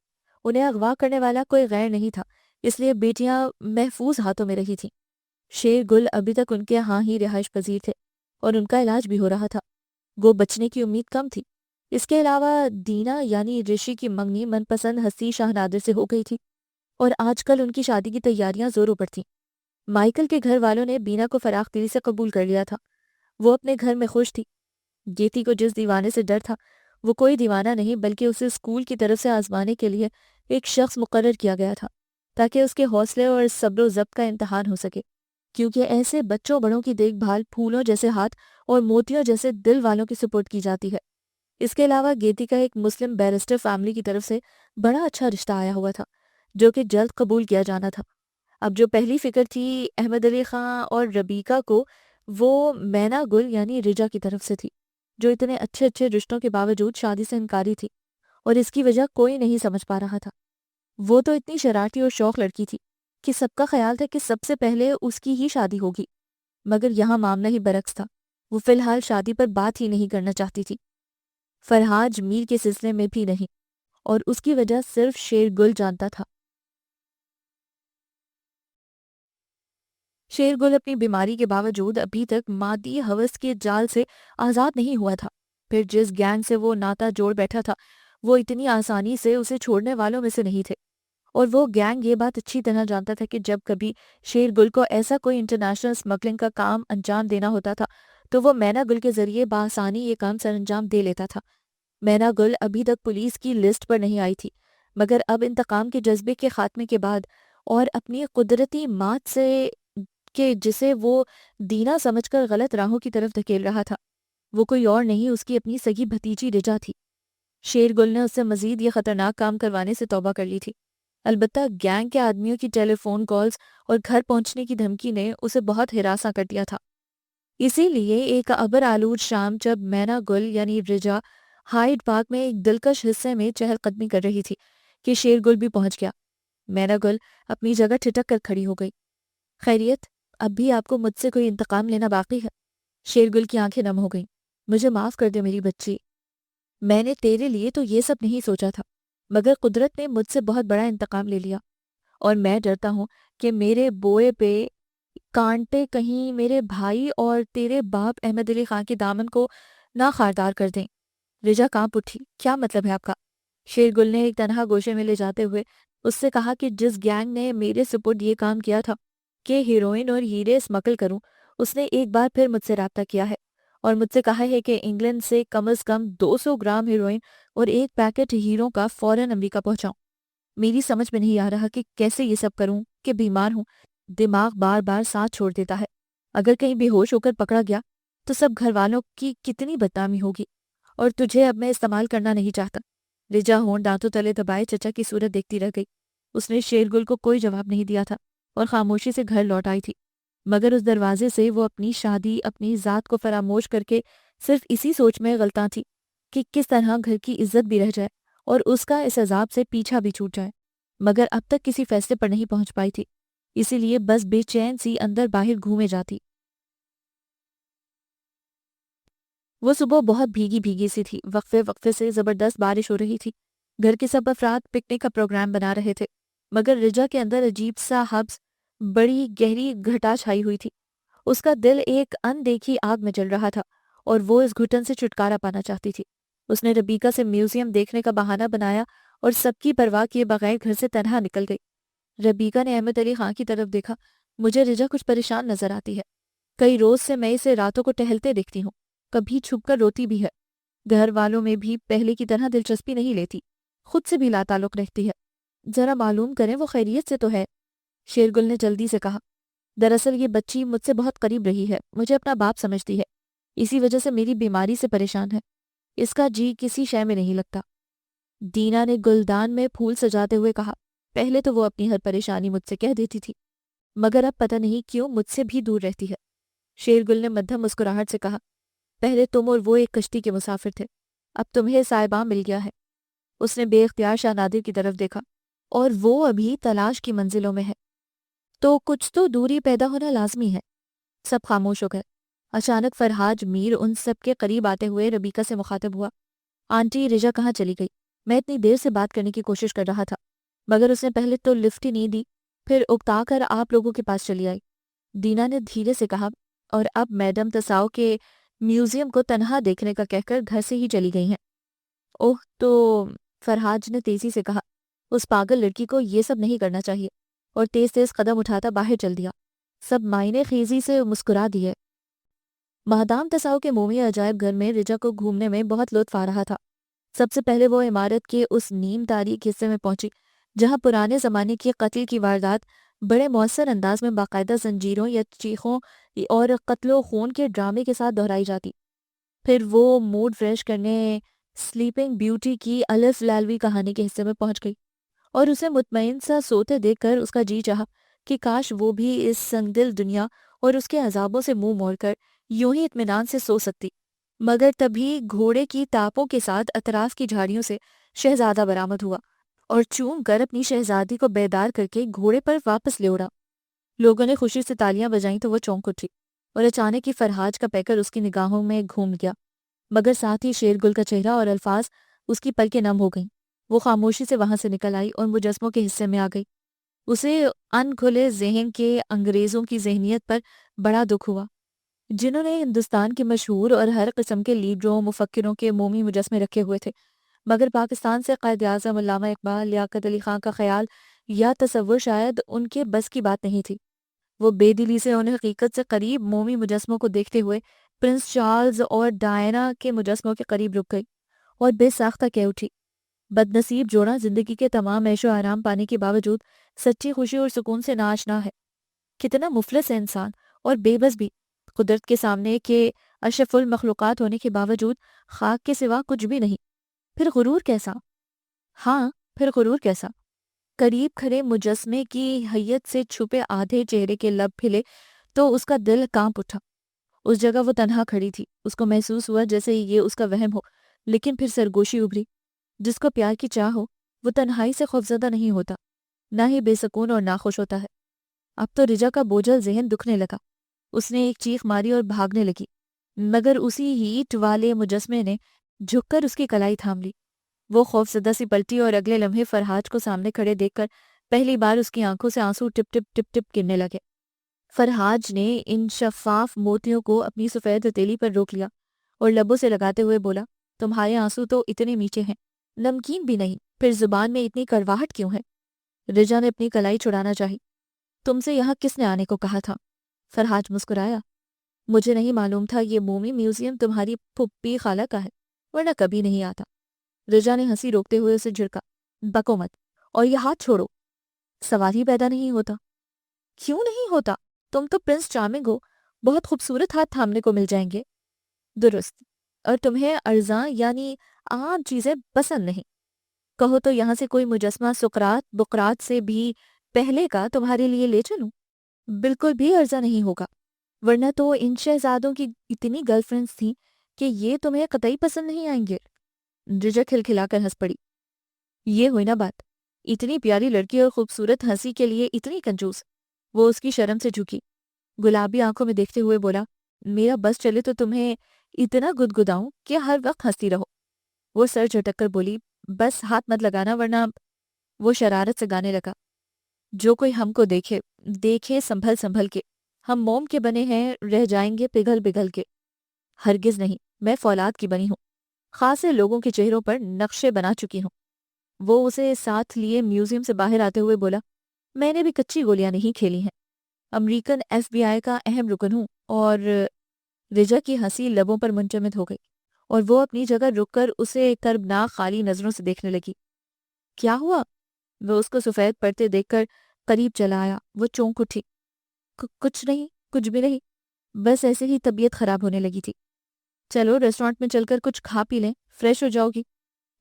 انہیں اغوا کرنے والا کوئی غیر نہیں تھا، اس لیے بیٹیاں محفوظ ہاتھوں میں رہی تھیں۔ شیر گل ابھی تک ان کے ہاں ہی رہائش پذیر تھے، اور ان کا علاج بھی ہو رہا تھا۔ گو بچنے کی امید کم تھی۔ اس کے علاوہ دینا یعنی رشی کی منگنی من پسند ہستی شاہ نادر سے ہو گئی تھی، اور آج کل ان کی شادی کی تیاریاں زوروں پر تھیں۔ مائیکل کے گھر والوں نے بینا کو فراخ دلی سے قبول کر لیا تھا۔ وہ اپنے گھر میں خوش تھی۔ گیتی کو جس دیوانے سے ڈر تھا، وہ کوئی دیوانہ نہیں بلکہ اسے اسکول کی طرف سے آزمانے کے لیے ایک شخص مقرر کیا گیا تھا، تاکہ اس کے حوصلے اور صبر و ضبط کا امتحان ہو سکے، کیونکہ ایسے بچوں بڑوں کی دیکھ بھال پھولوں جیسے ہاتھ اور موتیوں جیسے دل والوں کی سپرد کی جاتی ہے۔ اس کے علاوہ گیتی کا ایک مسلم بیرسٹر فیملی کی طرف سے بڑا اچھا رشتہ آیا ہوا تھا، جو کہ جلد قبول کیا جانا تھا۔ اب جو پہلی فکر تھی احمد علی خان اور ربیکہ کو، وہ مینا گل یعنی رجا کی طرف سے تھی، جو اتنے اچھے اچھے رشتوں کے باوجود شادی سے انکاری تھی، اور اس کی وجہ کوئی نہیں سمجھ پا رہا تھا۔ وہ تو اتنی شرارتی اور شوق لڑکی تھی کہ سب کا خیال تھا کہ سب سے پہلے اس کی ہی شادی ہوگی، مگر یہاں معاملہ ہی برعکس تھا۔ وہ فی الحال شادی پر بات ہی نہیں کرنا چاہتی تھی، فرحاج میر کے سلسلے میں بھی نہیں، اور اس کی وجہ صرف شیر گل جانتا تھا۔ شیر گل اپنی بیماری کے باوجود ابھی تک مادی ہوس کے جال سے آزاد نہیں ہوا تھا۔ پھر جس گینگ سے وہ ناتا جوڑ بیٹھا تھا، وہ اتنی آسانی سے اسے چھوڑنے والوں میں سے نہیں تھے، اور وہ گینگ یہ بات اچھی طرح جانتا تھا کہ جب کبھی شیر گل کو ایسا کوئی انٹرنیشنل اسمگلنگ کا کام انجام دینا ہوتا تھا تو وہ مینا گل کے ذریعے بآسانی یہ کام سر انجام دے لیتا تھا۔ مینا گل ابھی تک پولیس کی لسٹ پر نہیں آئی تھی، مگر اب انتقام کے جذبے کے خاتمے کے بعد اور اپنی قدرتی مات سے، کہ جسے وہ دینا سمجھ کر غلط راہوں کی طرف دھکیل رہا تھا، وہ کوئی اور نہیں اس کی اپنی سگی بھتیجی رجا تھی۔ شیر گل نے اس سے مزید یہ خطرناک کام کروانے سے توبہ کر لی تھی، البتہ گینگ کے آدمیوں کی ٹیلی فون کالز اور گھر پہنچنے کی دھمکی نے اسے بہت ہراساں کر دیا تھا۔ اسی لیے ایک ابر آلود شام جب مینا گل یعنی رجا ہائیڈ پارک میں ایک دلکش حصے میں چہل قدمی کر رہی تھی کہ شیر گل بھی پہنچ گیا۔ مینا گل اپنی جگہ ٹھٹک کر کھڑی ہو گئی۔ خیریت، اب بھی آپ کو مجھ سے کوئی انتقام لینا باقی ہے؟ شیر گل کی آنکھیں نم ہو گئیں۔ مجھے معاف کر دے میری بچی، میں نے تیرے لیے تو یہ سب نہیں سوچا تھا، مگر قدرت نے مجھ سے بہت بڑا انتقام لے لیا، اور میں ڈرتا ہوں کہ میرے بوئے پہ کانٹے کہیں میرے بھائی اور تیرے باپ احمد علی خان کے دامن کو نہ خاردار کر دیں۔ رجا کانپ اٹھی، کیا مطلب ہے آپ کا؟ شیر گل نے ایک تنہا گوشے میں لے جاتے ہوئے اس سے کہا کہ جس گینگ نے میرے سپرد یہ کام کیا تھا کہ ہیروئن اور ہیرے اسمگل کروں، اس نے ایک بار پھر مجھ سے رابطہ کیا ہے اور مجھ سے کہا ہے کہ انگلینڈ سے کم از کم 200 گرام ہیروئن اور ایک پیکٹ ہیروں کا فوراً امریکہ پہنچاؤں۔ میری سمجھ میں نہیں آ رہا کہ کیسے یہ سب کروں، کہ بیمار ہوں، دماغ بار بار ساتھ چھوڑ دیتا ہے، اگر کہیں بے ہوش ہو کر پکڑا گیا تو سب گھر والوں کی کتنی بدنامی ہوگی، اور تجھے اب میں استعمال کرنا نہیں چاہتا۔ رجا ہونٹ دانتوں تلے دبائے چچا کی صورت دیکھتی رہ گئی۔ اس نے شیر گل کو کوئی جواب نہیں دیا تھا اور خاموشی سے گھر لوٹ آئی تھی۔ مگر اس دروازے سے وہ اپنی شادی، اپنی ذات کو فراموش کر کے صرف اسی سوچ میں غلطاں تھی کہ کس طرح گھر کی عزت بھی رہ جائے اور اس کا اس عذاب سے پیچھا بھی چھوٹ جائے، مگر اب تک کسی فیصلے پر نہیں پہنچ پائی تھی، اسی لیے بس بے چین سی اندر باہر گھومے جاتی۔ وہ صبح بہت بھیگی بھیگی سی تھی، وقفے وقفے سے زبردست بارش ہو رہی تھی، گھر کے سب افراد پکنک کا پروگرام بنا رہے تھے، مگر رجا کے اندر عجیب سا حبس، بڑی گہری گھٹا چھائی ہوئی تھی۔ اس کا دل ایک ان دیکھی آگ میں جل رہا تھا اور وہ اس گھٹن سے چھٹکارا پانا چاہتی تھی۔ اس نے ربیکا سے میوزیم دیکھنے کا بہانہ بنایا اور سب کی پرواہ کیے بغیر گھر سے تنہا نکل گئی۔ ربیکا نے احمد علی خان کی طرف دیکھا۔ مجھے رجا کچھ پریشان نظر آتی ہے، کئی روز سے میں اسے راتوں کو ٹہلتے دیکھتی ہوں، کبھی چھپ کر روتی بھی ہے، گھر والوں میں بھی پہلے کی طرح دلچسپی نہیں لیتی، خود سے بھی لا تعلق رہتی ہے، ذرا معلوم کریں وہ خیریت سے تو ہے؟ شیرگل نے جلدی سے کہا۔ دراصل یہ بچی مجھ سے بہت قریب رہی ہے، مجھے اپنا باپ سمجھتی ہے، اسی وجہ سے میری بیماری سے پریشان ہے، اس کا جی کسی شے میں نہیں لگتا۔ دینا نے گلدان میں پھول سجاتے ہوئے کہا۔ پہلے تو وہ اپنی ہر پریشانی مجھ سے کہہ دیتی تھی، مگر اب پتہ نہیں کیوں مجھ سے بھی دور رہتی ہے۔ شیرگل نے مدھم مسکراہٹ سے کہا۔ پہلے تم اور وہ ایک کشتی کے مسافر تھے، اب تمہیں سائباں مل گیا ہے۔ اس نے بے اختیار شاہ نادر کی طرف دیکھا۔ اور وہ ابھی تلاش کی منزلوں میں ہے، تو کچھ تو دوری پیدا ہونا لازمی ہے۔ سب خاموش ہو گئے۔ اچانک فرحاج میر ان سب کے قریب آتے ہوئے ربیکا سے مخاطب ہوا۔ آنٹی، رجا کہاں چلی گئی؟ میں اتنی دیر سے بات کرنے کی کوشش کر رہا تھا، مگر اس نے پہلے تو لفٹ ہی نہیں دی، پھر اکتا کر آپ لوگوں کے پاس چلی آئی۔ دینا نے دھیرے سے کہا، اور اب میڈم تساؤ کے میوزیم کو تنہا دیکھنے کا کہہ کر گھر سے ہی چلی گئی ہیں۔ اوہ، تو فرحاج نے تیزی سے کہا، اس پاگل لڑکی کو یہ سب نہیں کرنا چاہیے، اور تیز تیز قدم اٹھاتا باہر چل دیا۔ سب معنی خیزی سے مسکرا دیے۔ مہدام تساؤ کے مومی عجائب گھر میں رجا کو گھومنے میں بہت لطف آ رہا تھا۔ سب سے پہلے وہ عمارت کے اس نیم تاریک حصے میں پہنچی جہاں پرانے زمانے کی قتل کی واردات بڑے مؤثر انداز میں باقاعدہ زنجیروں یا چیخوں اور قتل و خون کے ڈرامے کے ساتھ دہرائی جاتی۔ پھر وہ موڈ فریش کرنے سلیپنگ بیوٹی کی الف لالوی کہانی کے حصے میں پہنچ گئی، اور اسے مطمئن سا سوتے دیکھ کر اس کا جی چاہا کہ کاش وہ بھی اس سنگدل دنیا اور اس کے عذابوں سے منہ موڑ کر یوں ہی اطمینان سے سو سکتی۔ مگر تبھی گھوڑے کی ٹاپوں کے ساتھ اطراف کی جھاڑیوں سے شہزادہ برآمد ہوا اور چوم کر اپنی شہزادی کو بیدار کر کے گھوڑے پر واپس لے اڑا۔ لوگوں نے خوشی سے تالیاں بجائیں تو وہ چونک اٹھی، اور اچانک ہی فرحاج کا پیکر اس کی نگاہوں میں گھوم گیا، مگر ساتھ ہی شیرگل کا چہرہ اور الفاظ اس کی پلکیں نم ہو گئیں۔ وہ خاموشی سے وہاں سے نکل آئی اور مجسموں کے حصے میں آ گئی۔ اسے ان کھلے ذہن کے انگریزوں کی ذہنیت پر بڑا دکھ ہوا، جنہوں نے ہندوستان کے مشہور اور ہر قسم کے لیڈروں مفکروں کے مومی مجسمے رکھے ہوئے تھے، مگر پاکستان سے قائد اعظم علامہ اقبال، لیاقت علی خان کا خیال یا تصور شاید ان کے بس کی بات نہیں تھی۔ وہ بے دلی سے انہیں حقیقت سے قریب مومی مجسموں کو دیکھتے ہوئے پرنس چارلز اور ڈائنا کے مجسموں کے قریب رک گئی اور بے ساختہ کہہ اٹھی، بد نصیب جوڑا زندگی کے تمام عیش و آرام پانے کے باوجود سچی خوشی اور سکون سے ناآشنا ہے۔ کتنا مفلس ہے انسان، اور بے بس بھی، قدرت کے سامنے کہ اشرف المخلوقات ہونے کے باوجود خاک کے سوا کچھ بھی نہیں۔ پھر غرور کیسا؟ ہاں، پھر غرور کیسا؟ قریب کھڑے مجسمے کی حیت سے چھپے آدھے چہرے کے لب پھلے تو اس کا دل کانپ اٹھا۔ اس جگہ وہ تنہا کھڑی تھی، اس کو محسوس ہوا جیسے یہ اس کا وہم ہو، لیکن پھر سرگوشی ابھری۔ جس کو پیار کی چاہ ہو وہ تنہائی سے خوفزدہ نہیں ہوتا، نہ ہی بے سکون اور ناخوش ہوتا ہے۔ اب تو رجا کا بوجھل ذہن دکھنے لگا، اس نے ایک چیخ ماری اور بھاگنے لگی، مگر اسی ہیٹ والے مجسمے نے جھک کر اس کی کلائی تھام لی۔ وہ خوفزدہ سی پلٹی اور اگلے لمحے فرحاج کو سامنے کھڑے دیکھ کر پہلی بار اس کی آنکھوں سے آنسو ٹپ ٹپ ٹپ ٹپ گرنے لگے۔ فرحاج نے ان شفاف موتیوں کو اپنی سفید ہتھیلی پر روک لیا اور لبوں سے لگاتے ہوئے بولا، تمہارے آنسو تو اتنے میٹھے ہیں، نمکین بھی نہیں، پھر زبان میں اتنی کڑواہٹ کیوں ہے؟ رجا نے اپنی کلائی چھڑانا چاہی۔ تم سے یہاں کس نے آنے کو کہا تھا؟ فرحاج مسکرایا۔ مجھے نہیں معلوم تھا یہ مومی میوزیم تمہاری پھپھی خالہ کا ہے، ورنہ کبھی نہیں آتا۔ رجا نے ہنسی روکتے ہوئے اسے جھڑکا، بکو مت، اور یہ ہاتھ چھوڑو۔ سوال ہی پیدا نہیں ہوتا۔ کیوں نہیں ہوتا؟ تم تو پرنس چارمنگ ہو، بہت خوبصورت ہاتھ تھامنے کو مل جائیں گے۔ درست، اور تمہیں ارزاں یعنی عام چیزیں پسند نہیں۔ کہو تو یہاں سے کوئی مجسمہ سقراط بقراط سے بھی پہلے کا تمہارے لیے لے چلوں؟ بالکل بھی عرضہ نہیں ہوگا، ورنہ تو ان شہزادوں کی اتنی گرل فرینڈس تھیں کہ یہ تمہیں قطعی پسند نہیں آئیں گے۔ رجا کھلکھلا کر ہنس پڑی۔ یہ ہوئی نا بات، اتنی پیاری لڑکی اور خوبصورت ہنسی کے لیے اتنی کنجوس۔ وہ اس کی شرم سے جھکی، گلابی آنکھوں میں دیکھتے ہوئے بولا، میرا بس چلے تو تمہیں اتنا گدگداؤں کہ ہر وقت ہنستی رہو۔ وہ سر جھٹک کر بولی، بس ہاتھ مت لگانا ورنہ۔ وہ شرارت سے گانے لگا، جو کوئی ہم کو دیکھے دیکھے سنبھل سنبھل کے، ہم موم کے بنے ہیں رہ جائیں گے پگھل پگھل کے۔ ہرگز نہیں، میں فولاد کی بنی ہوں، خاصے لوگوں کے چہروں پر نقشے بنا چکی ہوں۔ وہ اسے ساتھ لیے میوزیم سے باہر آتے ہوئے بولا، میں نے بھی کچی گولیاں نہیں کھیلی ہیں، امریکن ایف بی آئی کا اہم رکن ہوں۔ اور رجا کی ہنسی لبوں پر منجمد ہو گئی اور وہ اپنی جگہ رک کر اسے کربناک خالی نظروں سے دیکھنے لگی۔ کیا ہوا؟ وہ اس کو سفید پڑتے دیکھ کر قریب چلا آیا۔ وہ چونک اٹھی۔ کچھ نہیں، کچھ بھی نہیں، بس ایسے ہی طبیعت خراب ہونے لگی تھی۔ چلو ریسٹورانٹ میں چل کر کچھ کھا پی لیں، فریش ہو جاؤ گی۔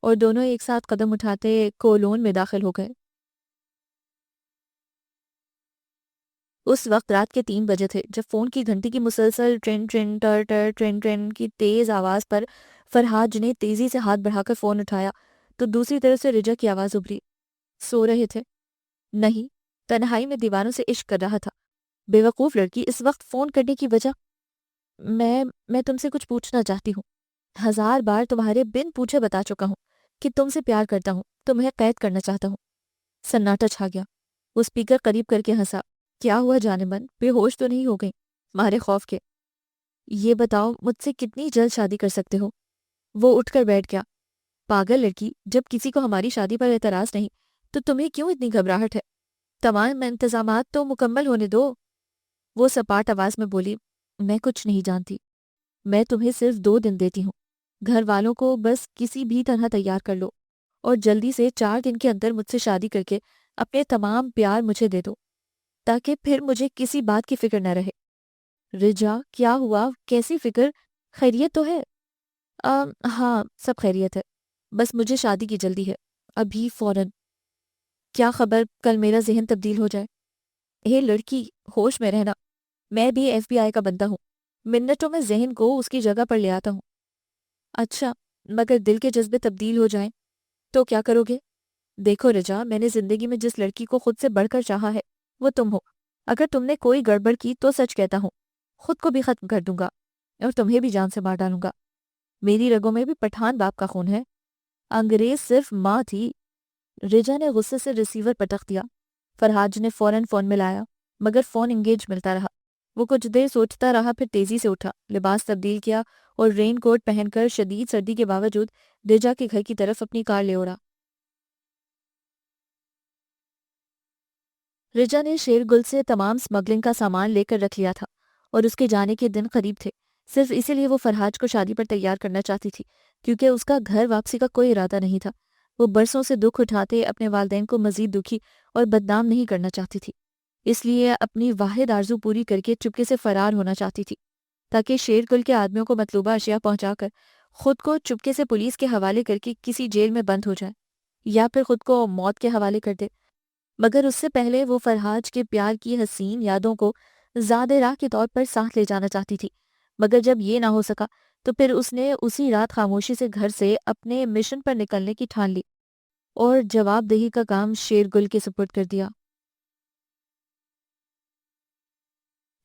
اور دونوں ایک ساتھ قدم اٹھاتے کولون میں داخل ہو گئے۔ اس وقت رات کے 3 بجے تھے جب فون کی گھنٹی کی مسلسل ٹرن ٹرن ٹر ٹر ٹرن ٹرن کی تیز آواز پر فرحاد نے تیزی سے ہاتھ بڑھا کر فون اٹھایا تو دوسری طرف سے رجا کی آواز ابھری۔ سو رہے تھے؟ نہیں، تنہائی میں دیوانوں سے عشق کر رہا تھا۔ بے وقوف لڑکی، اس وقت فون کرنے کی وجہ؟ میں تم سے کچھ پوچھنا چاہتی ہوں۔ 1000 بار تمہارے بن پوچھے بتا چکا ہوں کہ تم سے پیار کرتا ہوں، تمہیں قید کرنا چاہتا ہوں۔ سناٹا چھا گیا۔ وہ اسپیکر قریب کر کے ہنسا۔ کیا ہوا جانے من، بے ہوش تو نہیں ہو گئی مارے خوف کے؟ یہ بتاؤ مجھ سے کتنی جلد شادی کر سکتے ہو؟ وہ اٹھ کر بیٹھ گیا۔ پاگل لڑکی، جب کسی کو ہماری شادی پر اعتراض نہیں تو تمہیں کیوں اتنی گھبراہٹ ہے؟ تمام انتظامات تو مکمل ہونے دو۔ وہ سپاٹ آواز میں بولی، میں کچھ نہیں جانتی، میں تمہیں صرف 2 دن دیتی ہوں۔ گھر والوں کو بس کسی بھی طرح تیار کر لو اور جلدی سے 4 دن کے اندر مجھ سے شادی کر کے اپنے تمام پیار مجھے دے دو تاکہ پھر مجھے کسی بات کی فکر نہ رہے۔ رجا، کیا ہوا؟ کیسی فکر؟ خیریت تو ہے؟ ہاں، سب خیریت ہے، بس مجھے شادی کی جلدی ہے، ابھی فوراً۔ کیا خبر کل میرا ذہن تبدیل ہو جائے؟ اے لڑکی، ہوش میں رہنا، میں بھی ایف بی آئی کا بندہ ہوں، منٹوں میں ذہن کو اس کی جگہ پر لے آتا ہوں۔ اچھا، مگر دل کے جذبے تبدیل ہو جائیں تو کیا کرو گے؟ دیکھو رجا، میں نے زندگی میں جس لڑکی کو خود سے بڑھ کر چاہا ہے وہ تم ہو۔ اگر تم نے کوئی گڑبڑ کی تو سچ کہتا ہوں، خود کو بھی ختم کر دوں گا اور تمہیں بھی جان سے مار ڈالوں گا۔ میری رگوں میں بھی پٹھان باپ کا خون ہے، انگریز صرف ماں تھی۔ رجا نے غصے سے ریسیور پٹخ دیا۔ فرحاد نے فوراً فون ملایا مگر فون انگیج ملتا رہا۔ وہ کچھ دیر سوچتا رہا، پھر تیزی سے اٹھا، لباس تبدیل کیا اور رین کوٹ پہن کر شدید سردی کے باوجود رجا کے گھر کی طرف اپنی کار لے اڑا۔ رجا نے شیر گل سے تمام سمگلنگ کا سامان لے کر رکھ لیا تھا اور اس کے جانے کے دن قریب تھے۔ صرف اسی لیے وہ فرحاد کو شادی پر تیار کرنا چاہتی تھی کیونکہ اس کا گھر واپسی کا کوئی ارادہ نہیں تھا۔ وہ برسوں سے دکھ اٹھاتے اپنے والدین کو مزید دکھی اور بدنام نہیں کرنا چاہتی تھی، اس لیے اپنی واحد آرزو پوری کر کے چپکے سے فرار ہونا چاہتی تھی تاکہ شیر گل کے آدمیوں کو مطلوبہ اشیاء پہنچا کر خود کو چپکے سے پولیس کے حوالے کر کے کسی جیل میں بند ہو جائے یا پھر خود کو موت کے حوالے کر دے۔ مگر اس سے پہلے وہ فرحاد کے پیار کی حسین یادوں کو زیادہ راہ کے طور پر ساتھ لے جانا چاہتی تھی۔ مگر جب یہ نہ ہو سکا تو پھر اس نے اسی رات خاموشی سے گھر سے اپنے مشن پر نکلنے کی ٹھان لی اور جواب دہی کا کام شیر گل کے سپرد کر دیا۔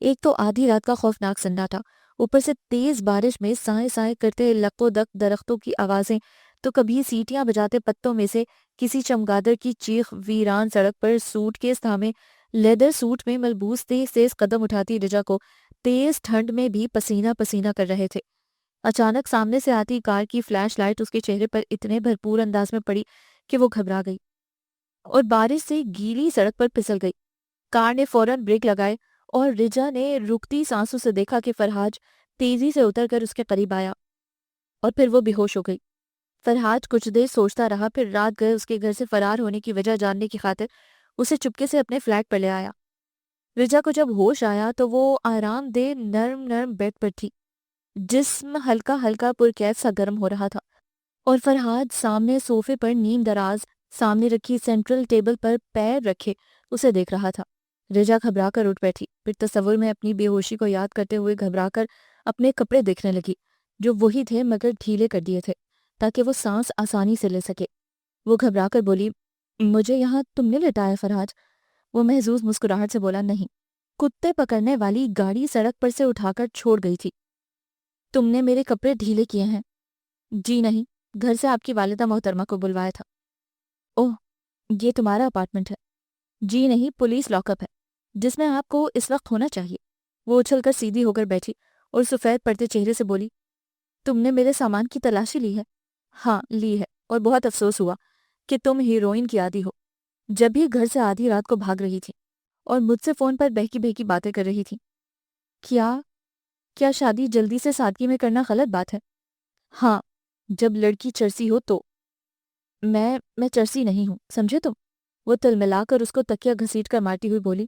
ایک تو آدھی رات کا خوفناک سناٹا، اوپر سے تیز بارش میں سائیں سائیں کرتے لق و دق درختوں کی آوازیں، تو کبھی سیٹیاں بجاتے پتوں میں سے کسی چمگادڑ کی چیخ، ویران سڑک پر سوٹ کیس تھامے لیدر سوٹ میں ملبوس تیز تیز قدم اٹھاتی رجا کو تیز ٹھنڈ میں بھی پسینہ پسینہ کر رہے تھے۔ اچانک سامنے سے آتی کار کی فلیش لائٹ اس کے چہرے پر اتنے بھرپور انداز میں پڑی کہ وہ گھبرا گئی اور بارش سے گیلی سڑک پر پھسل گئی۔ کار نے فوراً بریک لگائے اور رجا نے رکتی سانسوں سے دیکھا کہ فرحاد تیزی سے اتر کر اس کے قریب آیا اور پھر وہ بے ہوش ہو گئی۔ فرحاد کچھ دیر سوچتا رہا، پھر رات گئے اس کے گھر سے فرار ہونے کی وجہ جاننے کی خاطر اسے چپکے سے اپنے فلیٹ پر لے آیا۔ رجا کو جب ہوش آیا تو وہ آرام دہ نرم نرم بیڈ پر تھی، جسم ہلکا ہلکا پرکیف سا گرم ہو رہا تھا اور فرحاد سامنے صوفے پر نیم دراز سامنے رکھی سینٹرل ٹیبل پر پیر رکھے اسے دیکھ رہا تھا۔ رجا گھبرا کر اٹھ بیٹھی، پھر تصور میں اپنی بے ہوشی کو یاد کرتے ہوئے گھبرا کر اپنے کپڑے دیکھنے لگی، جو وہی تھے مگر ڈھیلے کر دیے تھے تاکہ وہ سانس آسانی سے لے سکے۔ وہ گھبرا کر بولی، مجھے یہاں تم نے لٹایا فرحاج؟ وہ محظوظ مسکراہٹ سے بولا، نہیں، کتے پکڑنے والی گاڑی سڑک پر سے اٹھا کر چھوڑ گئی تھی۔ تم نے میرے کپڑے ڈھیلے کیے ہیں؟ جی نہیں، گھر سے آپ کی والدہ محترمہ کو بلوایا تھا۔ اوہ، یہ تمہارا اپارٹمنٹ ہے؟ جی نہیں، پولیس لاک اپ ہے، جس میں آپ کو اس وقت ہونا چاہیے۔ وہ اچھل کر سیدھی ہو کر بیٹھی اور سفید پڑتے چہرے سے بولی، تم نے میرے سامان کی تلاشی لی ہے؟ ہاں لی ہے، اور بہت افسوس ہوا کہ تم ہیروئن کی عادی ہو۔ جب بھی گھر سے آدھی رات کو بھاگ رہی تھی اور مجھ سے فون پر بہکی بہکی باتیں کر رہی تھی۔ کیا کیا شادی جلدی سے سادگی میں کرنا غلط بات ہے؟ ہاں، جب لڑکی چرسی ہو تو۔ میں چرسی نہیں ہوں، سمجھے تم؟ وہ تلملا کر اس کو تکیہ گھسیٹ کر مارتی ہوئی بولی،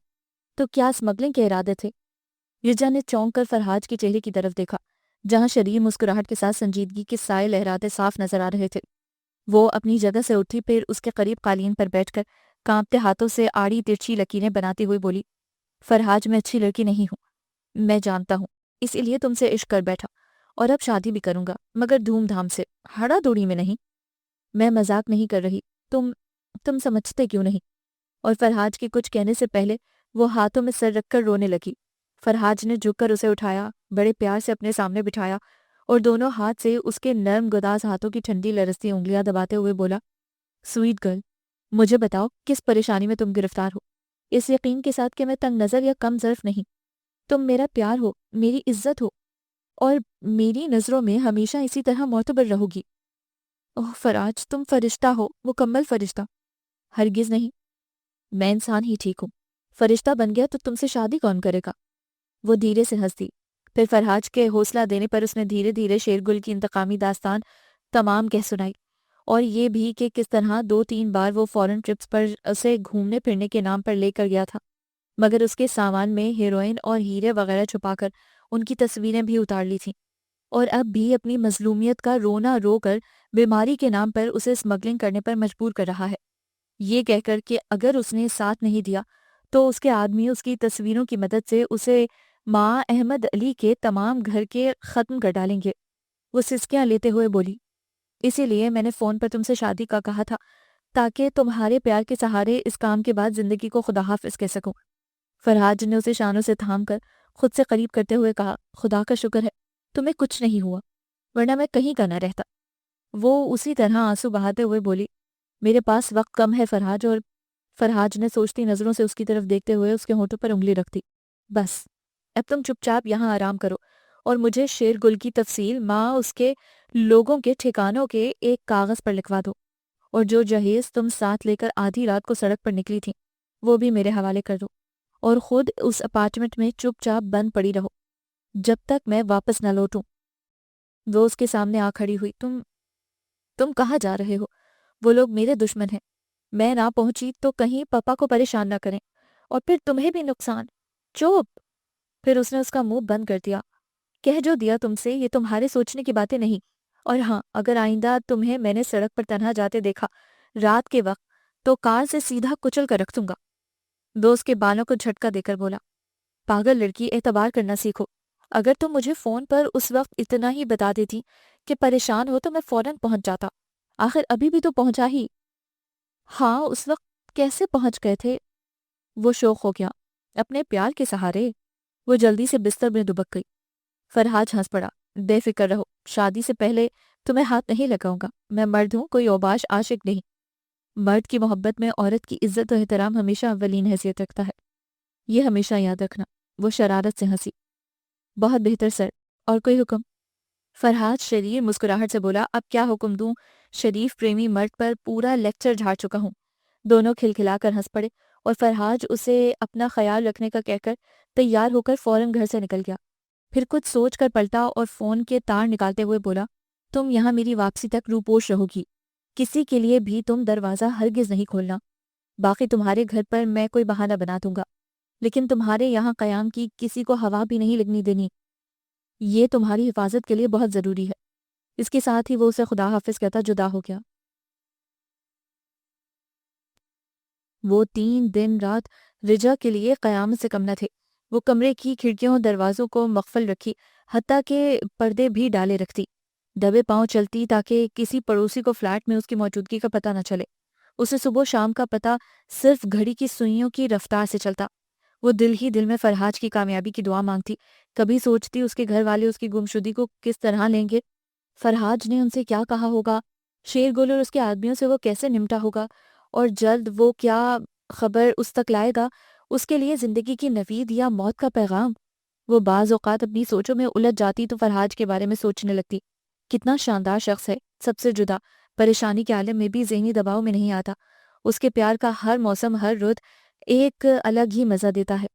تو کیا اسمگلنگ کے ارادے تھے؟ رجا نے چونک کر فرحاج کے چہرے کی طرف دیکھا، جہاں شریر مسکراہٹ کے ساتھ سنجیدگی کے سائے لہراتے صاف نظر آ رہے تھے۔ وہ اپنی جگہ سے اٹھی، پھر اس کے قریب قالین پر بیٹھ کر کانپتے ہاتھوں سے آڑی ترچھی لکیریں بناتی ہوئی بولی، فرحاج، میں اچھی لڑکی نہیں ہوں، میں جانتا ہوں، اسی لیے تم سے عشق کر بیٹھا، اور اب شادی بھی کروں گا، مگر دھوم دھام سے، ہڑا دوڑی میں نہیں۔ میں مذاق نہیں کر رہی، تم سمجھتے کیوں نہیں؟ اور فرحاج کے کچھ کہنے سے پہلے وہ ہاتھوں میں سر رکھ کر رونے لگی۔ فرحاج نے جھک کر اسے اٹھایا، بڑے پیار سے اپنے سامنے بٹھایا اور دونوں ہاتھ سے اس کے نرم گداز ہاتھوں کی ٹھنڈی لرزتی انگلیاں دباتے ہوئے بولا، سویٹ گرل، مجھے بتاؤ کس پریشانی میں تم گرفتار ہو، اس یقین کے ساتھ کہ میں تنگ نظر یا کم ظرف نہیں۔ تم میرا پیار ہو، میری عزت ہو، اور میری نظروں میں ہمیشہ اسی طرح معتبر رہو گی۔ اوہ فراج، تم فرشتہ ہو، مکمل فرشتہ۔ ہرگز نہیں، میں انسان ہی ٹھیک ہوں، فرشتہ بن گیا تو تم سے شادی کون کرے گا؟ وہ دھیرے سے ہنس دی، پھر فرحاج کے حوصلہ دینے پر اس نے دھیرے دھیرے شیرگل کی انتقامی داستان تمام کہہ سنائی، اور یہ بھی کہ کس طرح 2-3 بار وہ فورن ٹرپس پر اسے گھومنے پھرنے کے نام پر لے کر گیا تھا، مگر اس کے سامان میں ہیروئن اور ہیرے وغیرہ چھپا کر ان کی تصویریں بھی اتار لی تھیں، اور اب بھی اپنی مظلومیت کا رونا رو کر بیماری کے نام پر اسے اسمگلنگ کرنے پر مجبور کر رہا ہے، یہ کہہ کر کہ اگر اس نے ساتھ نہیں دیا تو اس کے آدمی اس کی تصویروں کی مدد سے اسے ماں احمد علی کے تمام گھر کے ختم کر ڈالیں گے۔ وہ سسکیاں لیتے ہوئے بولی، اسی لیے میں نے فون پر تم سے شادی کا کہا تھا، تاکہ تمہارے پیار کے سہارے اس کام کے بعد زندگی کو خدا حافظ کہہ سکوں۔ فرحاج نے اسے شانوں سے تھام کر خود سے قریب کرتے ہوئے کہا، خدا کا شکر ہے تمہیں کچھ نہیں ہوا، ورنہ میں کہیں کا نہ رہتا۔ وہ اسی طرح آنسو بہاتے ہوئے بولی، میرے پاس وقت کم ہے فرحاج، اور فرحاج نے سوچتی نظروں سے اس کی طرف دیکھتے ہوئے اس کے ہونٹوں پر انگلی رکھ دی۔ بس اب تم چپ چاپ یہاں آرام کرو اور مجھے شیر گل کی تفصیل ماں اس کے لوگوں کے ٹھکانوں کے ایک کاغذ پر لکھوا دو، اور جو جہیز تم ساتھ لے کر آدھی رات کو سڑک پر نکلی تھی وہ بھی میرے حوالے کر دو، اور خود اس اپارٹمنٹ میں چپ چاپ بند پڑی رہو جب تک میں واپس نہ لوٹوں۔ وہ اس کے سامنے آ کھڑی ہوئی، تم کہاں جا رہے ہو؟ وہ لوگ میرے دشمن ہیں، میں نہ پہنچی تو کہیں پپا کو پریشان نہ کریں، اور پھر تمہیں بھی نقصان۔ چوپ! پھر اس نے اس کا منہ بند کر دیا، کہہ جو دیا تم سے، یہ تمہارے سوچنے کی باتیں نہیں، اور ہاں، اگر آئندہ تمہیں میں نے سڑک پر تنہا جاتے دیکھا رات کے وقت تو کار سے سیدھا کچل کر رکھ دوں گا۔ دوست کے بالوں کو جھٹکا دے کر بولا، پاگل لڑکی، اعتبار کرنا سیکھو، اگر تم مجھے فون پر اس وقت اتنا ہی بتا دیتی کہ پریشان ہو تو میں فوراً پہنچ جاتا، آخر ابھی بھی تو پہنچا ہی۔ ہاں، اس وقت کیسے پہنچ گئے تھے؟ وہ شوق ہو گیا، اپنے پیار کے سہارے۔ وہ جلدی سے بستر میں دبک گئی۔ فرحاج ہنس پڑا، بے فکر رہو، شادی سے پہلے تمہیں ہاتھ نہیں لگاؤں گا، میں مرد ہوں، کوئی اوباش عاشق نہیں۔ مرد کی محبت میں عورت کی عزت و احترام ہمیشہ اولین حیثیت رکھتا ہے، یہ ہمیشہ یاد رکھنا۔ وہ شرارت سے ہنسی، بہت بہتر سر، اور کوئی حکم؟ فرحاج شریر مسکراہٹ سے بولا، اب کیا حکم دوں، شریف پریمی مرد پر پورا لیکچر جھاڑ چکا ہوں۔ دونوں کھلکھلا کر ہنس پڑے، اور فرحاج اسے اپنا خیال رکھنے کا کہہ کر تیار ہو کر فوراً گھر سے نکل گیا۔ پھر کچھ سوچ کر پلٹا اور فون کے تار نکالتے ہوئے بولا، تم یہاں میری واپسی تک روپوش رہو گی، کسی کے لیے بھی تم دروازہ ہرگز نہیں کھولنا، باقی تمہارے گھر پر میں کوئی بہانہ بنا دوں گا، لیکن تمہارے یہاں قیام کی کسی کو ہوا بھی نہیں لگنی دینی، یہ تمہاری حفاظت کے لیے بہت ضروری ہے۔ اس کے ساتھ ہی وہ اسے خدا حافظ کہتا جدا ہو گیا۔ وہ 3 دن رات رجا کے لیے قیامت سے کم نہ تھے۔ وہ کمرے کی کھڑکیوں اور دروازوں کو مقفل رکھی، حتیٰ کہ پردے بھی ڈالے رکھتی، دبے پاؤں چلتی تاکہ کسی پڑوسی کو فلیٹ میں اس کی موجودگی کا پتہ نہ چلے۔ اسے صبح و شام کا پتہ صرف گھڑی کی سوئیوں کی رفتار سے چلتا۔ وہ دل ہی دل میں فرحاج کی کامیابی کی دعا مانگتی، کبھی سوچتی اس کے گھر والے اس کی گمشدگی کو کس طرح لیں گے، فرحاج نے ان سے کیا کہا ہوگا، شیر گل اور اس کے آدمیوں سے وہ کیسے نمٹا ہوگا، اور جلد وہ کیا خبر اس تک لائے گا، اس کے لیے زندگی کی نوید یا موت کا پیغام۔ وہ بعض اوقات اپنی سوچوں میں الجھ جاتی تو فرحاج کے بارے میں سوچنے لگتی، کتنا شاندار شخص ہے، سب سے جدا، پریشانی کے عالم میں بھی ذہنی دباؤ میں نہیں آتا، اس کے پیار کا ہر موسم، ہر رت ایک الگ ہی مزہ دیتا ہے،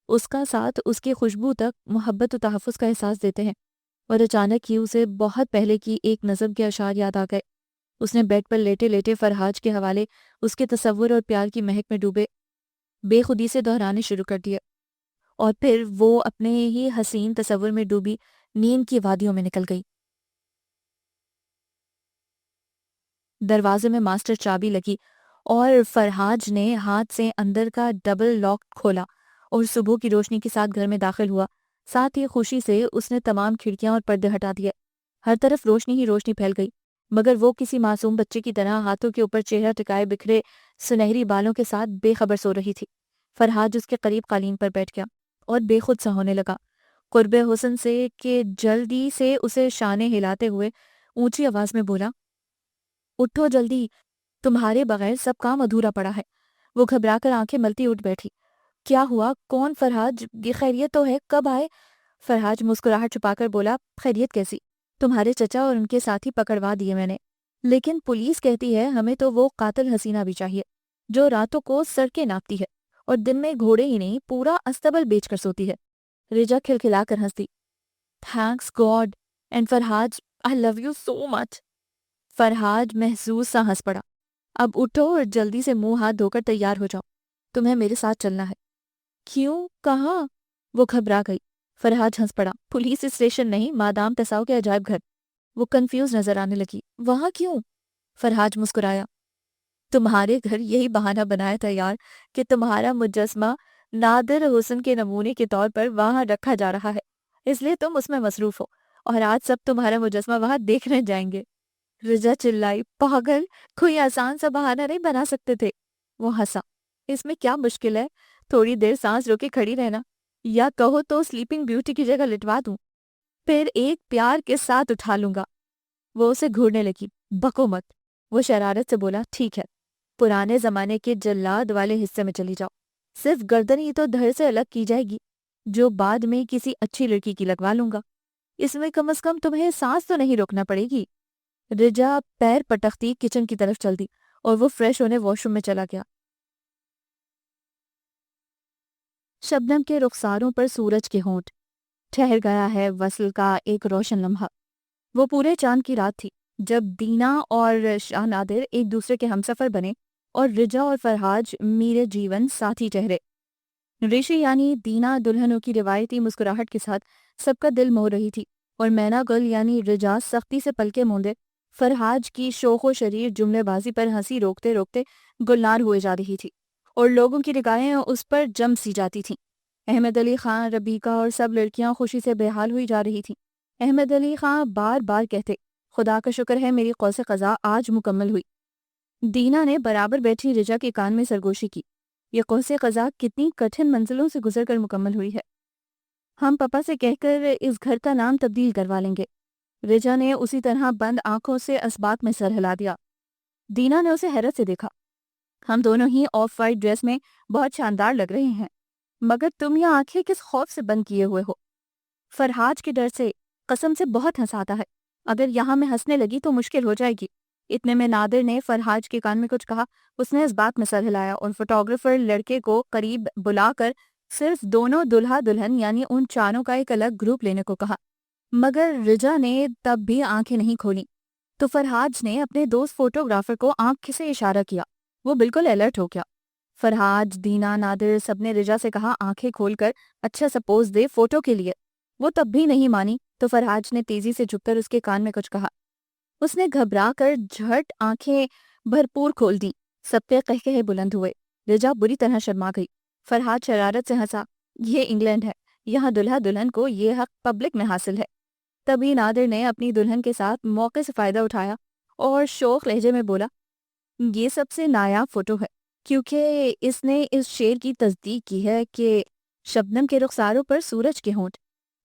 اس کا ساتھ، اس کی خوشبو تک محبت و تحفظ کا احساس دیتے ہیں۔ اور اچانک ہی اسے بہت پہلے کی ایک نظم کے اشعار یاد آ گئے۔ اس نے بیڈ پر لیٹے لیٹے فرحاج کے حوالے اس کے تصور اور پیار کی مہک میں ڈوبے بے خودی سے دہرانے شروع کر دیے، اور پھر وہ اپنے ہی حسین تصور میں ڈوبی نیند کی وادیوں میں نکل گئی۔ دروازے میں ماسٹر چابی لگی اور فرحاج نے ہاتھ سے اندر کا ڈبل لاک کھولا اور صبح کی روشنی کے ساتھ گھر میں داخل ہوا۔ ساتھ ہی خوشی سے اس نے تمام کھڑکیاں اور پردے ہٹا دیے، ہر طرف روشنی ہی روشنی پھیل گئی، مگر وہ کسی معصوم بچے کی طرح ہاتھوں کے اوپر چہرہ ٹکائے بکھرے سنہری بالوں کے ساتھ بے خبر سو رہی تھی۔ فرحاج اس کے قریب قالین پر بیٹھ گیا اور بے خود سا ہونے لگا، قرب حسن سے کہ جلدی سے اسے شانے ہلاتے ہوئے اونچی آواز میں بولا، اٹھو جلدی، تمہارے بغیر سب کام ادھورا پڑا ہے۔ وہ گھبرا کر آنکھیں ملتی اٹھ بیٹھی۔ کیا ہوا؟ کون؟ فرحاج، یہ خیریت تو ہے؟ کب آئے؟ فرحاج مسکراہٹ چھپا کر بولا، خیریت کیسی؟ تمہارے چچا اور ان کے ساتھی پکڑوا دیے میں نے، لیکن پولیس کہتی ہے ہمیں تو وہ قاتل حسینہ بھی چاہیے جو راتوں کو سڑکیں ناپتی ہے اور دن میں گھوڑے ہی نہیں پورا استبل بیچ کر سوتی ہے۔ رجا کھلکھلا کر ہنس دی، thanks God and Farhaj, I love you so much. Farhaj محظوظ سا ہنس پڑا، اب اٹھو اور جلدی سے منہ ہاتھ دھو کر تیار ہو جاؤ، تمہیں میرے ساتھ چلنا ہے۔ کیوں؟ کہاں؟ وہ گھبرا گئی۔ فرحاج ہنس پڑا، پولیس اسٹیشن نہیں، مادام تساؤ کے عجائب گھر۔ وہ کنفیوز نظر آنے لگی، وہاں کیوں؟ فرحاج مسکرایا، تمہارے گھر یہی بہانہ بنایا تھا یار کہ تمہارا مجسمہ نادر حسن کے نمونے کے طور پر وہاں رکھا جا رہا ہے، اس لیے تم اس میں مصروف ہو، اور آج سب تمہارا مجسمہ وہاں دیکھنے جائیں گے۔ رجا چلائی، پاگل، کوئی آسان سا بہانہ نہیں بنا سکتے تھے۔ وہ ہنسا، اس میں کیا مشکل ہے، تھوڑی دیر سانس روکے کھڑی رہنا، یا کہو تو سلیپنگ بیوٹی کی جگہ لٹوا دوں، پھر ایک پیار کے ساتھ اٹھا لوں گا۔ وہ اسے گھورنے لگی، بکو مت۔ وہ شرارت سے بولا، ٹھیک ہے، پرانے زمانے کے جلاد والے حصے میں چلی جاؤ، صرف گردن ہی تو دھڑ سے الگ کی جائے گی، جو بعد میں کسی اچھی لڑکی کی لگوا لوں گا، اس میں کم از کم تمہیں سانس تو نہیں روکنا پڑے گی۔ رجا پیر پٹختی کچن کی طرف چل دی اور وہ فریش ہونے واش روم میں چلا گیا۔ شبنم کے رخساروں پر سورج کے ہونٹ، ٹھہر گیا ہے وصل کا ایک روشن لمحہ۔ وہ پورے چاند کی رات تھی جب دینا اور شاہ نادر ایک دوسرے کے ہمسفر بنے اور رجا اور فرحاج میرے جیون ساتھی ٹھہرے۔ ریشی یعنی دینا دلہنوں کی روایتی مسکراہٹ کے ساتھ سب کا دل موہ رہی تھی، اور مینا گل یعنی رجا سختی سے پلکے موندے فرحاج کی شوخ و شریر جملے بازی پر ہنسی روکتے روکتے گلنار ہوئے جا رہی تھی، اور لوگوں کی نگاہیں اس پر جم سی جاتی تھیں۔ احمد علی خان، ربیکہ اور سب لڑکیاں خوشی سے بے حال ہوئی جا رہی تھیں۔ احمد علی خان بار بار کہتے، خدا کا شکر ہے میری قوس قزح آج مکمل ہوئی۔ دینا نے برابر بیٹھی رجا کے کان میں سرگوشی کی، یہ قوس قزح کتنی کٹھن منزلوں سے گزر کر مکمل ہوئی ہے، ہم پاپا سے کہہ کر اس گھر کا نام تبدیل کروا لیں گے۔ رجا نے اسی طرح بند آنکھوں سے اسبات میں سر ہلا دیا۔ دینا نے اسے حیرت سے دیکھا، ہم دونوں ہی آف وائٹ ڈریس میں بہت شاندار لگ رہے ہیں، مگر تم یہ آنکھیں کس خوف سے بند کیے ہوئے ہو؟ فرحاج کے ڈر سے، قسم سے بہت ہنساتا ہے، اگر یہاں میں ہنسنے لگی تو مشکل ہو جائے گی۔ اتنے میں نادر نے فرحاج کے کان میں کچھ کہا، اس نے اس بات میں سر ہلایا اور فوٹوگرافر لڑکے کو قریب بلا کر صرف دونوں دلہا دلہن یعنی ان چاروں کا ایک الگ گروپ لینے کو کہا، مگر رجا نے تب بھی آنکھیں نہیں کھولی، تو فرحاج نے اپنے دوست فوٹوگرافر کو آنکھ سے اشارہ کیا، وہ بالکل الرٹ ہو گیا۔ فرحاج، دینا، نادر سب نے رجا سے کہا آنکھیں کھول کر اچھا سپوز دے فوٹو کے لیے، وہ تب بھی نہیں مانی، تو فرحاج نے تیزی سے جھک کر اس کے کان میں کچھ کہا، اس نے گھبرا کر جھٹ آنکھیں بھرپور کھول دیں، سب کے قہقہے بلند ہوئے۔ رجا بری طرح شرما گئی۔ فرحاد شرارت سے ہنسا، یہ انگلینڈ ہے، یہاں دلہا دلہن کو یہ حق پبلک میں حاصل ہے۔ تبھی نادر نے اپنی دلہن کے ساتھ موقع سے فائدہ اٹھایا اور شوخ لہجے میں بولا، یہ سب سے نایاب فوٹو ہے، کیونکہ اس نے اس شعر کی تصدیق کی ہے کہ شبنم کے رخساروں پر سورج کے ہونٹ،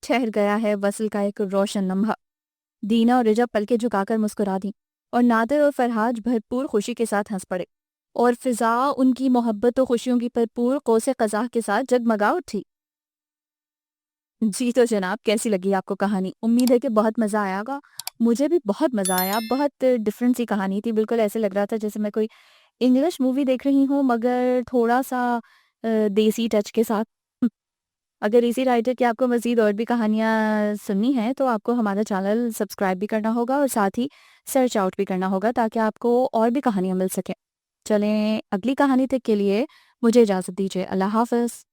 ٹھہر گیا ہے وصل کا ایک روشن لمحہ۔ دینا اور رجا پلکیں جھکا کر مسکرا دیں اور نادر اور فرحاد بھرپور خوشی کے ساتھ ہنس پڑے اور فضا ان کی محبت و خوشیوں کی بھرپور قوس قزح کے ساتھ جگمگا اٹھی۔ جی تو جناب، کیسی لگی آپ کو کہانی؟ امید ہے کہ بہت مزہ آیا گا۔ مجھے بھی بہت مزہ آیا، بہت ڈفرینٹ سی کہانی تھی، بالکل ایسے لگ رہا تھا جیسے میں کوئی انگلش مووی دیکھ رہی ہوں مگر تھوڑا سا دیسی ٹچ کے ساتھ۔ اگر اسی رائٹر کی آپ کو مزید اور بھی کہانیاں سننی ہیں تو آپ کو ہمارا چینل سبسکرائب بھی کرنا ہوگا اور ساتھ ہی سرچ آؤٹ بھی کرنا ہوگا تاکہ آپ کو اور بھی کہانیاں مل سکیں۔ چلیں اگلی کہانی تک کے لیے مجھے اجازت دیجیے، اللہ حافظ۔